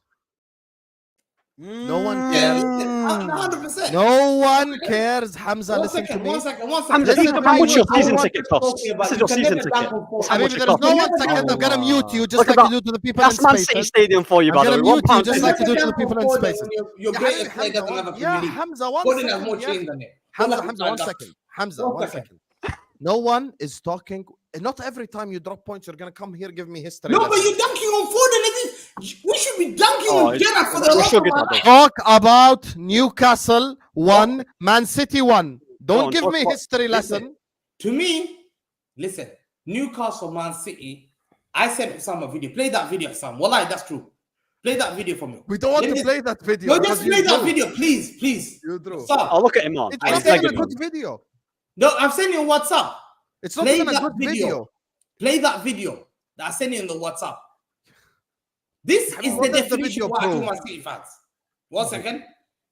No one cares. 100%. No one cares. Hamza, listen to me. One second. Hamza, think about what your season ticket costs. This is your season ticket. I mean, there is no 1 second. I'm gonna mute you just like you do to the people in spaces. That's Man City Stadium for you, by the way. I'm gonna mute you just like you do to the people in spaces. Your greatest player doesn't have a Premier League. Hamza, 1 second. Has more chains than it. Hamza, 1 second. Hamza, 1 second. No one is talking. Not every time you drop points, you're gonna come here give me history. No, but you're dunking on Foden. We should be dunking on Gerrard for the last. Talk about Newcastle 1, Man City 1. Don't give me history lesson. To me, listen, Newcastle, Man City. I sent Sam a video. Play that video, Sam. Wallahi, that's true. Play that video for me. We don't want to play that video. No, just play that video, please. You drew. I'll look at him on. It's not even a good video. No, I'm sending you on WhatsApp. It's not even a good video. Play that video that I sent you in the WhatsApp. This is the definition of what I do my City fans. 1 second.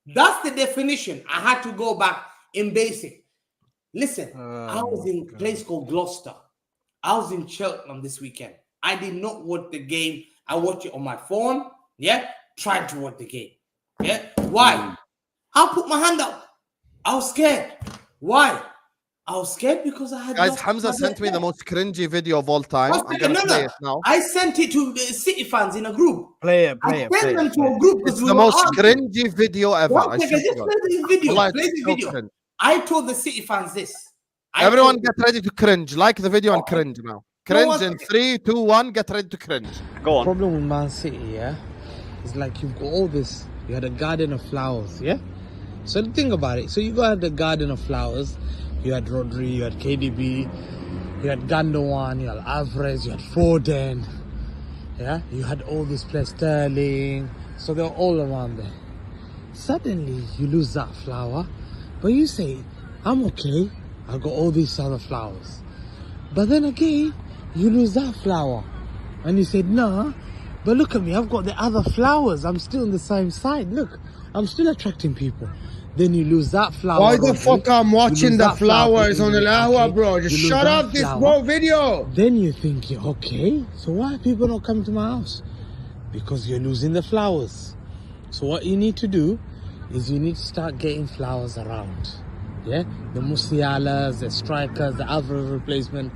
That's the definition. I had to go back in basic. Listen, I was in a place called Gloucester. I was in Cheltenham this weekend. I did not watch the game. I watched it on my phone. Yeah, tried to watch the game. Yeah, why? I put my hand up. I was scared. Why? I was scared because I had. Guys, Hamza sent me the most cringy video of all time. I'm gonna play it now. I sent it to City fans in a group. Play it. I sent them to a group. It's the most cringy video ever. Play the video. I told the City fans this. Everyone get ready to cringe. Like the video and cringe now. Cringe in 3, 2, 1. Get ready to cringe. Go on. The problem with Man City, yeah, is like you've got all this. You had a garden of flowers, yeah. So think about it. So you got the garden of flowers. You had Rodri, you had KDB, you had Gundogan, you had Alvarez, you had Foden. Yeah, you had all these players, Sterling. So they're all around there. Suddenly you lose that flower, but you say, I'm okay. I've got all these other flowers. But then again, you lose that flower. And you say, nah, but look at me, I've got the other flowers. I'm still on the same side. Look, I'm still attracting people. Then you lose that flower. Why the fuck I'm watching the flowers on the Ahwa, bro? Just shut up this bro video. Then you think, okay, so why are people not coming to my house? Because you're losing the flowers. So what you need to do is you need to start getting flowers around. Yeah, the Musialas, the strikers, the Alvarez replacement.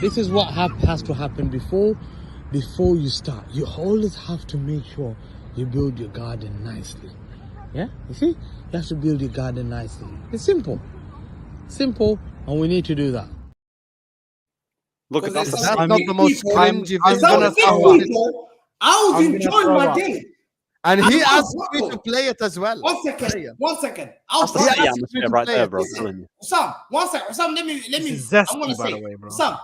This is what has to happen before you start. You always have to make sure you build your garden nicely. Yeah, you see, you have to build your garden nicely. It's simple, and we need to do that. Look at that. That's not the most cringy video. I was enjoying my day. And he asked me to play it as well. 1 second. 1 second. Right there, bro. Sam, 1 second. Sam, let me. Zesty, I'm gonna by say, the way, bro. Sam.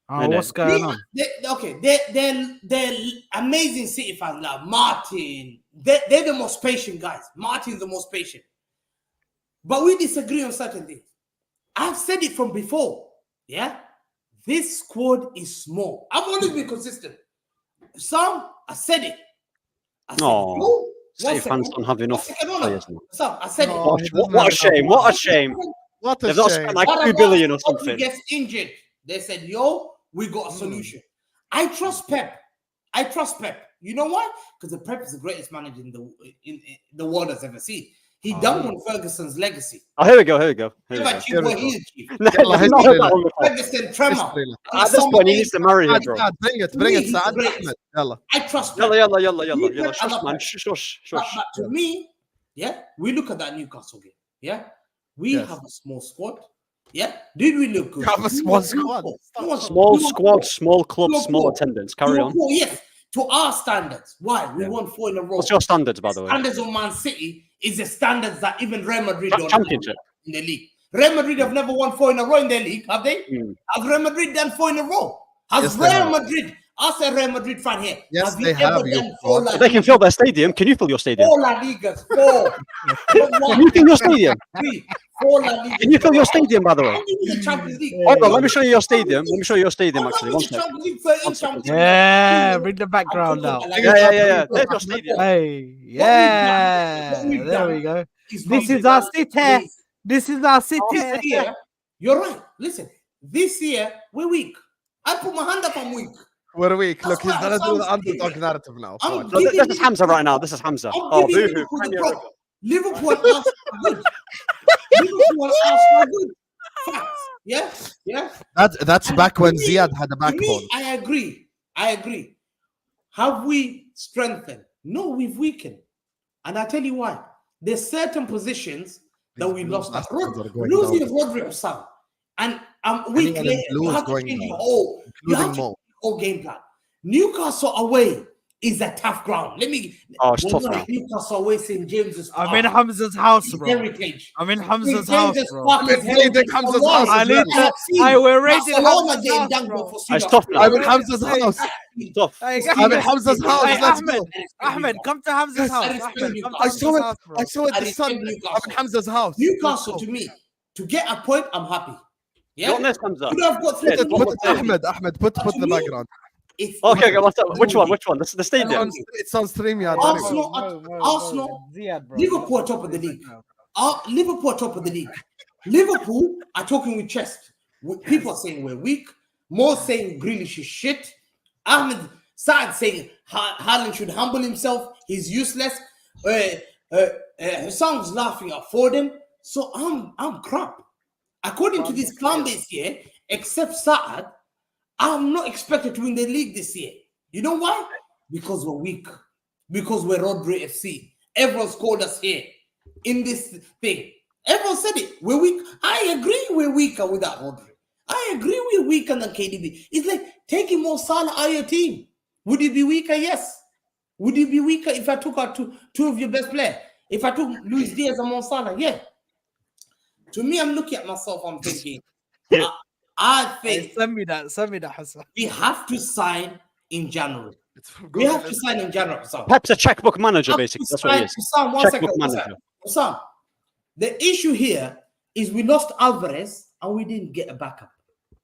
What's going on? They're amazing City fans. Like Martin, they're the most patient guys. Martin's the most patient. But we disagree on certain things. I've said it from before. Yeah, this squad is small. I've always been consistent. Some, I said it. Say fans don't have enough players now. Some, I said it. What a shame! What a shame! What a They've not shame. spent like 2 billion or something. He gets injured. They said, "Yo, we got a solution." I trust Pep. You know why? Because the Pep is the greatest manager in the world has ever seen. He done on Ferguson's legacy. Oh, here we go. Ferguson, Tremor. At this point, he needs to marry her, bro. Bring it, Saad. Yalla. I trust Pep. Yalla. Shush, man. Shush. But to me, yeah, we look at that Newcastle game. Yeah, we have a small squad. Yeah, did we look good? Have a small squad. Small squad, small club, small attendance. Carry on. Yes, to our standards. Why? We won 4 in a row. What's your standards, by the way? Standards of Man City is the standards that even Real Madrid don't Championship in the league. Real Madrid have never won 4 in a row in their league, have they? Have Real Madrid done 4 in a row? Has Real Madrid? Ask a Real Madrid fan here. Yes, have they have. They can fill their stadium. Can you fill your stadium? 4 La Ligas. 4. Can you fill your stadium? 3. 4 La Ligas. Can you fill your stadium, by the way? The Champions League. Hold on, let me show you your stadium. Actually. One second. Yeah, bring the background out. Yeah. There's your stadium. Hey, yeah. There we go. This is our city. This year, you're right. Listen, this year we're weak. I put my hand up. I'm weak. We're weak. Look, he's gonna do the underdog narrative now. This is Hamza right now. This is Hamza. Oh, boo-hoo. Liverpool and Arsenal are good. Liverpool and Arsenal are good. Facts. Yeah. That's back when Ziad had a backbone. I agree. Have we strengthened? No, we've weakened. And I tell you why. There's certain positions that we lost. Losing Rodrigo Sam. And week later, you have to change your whole game plan. Newcastle away is a tough ground. It's tough now. Newcastle away, St. James's Park. I'm in Hamza's house, bro. Heritage. I'm in Hamza's house, bro. We're raiding Hamza's house. We're raiding Hamza's house. It's tough now. I'm in Hamza's house. It's tough. I'm in Hamza's house. Ahmed, come to Hamza's house. I saw it the sun. I'm in Hamza's house. Newcastle, to me, to get a point, I'm happy. Yeah. Ahmed, put the background. Okay, which one? This is the stadium. It's on StreamYard. Arsenal, Liverpool are top of the league. Liverpool are top of the league. Liverpool are talking with chest. People are saying we're weak. More saying Grealish is shit. Ahmed, Saad saying Haaland should humble himself. He's useless. Hassan's laughing at Foden. So I'm crap. According to this clan base here, except Saad, I'm not expected to win the league this year. You know why? Because we're weak. Because we're Rodri FC. Everyone's called us here in this thing. Everyone said it. We're weak. I agree we're weaker without Rodri. I agree we're weaker than KDB. It's like taking more Salah out of your team. Would you be weaker? Yes. Would you be weaker if I took out two of your best players? If I took Luis Diaz and Mo Salah? Yeah. To me, I'm looking at myself, I'm thinking, I think send me that, Hassan. We have to sign in January. Pep's a checkbook manager, basically. That's what he is. Checkbook manager. The issue here is we lost Alvarez and we didn't get a backup.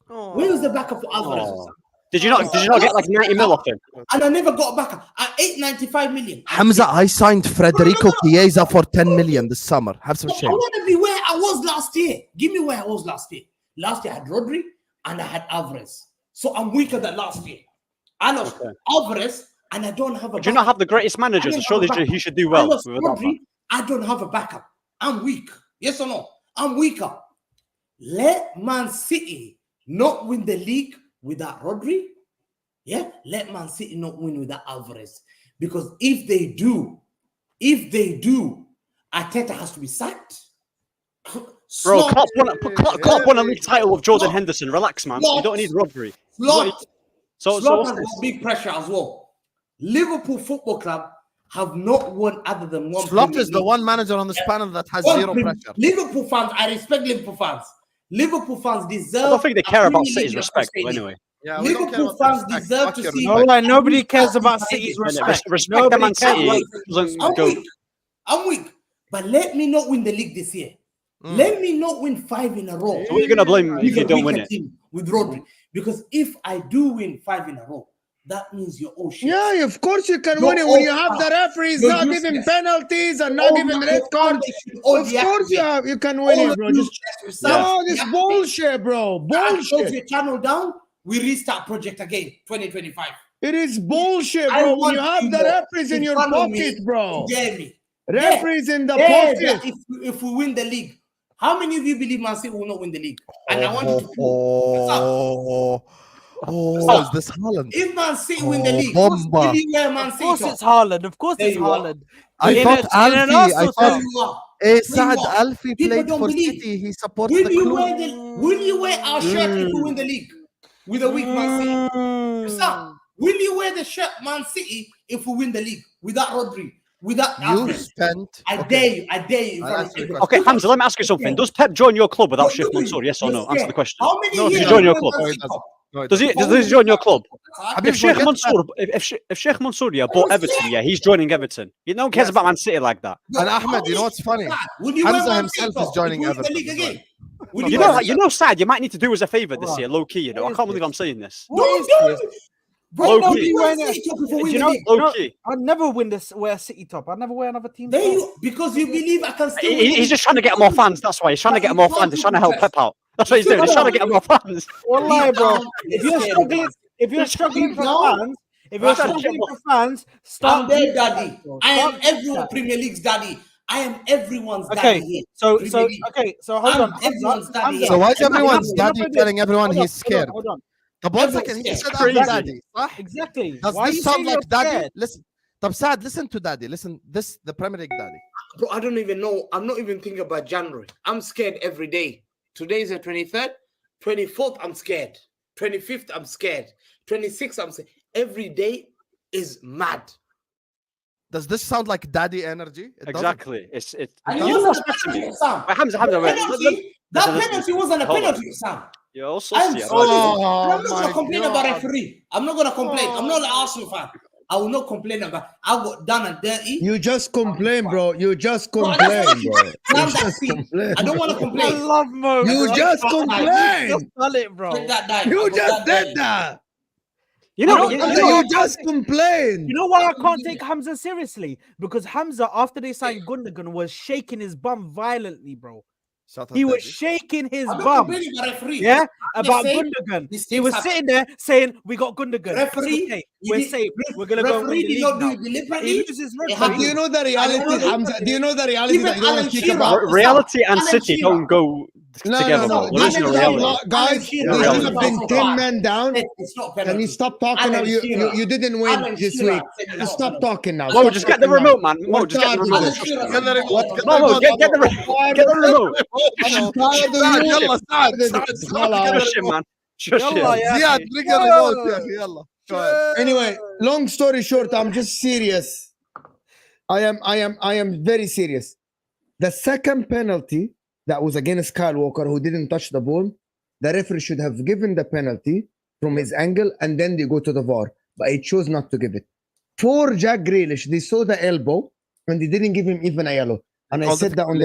Where was the backup for Alvarez? Did you not get like 90 mil off him? And I never got a backup. At 895 million. Hamza, I signed Federico Chiesa for 10 million this summer. Have some shame. I want to be where I was last year. Give me where I was last year. Last year I had Rodri and I had Alvarez. So I'm weaker than last year. I lost Alvarez and I don't have a backup. Do you not have the greatest manager? So surely he should do well. Rodri, I don't have a backup. I'm weak. Yes or no? I'm weaker. Let Man City not win the league without Rodri. Yeah, let Man City not win without Alvarez. Because if they do, Arteta has to be sacked. Bro, Klopp won a league title with Jordan Henderson. Relax, man. You don't need Rodri. So has big pressure as well. Liverpool Football Club have not won other than one. Klopp is the one manager on this panel that has zero pressure. Liverpool fans, I respect Liverpool fans. Liverpool fans deserve. I don't think they care about City's respect, anyway. Yeah, Liverpool fans deserve to see. Nobody cares about City's respect. Respect the Man City. I'm weak. But let me not win the league this year. Let me not win 5 in a row. So you're gonna blame me if you don't win it? With Rodri, because if I do win 5 in a row, that means you're all shit. Yeah, of course you can win it when you have the referees not giving penalties and not giving red cards. Of course you can win it, bro. No, this bullshit, bro. Bullshit. Your channel down, we restart project again, 2025. It is bullshit, bro. When you have the referees in your pocket, bro. Referees in the pocket. If we win the league, how many of you believe Man City will not win the league? And I want you to is this Haaland? If Man City win the league, what's anywhere Man City? Of course it's Haaland. Of course it's Haaland. I thought Saad Alfie played for City. He supports the club. Will you wear our shirt if we win the league with a weak Man City? Will you wear the shirt Man City if we win the league without Rodri? Without I dare you. Okay, Hamza, let me ask you something. Does Pep join your club without Sheikh Mansour? Yes or no? Answer the question. How many does he join your club? Does he join your club? If Sheikh Mansour bought Everton, he's joining Everton. No one cares about Man City like that. And Ahmed, you know what's funny? Hamza himself is joining Everton. You know, Saad, you might need to do us a favour this year, low key. I can't believe I'm saying this. Bro, low key. I'd never wear City top. I'd never wear another team. Because you believe I can still. He's just trying to get more fans. That's why he's trying to get more fans. He's trying to help Pep out. That's what he's doing. He's trying to get more fans. Wallahi, bro. If you're struggling for fans, start. I'm their daddy. I am everyone Premier League's daddy. I am everyone's daddy here. So hold on. So why is everyone's daddy telling everyone he's scared? Hold on. But 1 second, he said I'm daddy. Exactly. Does this sound like daddy? Listen, Saad, listen to daddy. Listen, the Premier League daddy. Bro, I don't even know. I'm not even thinking about January. I'm scared every day. Today is the 23rd. 24th, I'm scared. 25th, I'm scared. 26th, I'm scared. Every day is mad. Does this sound like daddy energy? Exactly. It's Hamza, that penalty wasn't a penalty, Sam. You're also I'm not going to complain about referee. I'm not going to complain. I'm not an Arsenal fan. I will not complain about. I got done and dirty. You just complain, bro. You just complain, bro. I don't want to complain. I love Mo. You just complain. Just tell it, bro. You just did that. You know, you just complain. You know why I can't take Hamza seriously? Because Hamza, after they signed Gundogan, was shaking his bum violently, bro. He was shaking his bum. Yeah, about Gundogan. He was sitting there saying, "We got Gundogan. Referee, we're safe. We're gonna go win the league now." Do you know the reality, Hamza? Do you know the reality that you don't speak about? Reality and City don't go together. No. Guys, we should have been 10 men down. Can you stop talking now? You didn't win this week. Just stop talking now. Mo, just get the remote, man. Mo, just get the remote. Mo, get the remote. Ziad, bring the remote. Anyway, long story short, I'm just serious. I am very serious. The second penalty that was against Kyle Walker, who didn't touch the ball, the referee should have given the penalty from his angle, and then they go to the VAR. But he chose not to give it. For Jack Grealish, they saw the elbow, and they didn't give him even a yellow. And I said that on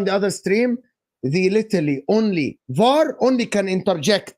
the other stream. They literally VAR only can interject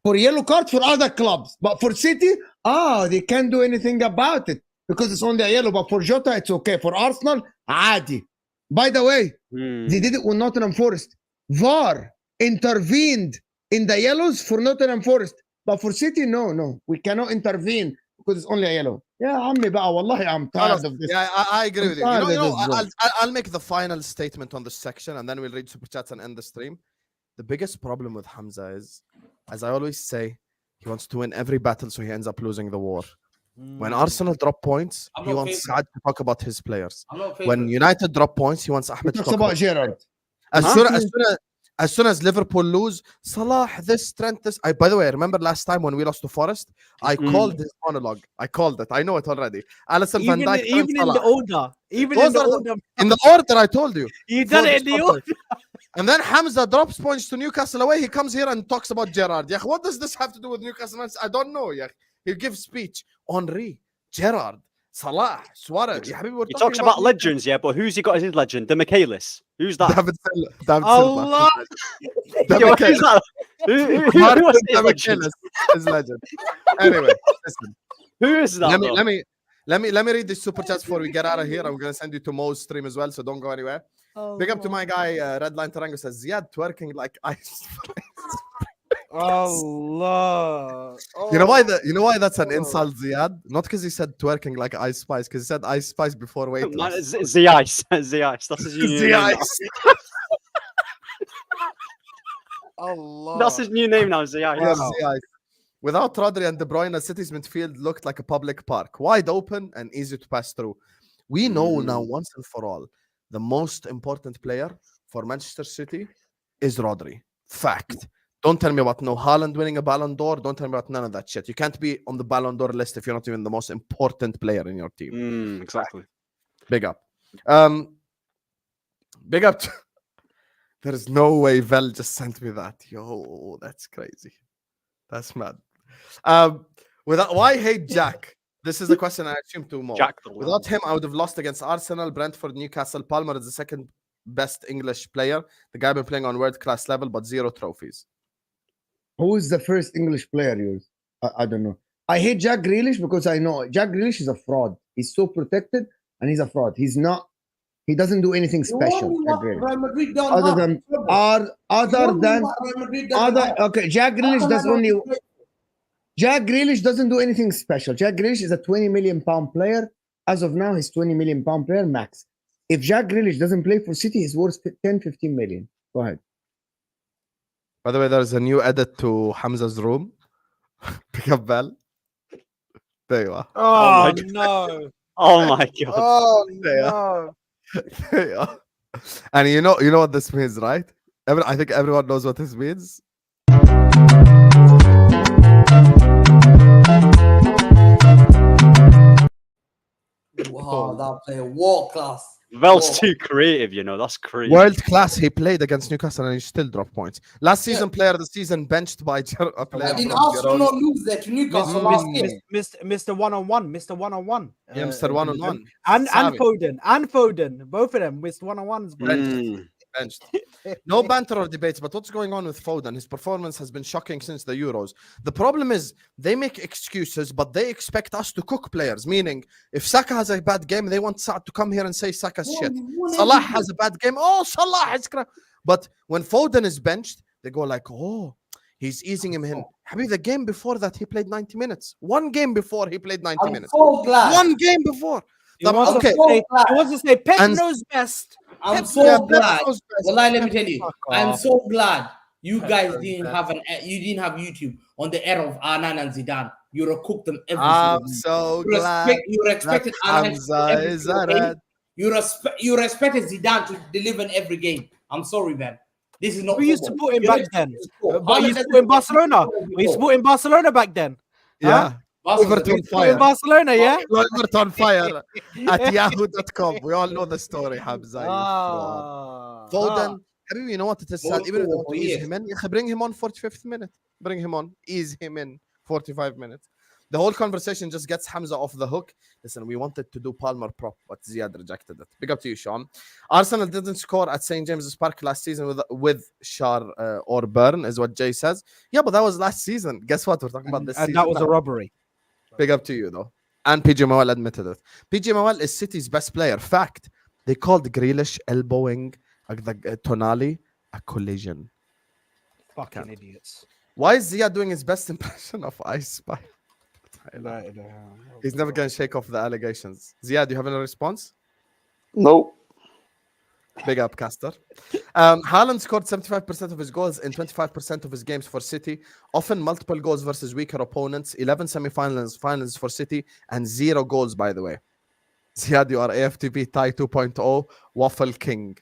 for yellow card for other clubs, but for City, they can't do anything about it because it's only a yellow. But for Jota, it's okay. For Arsenal, عادي. By the way, they did it with Nottingham Forest. VAR intervened in the yellows for Nottingham Forest, but for City, no, we cannot intervene because it's only a yellow. Yeah, عمي بقى والله I'm tired of this. Yeah, I agree with you. I'll make the final statement on this section, and then we'll read super chats and end the stream. The biggest problem with Hamza is, as I always say, he wants to win every battle, so he ends up losing the war. When Arsenal drop points, he wants Saad to talk about his players. When United drop points, he wants Ahmed to talk about Gerrard. As soon as Liverpool lose, Salah, this strength, this. By the way, I remember last time when we lost to Forest, I called his monologue. I called it. I know it already. Alisson Van Dijk. Even in the order. In the order, I told you. You done it in the order. And then Hamza drops points to Newcastle away. He comes here and talks about Gerrard. Yeah, what does this have to do with Newcastle? I don't know. Yeah, he gives speech. Henry, Gerrard, Salah, Suarez. Yeah, we're He talks about legends, yeah, but who's he got as his legend? The Michaelis. Who's that? David Silva. Allah. Yo, who's that? Who was his legend? His legend. Anyway, listen. Who is that? Let me read the super chats before we get out of here. I'm gonna send you to Mo's stream as well, so don't go anywhere. Big up to my guy Redline Tarango says Ziad twerking like ice. Allah. You know why that's an insult, Ziad? Not because he said twerking like Ice Spice, because he said Ice Spice before weightless. The ice. That's his new name. Ice. Allah. That's his new name now, the ice. Ice. Without Rodri and De Bruyne, City's midfield looked like a public park, wide open and easy to pass through. We know now once and for all, the most important player for Manchester City is Rodri. Fact. Don't tell me about no Haaland winning a Ballon d'Or. Don't tell me about none of that shit. You can't be on the Ballon d'Or list if you're not even the most important player in your team. Exactly. Big up. Big up. There's no way Vel just sent me that. Yo, that's crazy. That's mad. Why hate Jack? This is a question I assume to Mo. Without him, I would have lost against Arsenal, Brentford, Newcastle. Palmer is the second best English player. The guy been playing on world-class level, but 0 trophies. Who is the first English player yours? I don't know. I hate Jack Grealish because I know Jack Grealish is a fraud. He's so protected and he's a fraud. He's not. He doesn't do anything special. Jack Grealish does only. Jack Grealish doesn't do anything special. Jack Grealish is a 20 million pound player. As of now, he's 20 million pound player max. If Jack Grealish doesn't play for City, he's worth 10, 15 million. Go ahead. By the way, there's a new edit to Hamza's room. Pick up Bell. There you are. Oh no. Oh my god. Oh no. There you are. And you know what this means, right? I think everyone knows what this means. Wow, that player world class. Vel's too creative, that's crazy. World class. He played against Newcastle and he still dropped points. Last season, player of the season benched by a player. Did Arsenal not lose there to Newcastle last year? Mr. One-on-one. Mr. One-on-one. Yeah, Mr. One-on-one. And Foden. Both of them with one-on-ones. Benched. No banter or debates, but what's going on with Foden? His performance has been shocking since the Euros. The problem is they make excuses, but they expect us to cook players. Meaning, if Saka has a bad game, they want Saad to come here and say Saka's shit. Salah has a bad game. Oh, Salah is crap. But when Foden is benched, they go like, oh, he's easing him in. Habibi, the game before that, he played 90 minutes. One game before, he played 90 minutes. So glad. One game before. He wants to say Pep knows best. I'm so glad. Well, let me tell you, I'm so glad you guys didn't have YouTube on the era of Anan and Zidane. You would have cooked them every I'm so glad. You respected Anan. You respected Zidane to deliver in every game. I'm sorry, man. This is not. We used to put him back then. But you supporting Barcelona. We supporting Barcelona back then. Yeah. Everton fire. In Barcelona, yeah? Everton fire at yahoo.com. We all know the story, Hamza. Foden, you know what it is sad? Even if they want to ease him in, bring him on 45th minute. Bring him on. Ease him in 45 minutes. The whole conversation just gets Hamza off the hook. Listen, we wanted to do Palmer prop, but Ziad rejected it. Big up to you, Sean. Arsenal didn't score at St. James's Park last season with Shar or Burn, is what Jay says. Yeah, but that was last season. Guess what? We're talking about this season. And that was a robbery. Big up to you, though. And PJ Mawal admitted it. PJ Mawal is City's best player. Fact, they called Grealish elbowing Tonali a collision. Fucking idiots. Why is Ziad doing his best impression of Ice Spy? He's never going to shake off the allegations. Ziad, do you have any response? No. Big up, Castor. Haaland scored 75% of his goals in 25% of his games for City, often multiple goals versus weaker opponents, 11 semi-finals for City, and 0 goals, by the way. Ziad, you are AFTV tie 2.0 Waffle King.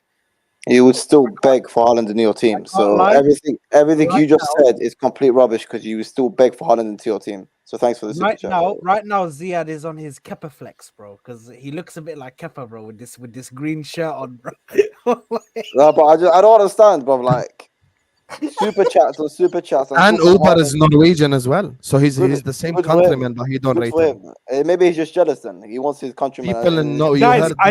You would still beg for Haaland in your team. So everything you just said is complete rubbish because you would still beg for Haaland into your team. So thanks for the right now, Ziad is on his Kepa flex, bro, because he looks a bit like Kepa, bro, with this green shirt on, bro. No, but I don't understand, bro. Like, Super chats or super chats. And Uber is Norwegian as well, so he's the same good countryman, but he don't rate him. Maybe he's just jealous. Then he wants his countrymen. People in Norway. Guys, I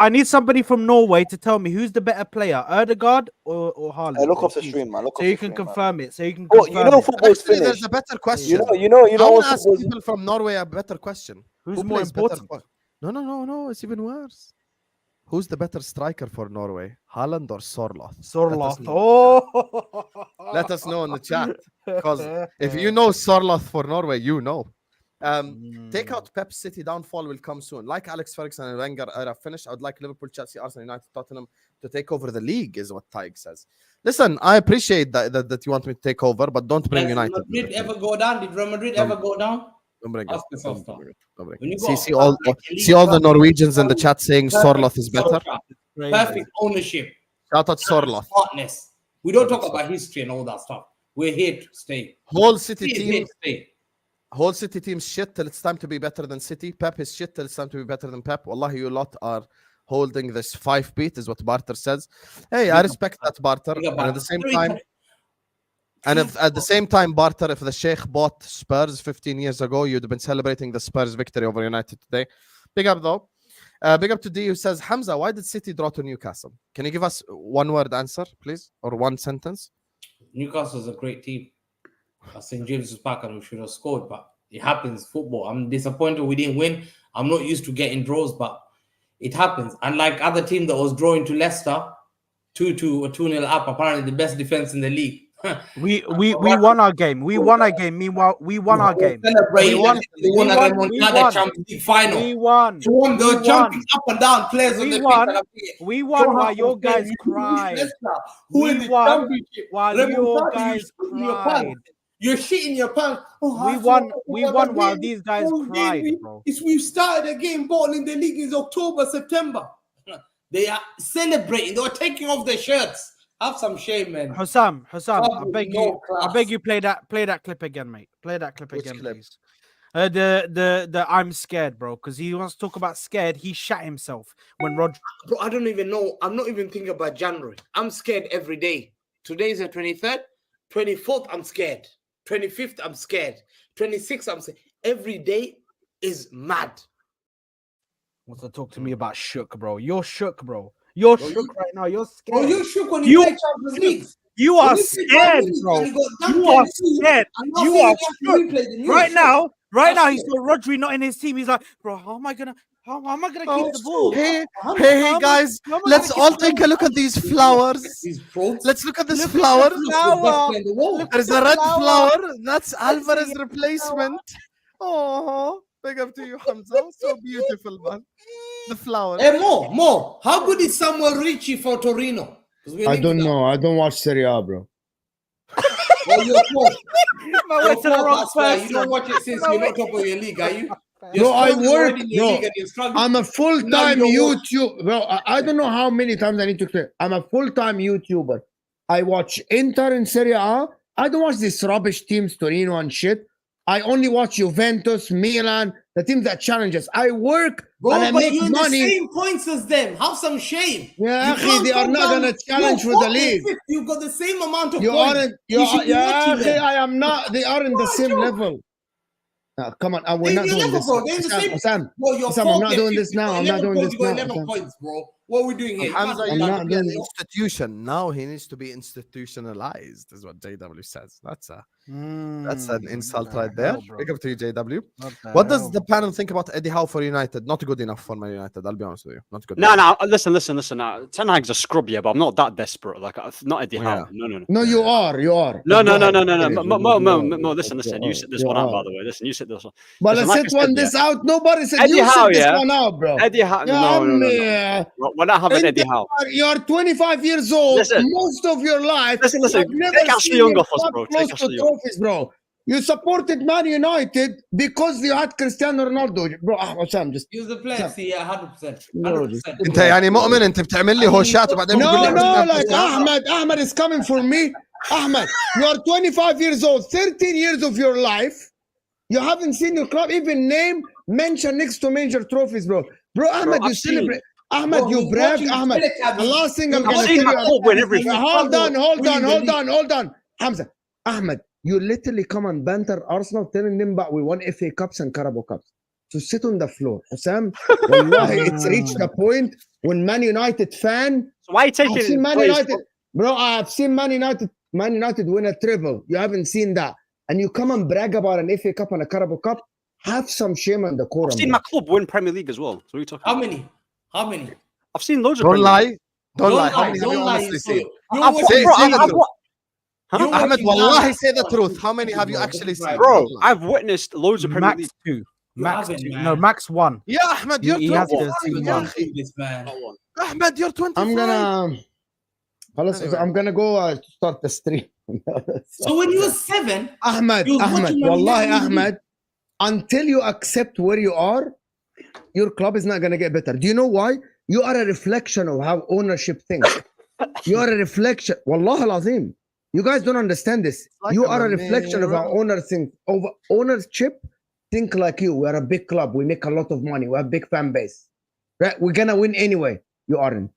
need somebody from Norway to tell me who's the better player, Ødegaard or Haaland. Look off the stream, man. So you can confirm it. You know, football's finished. There's a better question. You know. I want to ask people from Norway a better question. Who's more important? No. It's even worse. Who's the better striker for Norway, Haaland or Sorloth? Sorloth. Oh, let us know in the chat, because if you know Sorloth for Norway, you know. Take out Pep City downfall will come soon. Like Alex Ferguson and Wenger era finished, I would like Liverpool, Chelsea, Arsenal, United, Tottenham to take over the league, is what Taig says. Listen, I appreciate that you want me to take over, but don't bring United. Did Madrid ever go down? Did Real Madrid ever go down? Don't bring it. Don't bring it. See all the Norwegians in the chat saying Sorloth is better. Perfect ownership. Shout out Sorloth. Smartness. We don't talk about history and all that stuff. We're here to stay. Whole City team shit till it's time to be better than City. Pep is shit till it's time to be better than Pep. Wallahi, you lot are holding this 5 beat, is what Barter says. Hey, I respect that, Barter. And at the same time, at the same time, Barter, if the Sheikh bought Spurs 15 years ago, you'd have been celebrating the Spurs victory over United today. Big up, though. Big up to D, who says, Hamza, why did City draw to Newcastle? Can you give us one word answer, please? Or one sentence? Newcastle's a great team. St. James' Park and we should have scored, but it happens. Football. I'm disappointed we didn't win. I'm not used to getting draws, but it happens. And like other team that was drawing to Leicester, 2-2 or 2-0 up, apparently the best defense in the league. We won our game. We won our game. Meanwhile, we won our game. We won the Champions League final. We won. They're jumping up and down. Players we won while your guys cried. We won while your guys cried. You're shitting your pants. We won while these guys cried, bro. We've started a game ball in the league in October, September. They are celebrating. They were taking off their shirts. Have some shame, man. Hussam, I beg you, play that clip again, mate. Play that clip again, please. The I'm scared, bro, because he wants to talk about scared. He shat himself when Bro, I don't even know. I'm not even thinking about January. I'm scared every day. Today's the 23rd, 24th. I'm scared. 25th. I'm scared. 26th. I'm scared. Every day is mad. Wants to talk to me about shook, bro. You're shook, bro. You're shook right now. You're scared. Oh, you're shook when you play Champions League. You are scared, bro. You are scared. You are shook. Right now, he saw Rodri not in his team. He's like, bro, how am I gonna keep the ball? Hey, guys, let's all take a look at these flowers. Let's look at this flower. There's a red flower. That's Alvarez's replacement. Oh, big up to you, Hamza. So beautiful, man. The flower. Hey, Mo, how good is Samuel Ricci for Torino? I don't know. I don't watch Serie A, bro. Well, you're you don't watch it since you're not top of your league, are you? No, I work. No, I'm a full-time YouTuber. Bro, I don't know how many times I need to say. I'm a full-time YouTuber. I watch Inter in Serie A. I don't watch these rubbish teams, Torino and shit. I only watch Juventus, Milan, the teams that challenge us. I work and I make you're money. The same points as them. Have some shame. Yeah, they are not gonna challenge for the league. You've got the same amount of points. I am not. They are in the same drunk. level. Come on, we're not doing this. Sam, I'm not doing this now. I'm not doing this now. 11 points, bro. What are we doing here? Hamza, I'm not doing an institution. Now he needs to be institutionalized, is what JW says. That's an insult right there. Big up to you, JW. What does the panel think about Eddie Howe for United? Not good enough for Man United. I'll be honest with you. Not good. No. Listen. Ten Hag's a scrub, yeah, but I'm not that desperate. Like, not Eddie Howe. No. No, you are. No. Mo, listen. You sit this one out, by the way. Listen, you sit this one. But let's sit this out. Nobody said Eddie Howe, this one out, bro. Eddie Howe. No. We're not having Eddie Howe. You're 25 years old. Listen, most of your life. Listen. Take Ashley Young off us, bro. Take Ashley Young. Bro. You supported Man United because you had Cristiano Ronaldo, bro. Sam, just use the players. Yeah, 100%. انت يعني مؤمن انت بتعمل لي هوشات وبعدين No, like Ahmed is coming for me. Ahmed, you are 25 years old. 13 years of your life, you haven't seen your club even mention next to major trophies, bro. Ahmed, you celebrate. Ahmed, Bro, you he's brag, watching Ahmed. Telecabby. The last thing I'm I've gonna seen tell my you. club win everything. Hold on. Hamza, Ahmed, you literally come and banter Arsenal, telling them that we won FA Cups and Carabao Cups. So sit on the floor. Sam, wallahi, it's reached the point when Man United fan. So why are you taking I've seen Man players United, bro. I've seen Man United win a treble. You haven't seen that, and you come and brag about an FA Cup and a Carabao Cup. Have some shame on the core. I've seen my club win Premier League as well. So what are you talking about? How many? I've seen loads of Don't Premier lie. League. Don't lie. How many have you honestly seen? Ahmed, wallahi, say the truth. How many have you actually seen? Bro, I've witnessed loads of Premier League. Max 2. Max 2. No, Max 1. Yeah, Ahmed, you're 21. Ahmed, you're 25. I'm gonna go start the stream. So when you were 7, Ahmed, wallahi, Ahmed, until you accept where you are, your club is not gonna get better. Do you know why? You are a reflection of how ownership thinks. You are a reflection. Wallah al-Azim. You guys don't understand this. Like you are a reflection of how ownership think like you. We're a big club. We make a lot of money. We have a big fan base. Right? We're gonna win anyway. You aren't.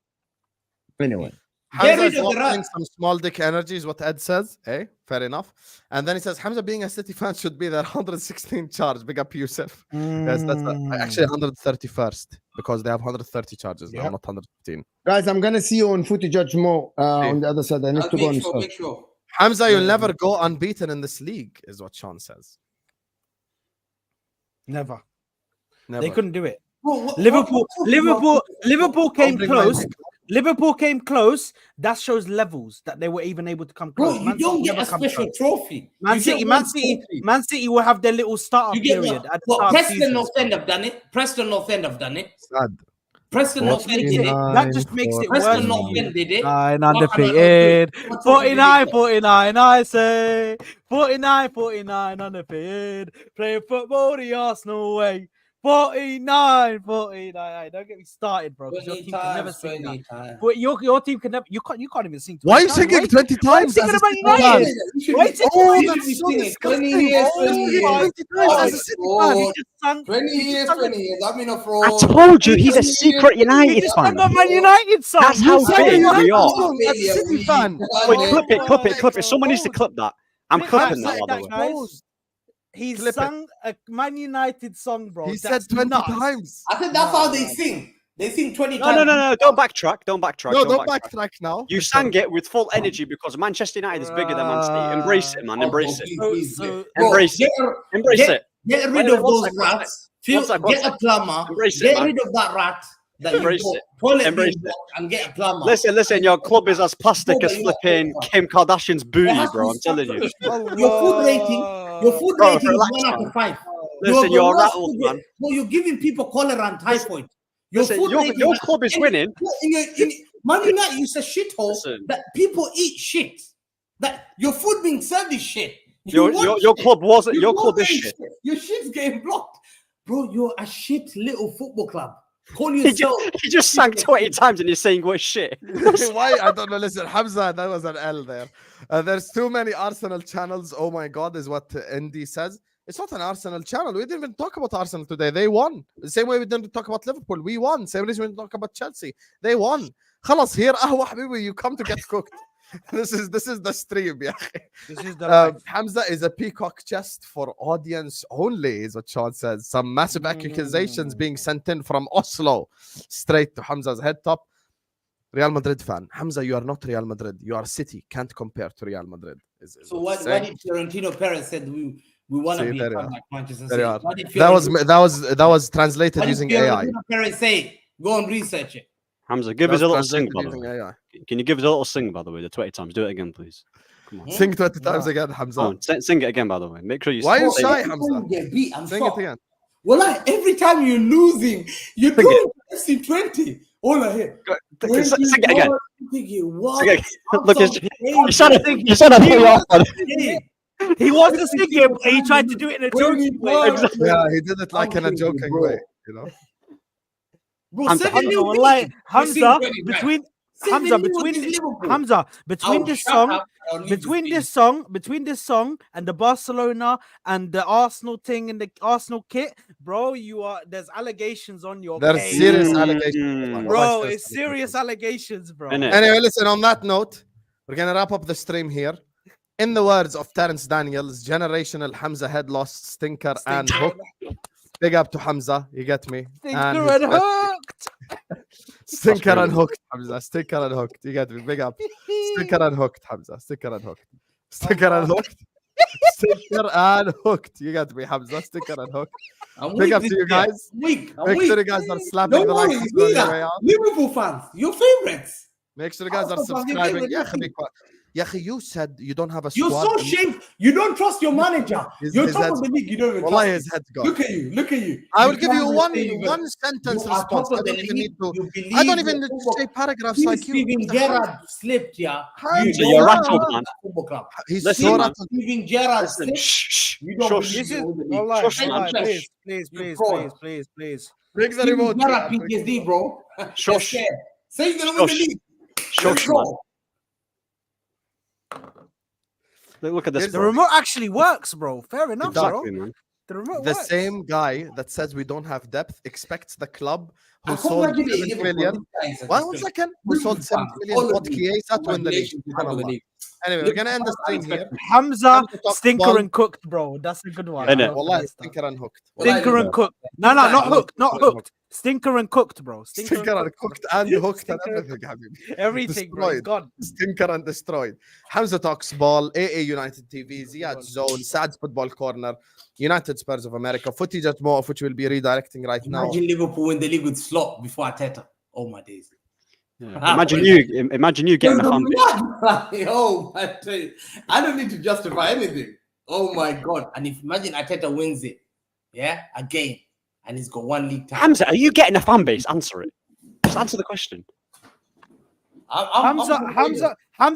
Anyway. Hamza is offering some small dick energy is what Ed says. Hey, fair enough. And then he says Hamza being a City fan should be their 116 charge. Big up yourself. Yes, that's actually 131st because they have 130 charges now, not 115. Guys, I'm gonna see you on Footy Judge Mo on the other side. I need to go on. Make sure. Hamza, you'll never go unbeaten in this league, is what Sean says. Never. Never. They couldn't do it. Bro, Liverpool came close. Liverpool came close. That shows levels that they were even able to come close. Bro, you don't get a special trophy. Man City will have their little startup period. Preston North End have done it. Preston North End have done it. Sad. Preston North End did it. That just makes it worse. Preston North End did it. 9 undefeated. 49, I say. 49, undefeated. Playing football the Arsenal way. 49. Don't get me started, bro. Because your team can never sing that. But your team can never. You can't even sing. Why are you singing 20 times? Why are you singing about United? Oh, that's so disgusting. 20 years. 20 years. I mean, a fraud. I told you he's a secret United fan. Man United song. That's how big we are. That's a City fan. Wait, clip it. Someone needs to clip that. I'm clipping that, by the way. He sang a Man United song, bro. He said 20 times. I think that's how they sing. They sing 20 times. No. Don't backtrack. Don't backtrack now. You sang it with full energy because Manchester United is bigger than Man City. Embrace it, man. Embrace it. Embrace it. Get rid of those rats. Get a plumber. Get rid of that rat. Embrace it. And get a plumber. Listen, your club is as plastic as flipping Kim Kardashian's booty, bro. I'm telling you. Your food rating is 1 out of 5. Listen, you're rattled, man. No, you're giving people cholera and typhoid. Your club is winning. Man United is a shithole that people eat shit. That your food being served is shit. Your club wasn't. Your club is shit. Your shit's getting blocked, bro. You're a shit little football club. Call yourself. He just sang 20 times and you're saying we're shit. Why? I don't know. Listen, Hamza, that was an L there. There's too many Arsenal channels. Oh my God, is what Andy says. It's not an Arsenal channel. We didn't even talk about Arsenal today. They won. The same way we didn't talk about Liverpool. We won. Same reason we didn't talk about Chelsea. They won. خلاص here Ahwa حبيبي, you come to get cooked. This is the stream, yeah. This is the Hamza is a peacock chest for audience only, is what Sean says. Some massive accusations being sent in from Oslo straight to Hamza's head top. Real Madrid fan. Hamza, you are not Real Madrid. You are City. Can't compare to Real Madrid. So why did Florentino Perez said we want to be a fan like Manchester City? That was translated using AI. Florentino Perez say go and research it. Hamza, give us a little sing, by the way. Can you give us a little sing, by the way, the 20 times? Do it again, please. Come on. Sing 20 times again, Hamza. Oh, sing it again, by the way. Make sure you Why are you shy, Hamza? Sing it again. Well, every time you're losing, you're doing FC20. All I hear. Sing it again. Look, you said it. He wants to sing it, but he tried to do it in a joking way. Yeah, he did it like in a joking way, you know. Bro, Hamza, between Hamza, between this song and the Barcelona and the Arsenal thing and the Arsenal kit, bro, there's allegations on your There's case. serious allegations, bro. It's serious allegations, bro. Anyway, listen, on that note, we're gonna wrap up the stream here. In the words of Terence Daniels, generational Hamza head lost, stinker and hook. Big up to Hamza, you get me? Stinker and hooked. Stinker and hooked, Hamza. Stinker and hooked, you get me? Big up. Stinker and hooked, Hamza. Stinker and hooked. Stinker and hooked. Stinker and hooked, you get me, Hamza? Stinker and hooked. Big up to you guys. Make sure you guys are slapping the like button on your way out. Liverpool fans, your favorites. Make sure you guys are subscribing. You said you don't have a squad. You're so shameful. You don't trust your manager. You're top of the league. You don't even trust his head's gone. Look at you. I will give you one sentence response. I don't even need to. I don't even need to say paragraphs like you. Steven Gerrard slipped, yeah. You're rattled, man. He's so rattled. Steven Gerrard slipped. You don't Please. Bring the remote. Gerrard PTSD, bro. Shush. Say you're gonna win the league. Shush, man. Look at this. The remote actually works, bro. Fair enough, exactly, bro. Man. The remote the works. same guy that says we don't have depth expects the club who sold 7 million. One second. Who sold 7 million what Chiesa to win the league. Anyway, we're gonna end the stream here. Hamza, stinker and cooked, bro. That's a good one. Wallah, stinker and hooked. Stinker and cooked. No, not hooked. Not hooked. Stinker and cooked, bro. Stinker and cooked and hooked and everything, Habibi. Everything, bro. God. Stinker and destroyed. Hamza Talks Ball, AA United TV, Ziad Zone, Saad's Football Corner, United Spurs of America, footage at more of which we'll be redirecting right now. Imagine Liverpool win the league with slot before Arteta. Oh my days. Yeah. Imagine you getting the fan base. Oh, I don't need to justify anything. Oh my God. And if imagine Arteta wins it, yeah, again. And he's got 1 league title. Hamza, are you getting a fan base? Answer it. Just answer the question. Hamza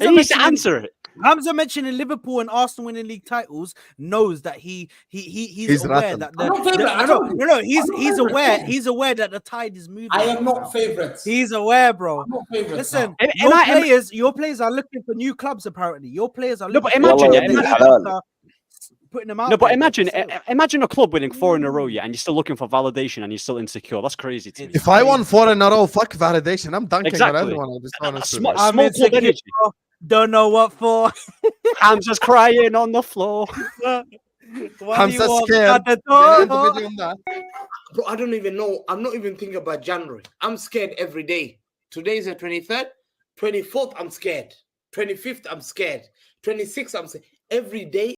you need to answer it. Hamza mentioning Liverpool and Arsenal winning league titles knows that he's aware that he's aware that the tide is moving. I am not favorites. He's aware, bro. I'm not favorites. Listen, your players are looking for new clubs. Apparently, your players are looking. No, but imagine, putting them out. No, but imagine a club winning 4 in a row, yeah, and you're still looking for validation and you're still insecure. That's crazy to me. If I won 4 in a row, fuck validation. I'm dunking on everyone. Small club energy. Don't know what for. Hamza's crying on the floor. Hamza's scared. Bro, I don't even know. I'm not even thinking about January. I'm scared every day. Today's the 23rd. 24th, I'm scared. 25th, I'm scared. 26th, I'm scared. Every day